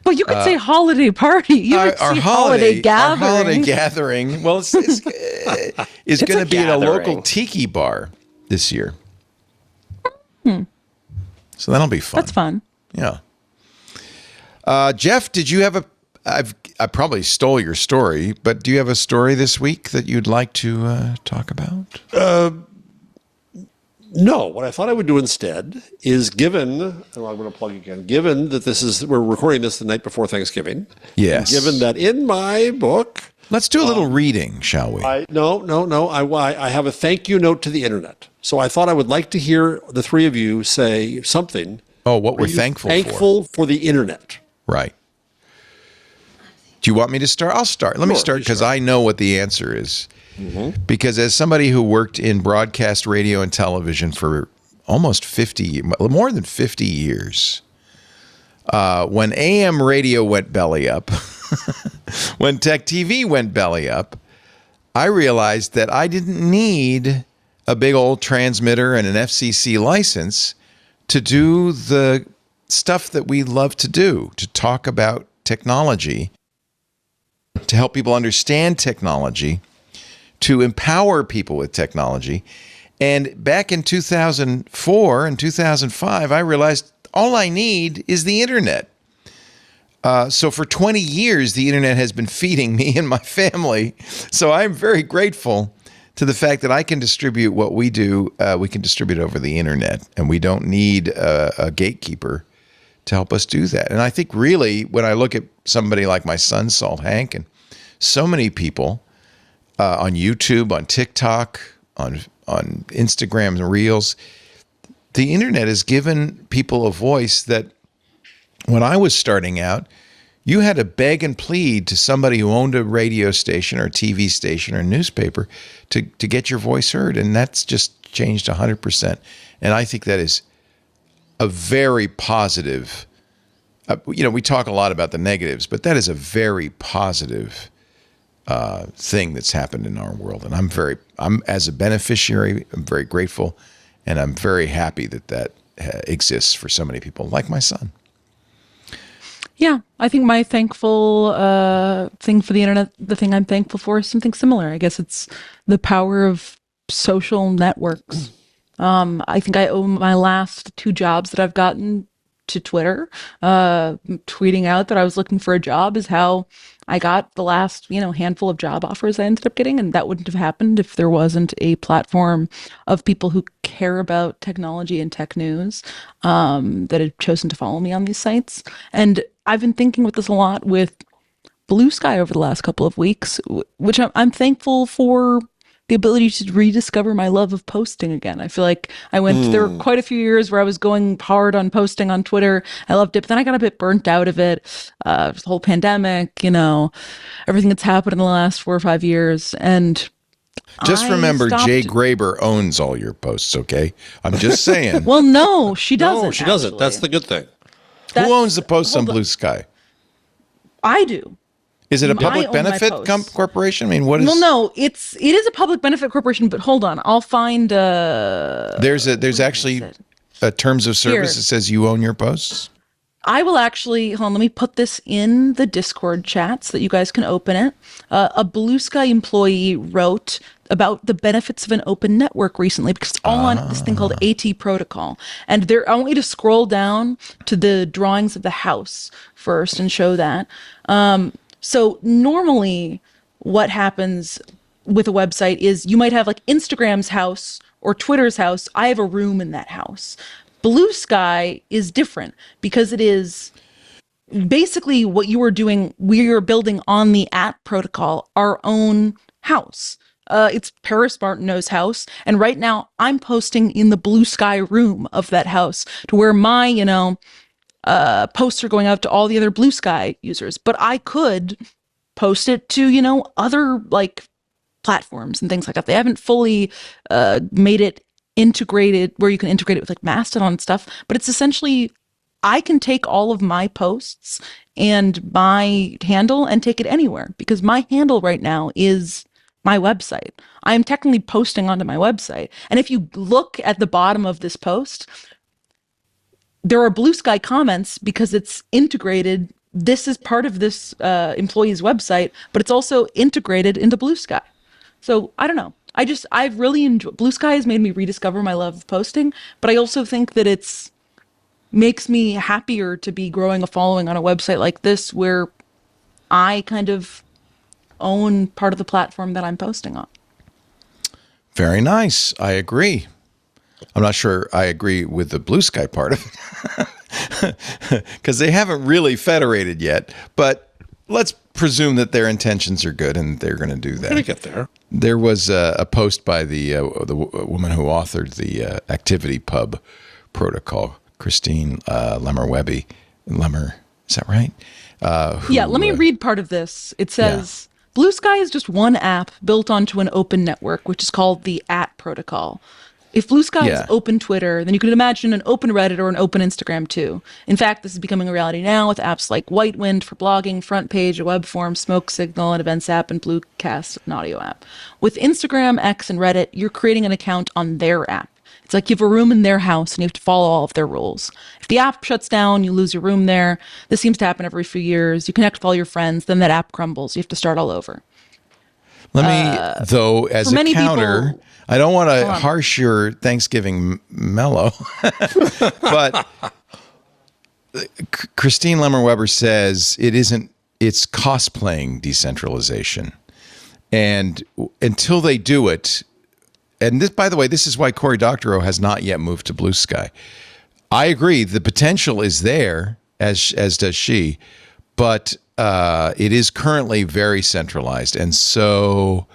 Well, you could say holiday party. You would say holiday gathering. Our holiday gathering. Well, it's going to be at a local tiki bar this year. So that'll be fun. That's fun. Yeah. Jeff, did you have I probably stole your story, but do you have a story this week that you'd like to talk about? No, what I thought I would do instead is given that we're recording this the night before Thanksgiving. Yes. And given that in my book. Let's do a little reading, shall we? No. I have a thank you note to the internet. So I thought I would like to hear the three of you say something. Oh, what we're thankful for. Thankful for the internet. Right. Do you want me to start? I'll start. Let me start because I know what the answer is. Mm-hmm. Because as somebody who worked in broadcast radio and television for almost more than 50 years, when AM radio went belly up, when tech TV went belly up, I realized that I didn't need a big old transmitter and an FCC license to do the stuff that we love to do, to talk about technology, to help people understand technology, to empower people with technology. And back in 2004 and 2005, I realized all I need is the internet. So for 20 years, the internet has been feeding me and my family. So I'm very grateful to the fact that I can distribute what we do. We can distribute over the internet, and we don't need a gatekeeper to help us do that. And I think really when I look at somebody like my son, Salt Hank, and so many people on YouTube, on TikTok, on Instagram and Reels, the internet has given people a voice that when I was starting out, you had to beg and plead to somebody who owned a radio station or a TV station or a newspaper to get your voice heard. And that's just changed 100%. And I think that is a very positive, we talk a lot about the negatives, but that is a very positive thing that's happened in our world. And I'm as a beneficiary, I'm very grateful, and I'm very happy that exists for so many people like my son. Yeah, I think my thankful thing for the internet, the thing I'm thankful for is something similar. I guess it's the power of social networks. I think I owe my last 2 jobs that I've gotten to Twitter. Tweeting out that I was looking for a job is how I got the last, handful of job offers I ended up getting. And that wouldn't have happened if there wasn't a platform of people who care about technology and tech news that had chosen to follow me on these sites. And I've been thinking with this a lot with BlueSky over the last couple of weeks, which I'm thankful for the ability to rediscover my love of posting again. I feel like there were quite a few years where I was going hard on posting on Twitter. I loved it, but then I got a bit burnt out of it. The whole pandemic, everything that's happened in the last 4 or 5 years. And just remember, Jay Graber owns all your posts, okay? I'm just saying. Well, no, she doesn't. No, she doesn't. That's the good thing. Who owns the posts on BlueSky? I do. Is it a public benefit corporation? I mean, what is? Well, no, it is a public benefit corporation. But hold on, I'll find. There's actually a terms of service that says you own your posts. I will actually, hold on, let me put this in the Discord chat so that you guys can open it. A BlueSky employee wrote about the benefits of an open network recently, because it's all on this thing called AT protocol. And I want you to scroll down to the drawings of the house first and show that. So normally what happens with a website is you might have like Instagram's house or Twitter's house. I have a room in that house. BlueSky is different because it is basically what you are doing. We are building on the protocol our own house. It's Paris Martineau's house. And right now I'm posting in the BlueSky room of that house to where my, posts are going out to all the other BlueSky users. But I could post it to, other like platforms and things like that. They haven't fully made it integrated where you can integrate it with like Mastodon and stuff, but it's essentially I can take all of my posts and my handle and take it anywhere, because my handle right now is my website. I am technically posting onto my website. And if you look at the bottom of this post, there are BlueSky comments because it's integrated. This is part of this employee's website, but it's also integrated into BlueSky. So I don't know. I've really enjoyed BlueSky has made me rediscover my love of posting, but I also think that it's makes me happier to be growing a following on a website like this where I kind of own part of the platform that I'm posting on. Very nice. I agree. I'm not sure I agree with the BlueSky part of it because they haven't really federated yet, but let's presume that their intentions are good and they're going to do that. We're going to get there. There was a post by the woman who authored the Activity Pub protocol, Christine Lemmer-Webby. Lemmer, is that right? Let me read part of this. It says, BlueSky is just one app built onto an open network, which is called the protocol. If BlueSky is open Twitter, then you can imagine an open Reddit or an open Instagram too. In fact, this is becoming a reality now with apps like Whitewind for blogging, Front Page, a web form, Smoke Signal, an events app, and Bluecast, an audio app. With Instagram, X, and Reddit, you're creating an account on their app. It's like you have a room in their house and you have to follow all of their rules. If the app shuts down, you lose your room there. This seems to happen every few years. You connect with all your friends, then that app crumbles. You have to start all over. Let me, though, as a counter, I don't want to harsh your Thanksgiving mellow, but Christine Lemmer-Webber says it's cosplaying decentralization. And until they do it, and this, by the way, this is why Cory Doctorow has not yet moved to BlueSky. I agree, the potential is there, as does she, but it is currently very centralized. And so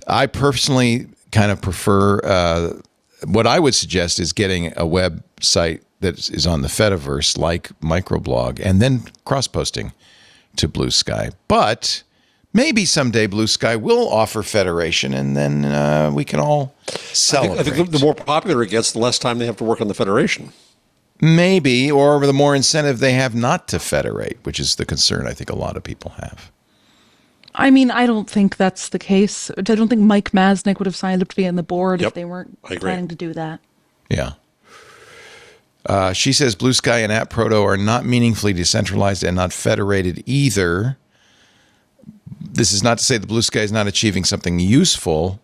I personally kind of prefer, what I would suggest is getting a website that is on the Fediverse like Microblog and then cross-posting to BlueSky. But maybe someday BlueSky will offer federation and then we can all celebrate. I think the more popular it gets, the less time they have to work on the federation. Maybe, or the more incentive they have not to federate, which is the concern I think a lot of people have. I mean, I don't think that's the case. I don't think Mike Masnick would have signed up to be on the board if they weren't planning to do that. Yeah. She says BlueSky and AppProto are not meaningfully decentralized and not federated either. This is not to say that BlueSky is not achieving something useful.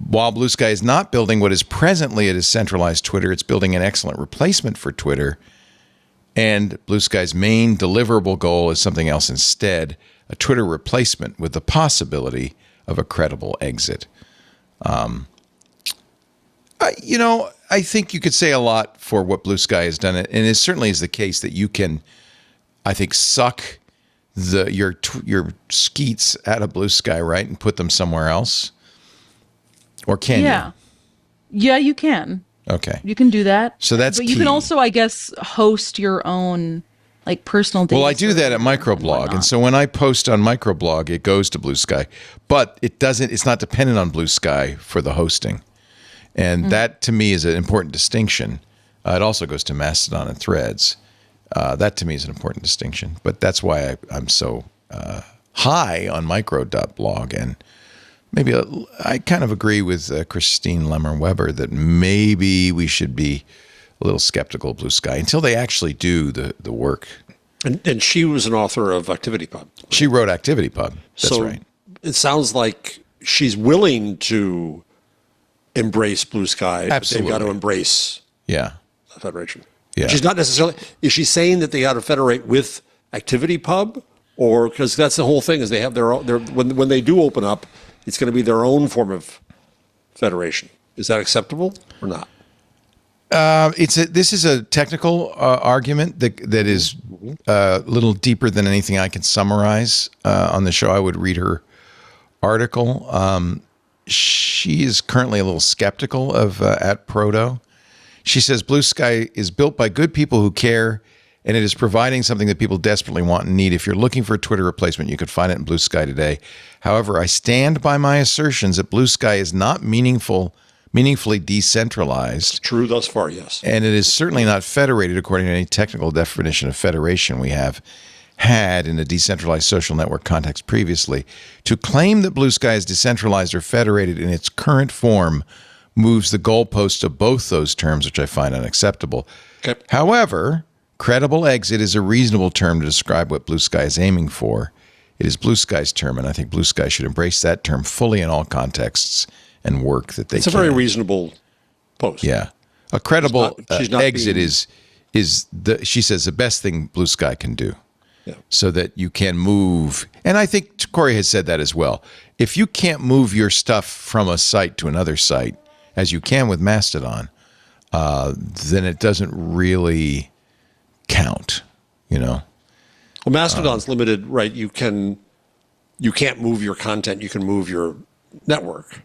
While BlueSky is not building what is presently a decentralized Twitter, it's building an excellent replacement for Twitter. And BlueSky's main deliverable goal is something else instead, a Twitter replacement with the possibility of a credible exit. I think you could say a lot for what BlueSky has done. And it certainly is the case that you can, I think, suck your skeets out of BlueSky, right, and put them somewhere else. Or can you? Yeah, you can. Okay. You can do that. So that's But you can also, I guess, host your own like personal data. Well, I do that at Microblog. And so when I post on Microblog, it goes to BlueSky. But it's not dependent on BlueSky for the hosting. And that to me is an important distinction. It also goes to Mastodon and Threads. That to me is an important distinction. But that's why I'm so high on micro.blog. And maybe I kind of agree with Christine Lemmer-Webber that maybe we should be a little skeptical of BlueSky until they actually do the work. And she was an author of ActivityPub. She wrote ActivityPub. That's so right. It sounds like she's willing to embrace BlueSky. Absolutely. They've got to embrace the Federation. Yeah. She's not necessarily, is she saying that they got to federate with ActivityPub? Or, because that's the whole thing, is they have their own, when they do open up, it's going to be their own form of federation. Is that acceptable or not? This is a technical argument that is a little deeper than anything I can summarize on the show. I would read her article. She is currently a little skeptical of at Proto. She says BlueSky is built by good people who care, and it is providing something that people desperately want and need. If you're looking for a Twitter replacement, you could find it in BlueSky today. However, I stand by my assertions that BlueSky is not meaningfully decentralized. It's true thus far, yes. And it is certainly not federated according to any technical definition of federation we have had in a decentralized social network context previously. To claim that BlueSky is decentralized or federated in its current form moves the goalposts of both those terms, which I find unacceptable. Okay. However, credible exit is a reasonable term to describe what BlueSky is aiming for. It is BlueSky's term, and I think BlueSky should embrace that term fully in all contexts and work that they can. It's a very reasonable post. Yeah. A credible she's not exit being... is she says, the best thing BlueSky can do. Yeah. So that you can move. And I think Corey has said that as well. If you can't move your stuff from a site to another site, as you can with Mastodon, then it doesn't really count, you know? Well, Mastodon's limited, right? You can't move your content. You can move your network.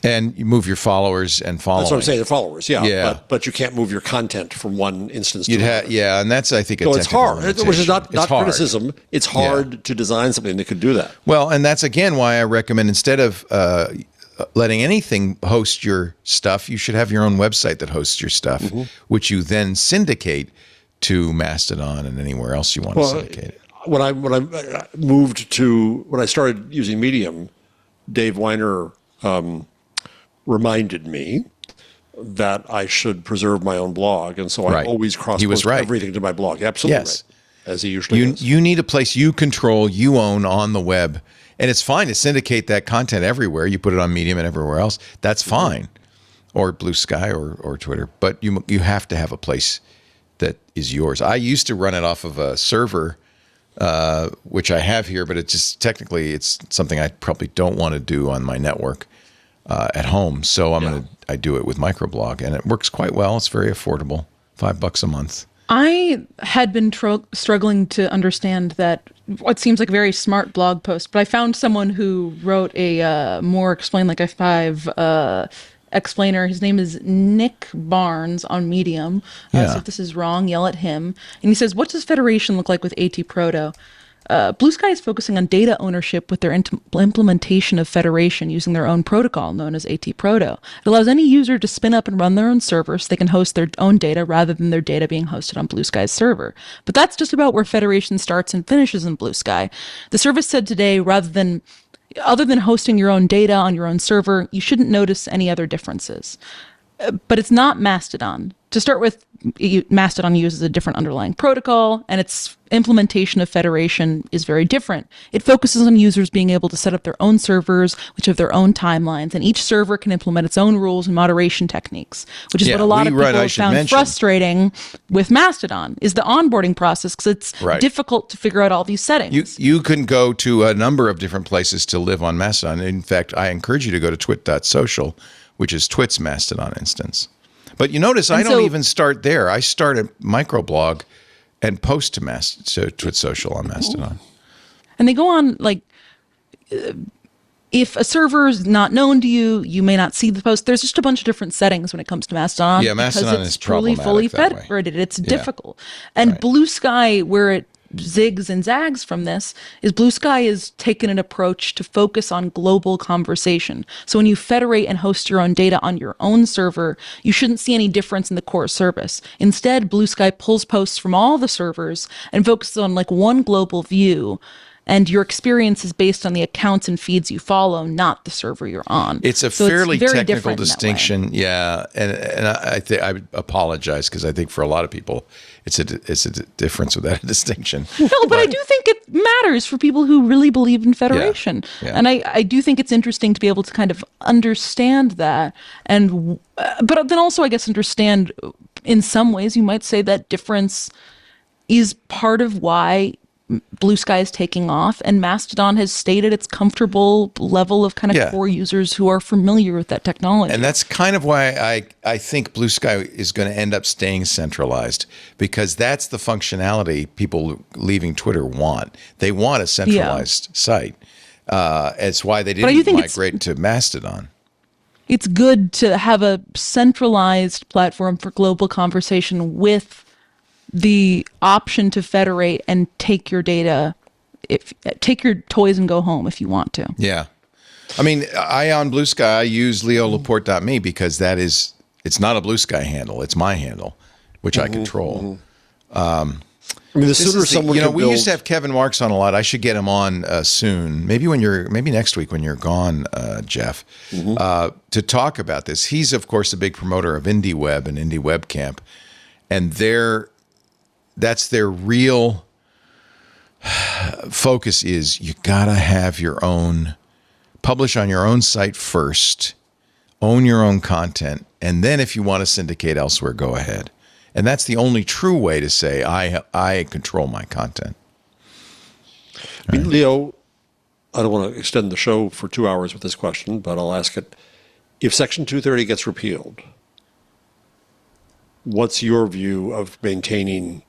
And you move your followers and following. That's what I'm saying, the followers, yeah. Yeah. But you can't move your content from one instance to You'd another. Yeah, and that's, I think, a so it's technical hard, limitation. which is not It's hard. criticism. It's hard to design something that could do that. Well, and that's, again, why I recommend instead of letting anything host your stuff, you should have your own website that hosts your stuff, which you then syndicate to Mastodon and anywhere else you want to syndicate it. When I started using Medium, Dave Weiner reminded me that I should preserve my own blog, and so I always cross-post everything to my blog. Absolutely, right, as he usually does. You need a place you control, you own on the web, and it's fine to syndicate that content everywhere. You put it on Medium and everywhere else. That's fine, or BlueSky or Twitter. But you have to have a place that is yours. I used to run it off of a server, which I have here, but it's just technically it's something I probably don't want to do on my network at home. So I do it with microblog, and it works quite well. It's very affordable, $5 a month. I had been struggling to understand that what seems like a very smart blog post, but I found someone who wrote a more explain like a 5 explainer. His name is Nick Barnes on Medium. So if this is wrong, yell at him. And he says, what does federation look like with AT Proto? BlueSky is focusing on data ownership with their implementation of federation using their own protocol known as AT Proto. It allows any user to spin up and run their own server so they can host their own data rather than their data being hosted on BlueSky's server. But that's just about where federation starts and finishes in BlueSky. The service said today, other than hosting your own data on your own server, you shouldn't notice any other differences. But it's not Mastodon. To start with, Mastodon uses a different underlying protocol, and its implementation of federation is very different. It focuses on users being able to set up their own servers, which have their own timelines, and each server can implement its own rules and moderation techniques, which is what a lot of people have found frustrating with Mastodon, is the onboarding process, because it's difficult to figure out all these settings. You can go to a number of different places to live on Mastodon. In fact, I encourage you to go to twit.social, which is Twit's Mastodon instance. But you notice I don't even start there. I start a microblog and post to Twit Social on Mastodon. And they go on, like, if a server is not known to you, you may not see the post. There's just a bunch of different settings when it comes to Mastodon. Yeah, Mastodon is truly fully federated. It's difficult. And BlueSky, where it zigs and zags from this, is BlueSky has taken an approach to focus on global conversation. So when you federate and host your own data on your own server, you shouldn't see any difference in the core service. Instead, BlueSky pulls posts from all the servers and focuses on like one global view. and your experience is based on the accounts and feeds you follow, not the server you're on. It's a So fairly very technical different in that way. distinction, yeah. And I apologize because I think for a lot of people, it's a difference without a distinction. No, but I do think it matters for people who really believe in federation. Yeah. And I do think it's interesting to be able to kind of understand that. And but then also, I guess, understand in some ways you might say that difference is part of why BlueSky is taking off, and Mastodon has stayed at its comfortable level of kind of core users who are familiar with that technology. And that's kind of why I think BlueSky is going to end up staying centralized, because that's the functionality people leaving Twitter want. They want a centralized site. It's why they didn't migrate to Mastodon. It's good to have a centralized platform for global conversation with the option to federate and take your data, take your toys and go home if you want to. Yeah. I mean, on BlueSky, I use leolaporte.me because it's not a BlueSky handle. It's my handle, which I control. I mean, the sooner someone can we used to have Kevin Marks on a lot. I should get him on soon. Maybe next week when you're gone, Jeff, to talk about this. He's, of course, a big promoter of IndieWeb and IndieWeb Camp. And that's their real focus is you got to have your own, publish on your own site first, own your own content, and then if you want to syndicate elsewhere, go ahead. And that's the only true way to say I control my content. I mean, Leo, I don't want to extend the show for 2 hours with this question, but I'll ask it. If Section 230 gets repealed, what's your view of maintaining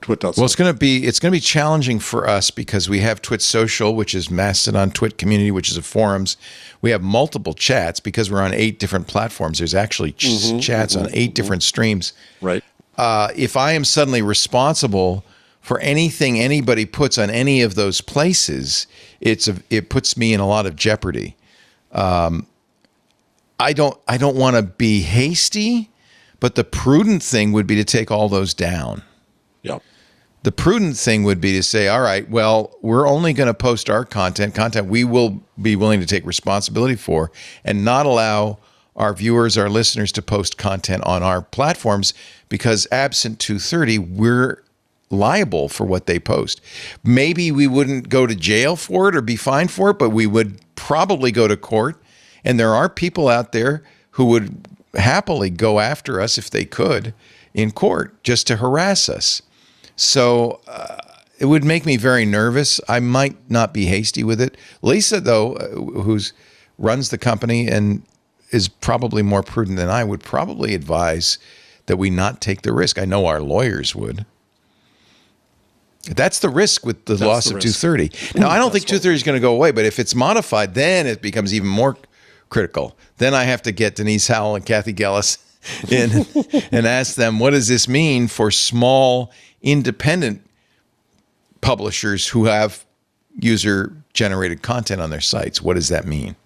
Twit.social? Well, it's going to be challenging for us because we have Twit Social, which is Mastodon, Twit Community, which is a forums. We have multiple chats because we're on 8 different platforms. There's actually chats on 8 different streams. Right. If I am suddenly responsible for anything anybody puts on any of those places, it puts me in a lot of jeopardy. I don't want to be hasty, but the prudent thing would be to take all those down. Yep. The prudent thing would be to say, all right, well, we're only going to post our content we will be willing to take responsibility for, and not allow our viewers, our listeners to post content on our platforms, because absent 230, we're liable for what they post. Maybe we wouldn't go to jail for it or be fined for it, but we would probably go to court. And there are people out there who would happily go after us if they could in court just to harass us. So it would make me very nervous. I might not be hasty with it. Lisa, though, who runs the company and is probably more prudent than I, would probably advise that we not take the risk. I know our lawyers would. That's the risk with the loss of 230. Now, I don't think 230 is going to go away, but if it's modified, then it becomes even more critical. Then I have to get Denise Howell and Kathy Gellis in and ask them, what does this mean for small independent publishers who have user-generated content on their sites? What does that mean?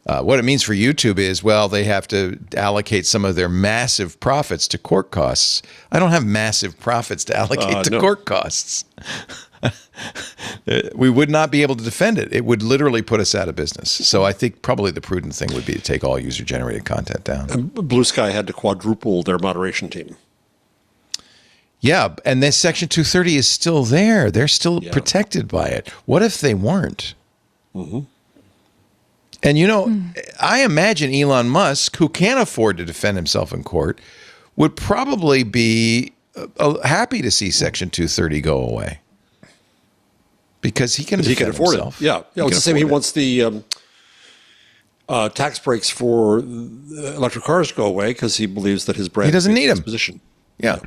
What it means for YouTube is, well, they have to allocate some of their massive profits to court costs. I don't have massive profits to allocate to court costs. We would not be able to defend it. It would literally put us out of business. So I think probably the prudent thing would be to take all user-generated content down. BlueSky had to quadruple their moderation team. Yeah, and this Section 230 is still there. They're still protected by it. What if they weren't? And, I imagine Elon Musk, who can't afford to defend himself in court, would probably be happy to see Section 230 go away. Because he can afford himself. It. Yeah. It's the same. He wants the tax breaks for electric cars to go away because he believes that his brand he doesn't need them. Position. Yeah.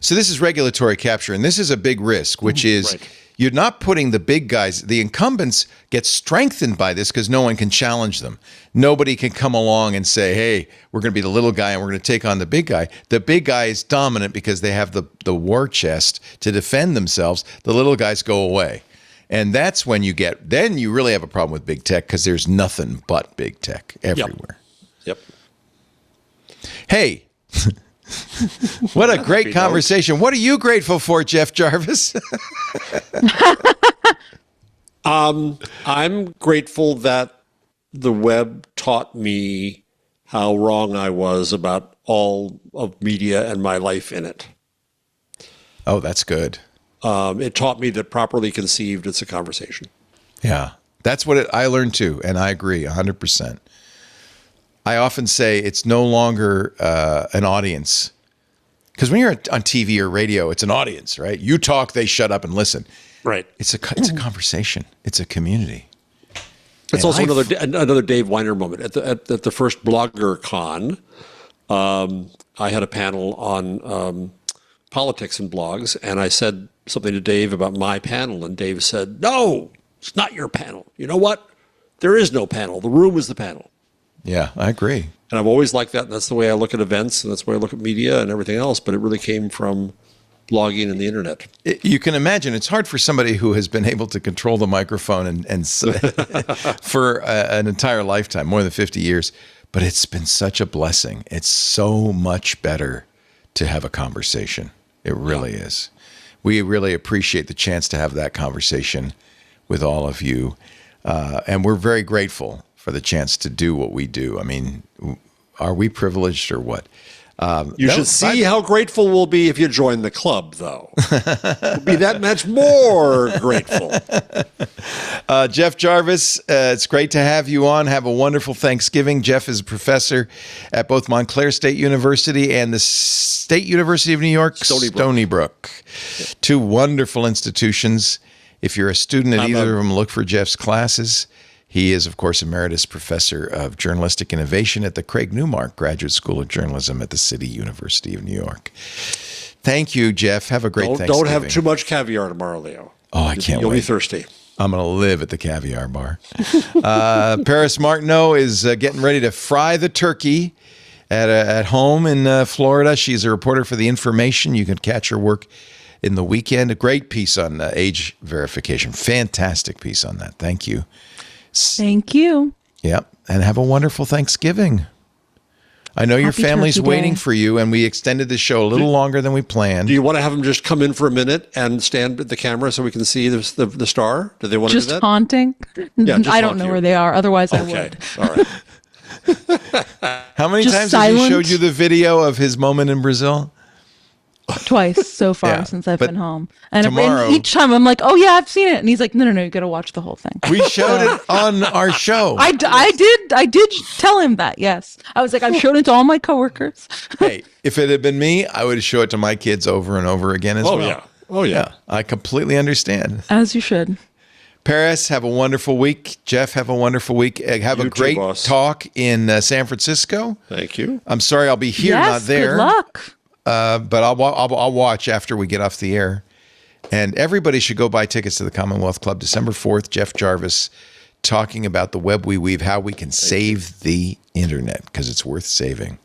So this is regulatory capture, and this is a big risk, which is you're not putting the big guys, the incumbents get strengthened by this because no one can challenge them. Nobody can come along and say, hey, we're going to be the little guy and we're going to take on the big guy. The big guy is dominant because they have the war chest to defend themselves. The little guys go away. And that's when then you really have a problem with big tech because there's nothing but big tech everywhere. Yep. Hey, What a great conversation. What are you grateful for, Jeff Jarvis? I'm grateful that the web taught me how wrong I was about all of media and my life in it. Oh, that's good. It taught me that properly conceived, it's a conversation. Yeah, that's what I learned too, and I agree 100%. I often say it's no longer an audience, because when you're on TV or radio, it's an audience, right? You talk, they shut up and listen. Right. It's a conversation. It's a community. It's also another Dave Weiner moment. At the first Blogger Con, I had a panel on politics and blogs, and I said something to Dave about my panel, and Dave said, "No, it's not your panel. You know what? There is no panel. The room is the panel." Yeah, I agree. And I've always liked that, and that's the way I look at events, and that's the way I look at media and everything else, but it really came from blogging and the internet. You can imagine it's hard for somebody who has been able to control the microphone and for an entire lifetime, more than 50 years, but it's been such a blessing. It's so much better to have a conversation. It really is. We really appreciate the chance to have that conversation with all of you. And we're very grateful for the chance to do what we do. I mean, are we privileged or what? You should see how grateful we'll be if you join the club, though. We'll be that much more grateful. Jeff Jarvis, it's great to have you on. Have a wonderful Thanksgiving. Jeff is a professor at both Montclair State University and the State University of New York, Stony Brook. Two wonderful institutions. If you're a student at either of them, look for Jeff's classes. He is, of course, Emeritus Professor of Journalistic Innovation at the Craig Newmark Graduate School of Journalism at the City University of New York. Thank you, Jeff. Have a great Thanksgiving. Don't have too much caviar tomorrow, Leo. Oh, I can't wait. You'll be thirsty. I'm going to live at the caviar bar. Paris Martineau is getting ready to fry the turkey at home in Florida. She's a reporter for The Information. You can catch her work in the weekend. A great piece on age verification. Fantastic piece on that. Thank you. Thank you. Yep. And have a wonderful Thanksgiving. I know your family's waiting for you, and we extended the show a little longer than we planned. Do you want to have them just come in for a minute and stand at the camera so we can see the star? Do they want to do that? Just haunting? Yeah, I don't know where they are. Otherwise, I would. All right. How many times has he showed you the video of his moment in Brazil? Twice so far since I've been home. And tomorrow, each time I'm like, oh yeah, I've seen it. And he's like, no, you got to watch the whole thing. We showed it on our show. I did tell him that, yes. I was like, I've shown it to all my coworkers. Hey, if it had been me, I would show it to my kids over and over again as well. Yeah. Oh, yeah. I completely understand. As you should. Paris, have a wonderful week. Jeff, have a wonderful week. Have a great talk in San Francisco. Thank you. I'm sorry I'll be here, not there. Good luck. But I'll watch after we get off the air. And everybody should go buy tickets to the Commonwealth Club December 4th. Jeff Jarvis talking about the web we weave, how we can save the internet, because it's worth saving.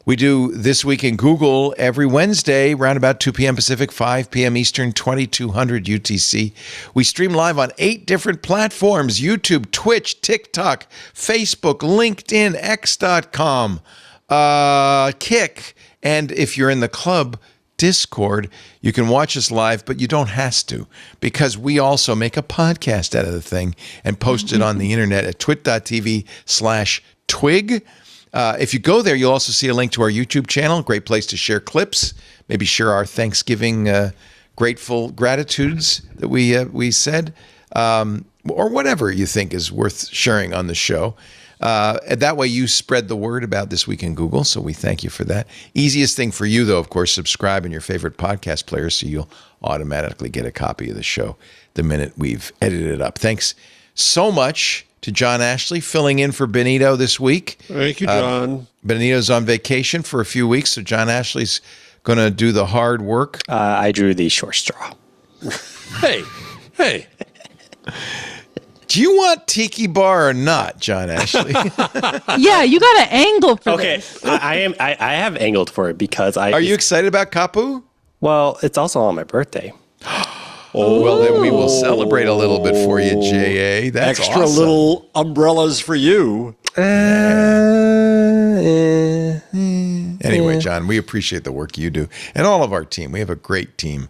We do This Week in Google every Wednesday, around about 2 p.m. Pacific, 5 p.m. Eastern, 2200 UTC. We stream live on 8 different platforms: YouTube, Twitch, TikTok, Facebook, LinkedIn, X.com, Kick. And if you're in the club, Discord, you can watch us live, but you don't have to, because we also make a podcast out of the thing and post it on the internet at twit.tv/twig. If you go there, you'll also see a link to our YouTube channel. Great place to share clips, maybe share our Thanksgiving grateful gratitudes that we said, or whatever you think is worth sharing on the show. That way you spread the word about This Week in Google, so we thank you for that. Easiest thing for you, though, of course, subscribe in your favorite podcast player so you'll automatically get a copy of the show the minute we've edited it up. Thanks so much to John Ashley filling in for Benito this week. Thank you, John. Benito's on vacation for a few weeks, so John Ashley's going to do the hard work. I drew the short straw. Hey. Do you want tiki bar or not, John Ashley? Yeah, you got an angle for this. Okay, I have angled for it because Are you excited about Kapu? Well, it's also on my birthday. Well, then we will celebrate a little bit for you, J.A. That's extra awesome. Little umbrellas for you. It's Anyway, John, we appreciate the work you do and all of our team. We have a great team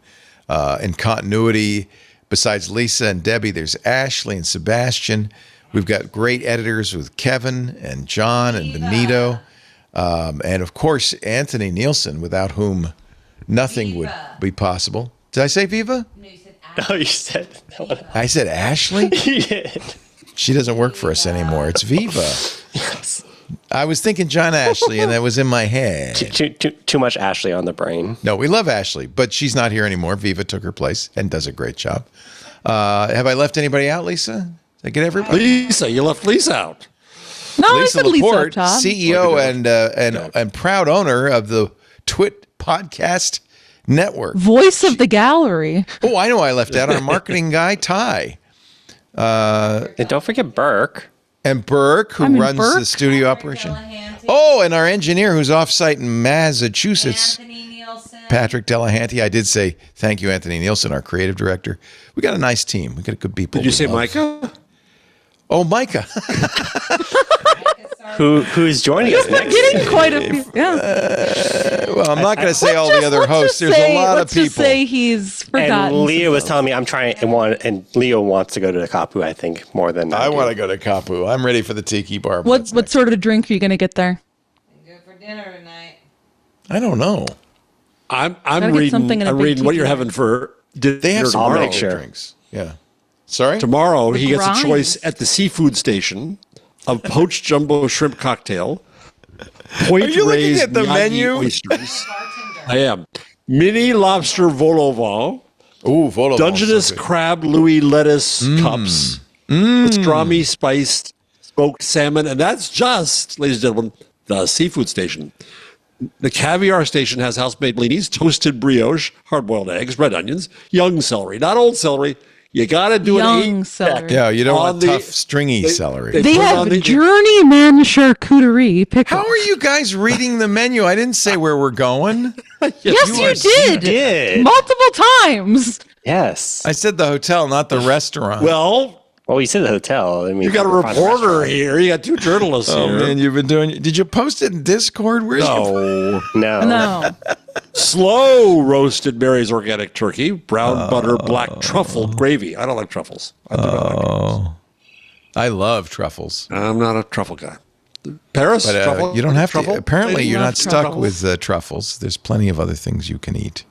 in continuity. Besides Lisa and Debbie, there's Ashley and Sebastian. We've got great editors with Kevin and John and Benito. And, of course, Anthony Nielsen, without whom nothing would be possible. Did I say Viva? No, you said... I said Ashley? You did. She doesn't work for us anymore. It's Viva. Yes. I was thinking John Ashley, and that was in my head. Too much Ashley on the brain. No, we love Ashley, but she's not here anymore. Viva took her place and does a great job. Have I left anybody out, Lisa? Did I get everybody? Lisa, you left Lisa out. No, Lisa I said Laporte, Lisa up top. CEO and proud owner of the Twit Podcast Network. Voice of the gallery. Oh, I know I left out our marketing guy, Ty. And don't forget Burke. And Burke, who runs the studio operation. Oh, and our engineer who's off-site in Massachusetts, Patrick Delahanty. I did say thank you, Anthony Nielsen, our creative director. We got a nice team. We got good people. Did you say Micah? Oh, Micah. Who's joining us next? Getting quite a few. Yeah. Well, I'm not going to say all the other hosts. There's a lot of people. Let's just say he's forgotten. And Leo was telling me and Leo wants to go to the Kapu, I think, more than I want to go to Kapu. I'm ready for the tiki bar. What sort of drink are you going to get there? Go for dinner tonight. I don't know. I'm reading what you're having for dinner. They have some tomorrow. great drinks. Yeah. Sorry? Tomorrow he gets a grinds. choice at the seafood station of poached jumbo shrimp cocktail. Point Are you looking raised at the Miyagi menu? Oysters. I am. Mini lobster vol au vent. Ooh, vol au vent. Dungeness crab Louis lettuce cups. Pastrami spiced smoked salmon. And that's just, ladies and gentlemen, the seafood station. The caviar station has house-made blinis, toasted brioche, hard-boiled eggs, red onions, young celery, not old celery. You got to do Young an celery. Yeah, you don't want tough, stringy celery. They have journeyman charcuterie pickles. How are you guys reading the menu? I didn't say where we're going. Yes, you did. Multiple times. Yes. I said the hotel, not the restaurant. Well, you said the hotel. I mean, you got a reporter here. You got two journalists oh, here. Man, you've been doing. Did you post it in Discord? Where's No. Slow roasted Mary's organic turkey, brown butter, black truffle gravy. I don't like truffles. I love truffles. I'm not a truffle guy. Paris, But truffle, you don't have truffle? to. Apparently, you're not stuck Truffles. with truffles. There's plenty of other things you can eat.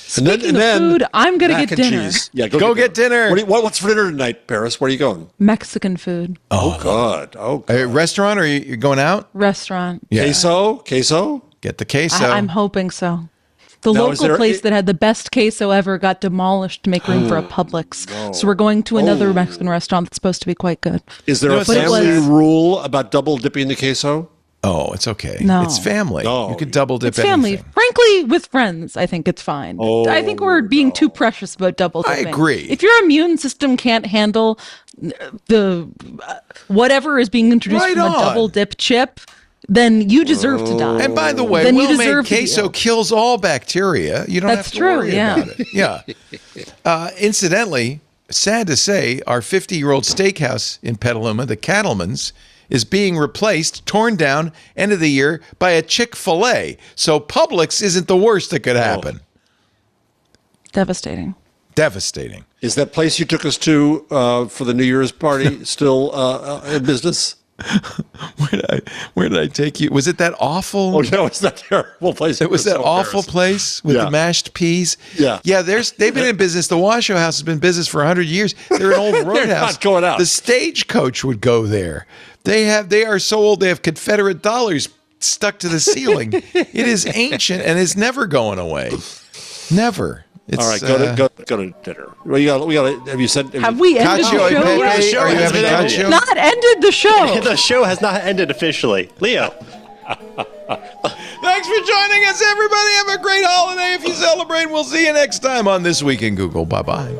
Speaking of food, I'm going to mac get and dinner. cheese. Yeah, Go get dinner. What's for dinner tonight, Paris? Where are you going? Mexican food. Oh, God. Oh, God. A restaurant or you're going out? Restaurant. Yeah. Queso? Get the queso. I'm hoping so. The Now, is local there- place that had the best queso ever got demolished to make room for a Publix. So we're going to another Mexican restaurant that's supposed to be quite good. Is there No, a it's- family But it was- rule about double dipping the queso? Oh, it's okay. No. It's family. No. You could double dip It's family. anything. Frankly, with friends, I think it's fine. I think we're being too precious about double I dipping. agree. If your immune system can't handle the whatever is being introduced Right from on. a double dip chip, then you deserve to die. And by the way, then you well-made deserve to be queso ill. kills all bacteria. You don't That's have to true, worry yeah. about it. Yeah. Incidentally, sad to say, our 50-year-old steakhouse in Petaluma, the Cattleman's, is being replaced, torn down, end of the year, by a Chick-fil-A. So Publix isn't the worst that could happen. Devastating. Devastating. Is that place you took us to for the New Year's party still in business? Where did I take you? Was it that awful? Oh, no, it's that terrible place. It was that so awful embarrassing. place with the mashed peas. Yeah. Yeah, they've been in business. The Washoe House has been in business for 100 years. They're an old roadhouse. not going out. The Stagecoach would go there. They are so old they have Confederate dollars stuck to the ceiling. It is ancient and it's never going away. Never. It's, All right, go to dinner. Well, we got. Have you said? Have we ended Cacio the e show pepe? yet? show Are you has having been ended. cacio? Not ended the show. The show has not ended officially. Leo. Thanks for joining us, everybody. Have a great holiday if you celebrate. We'll see you next time on This Week in Google. Bye-bye.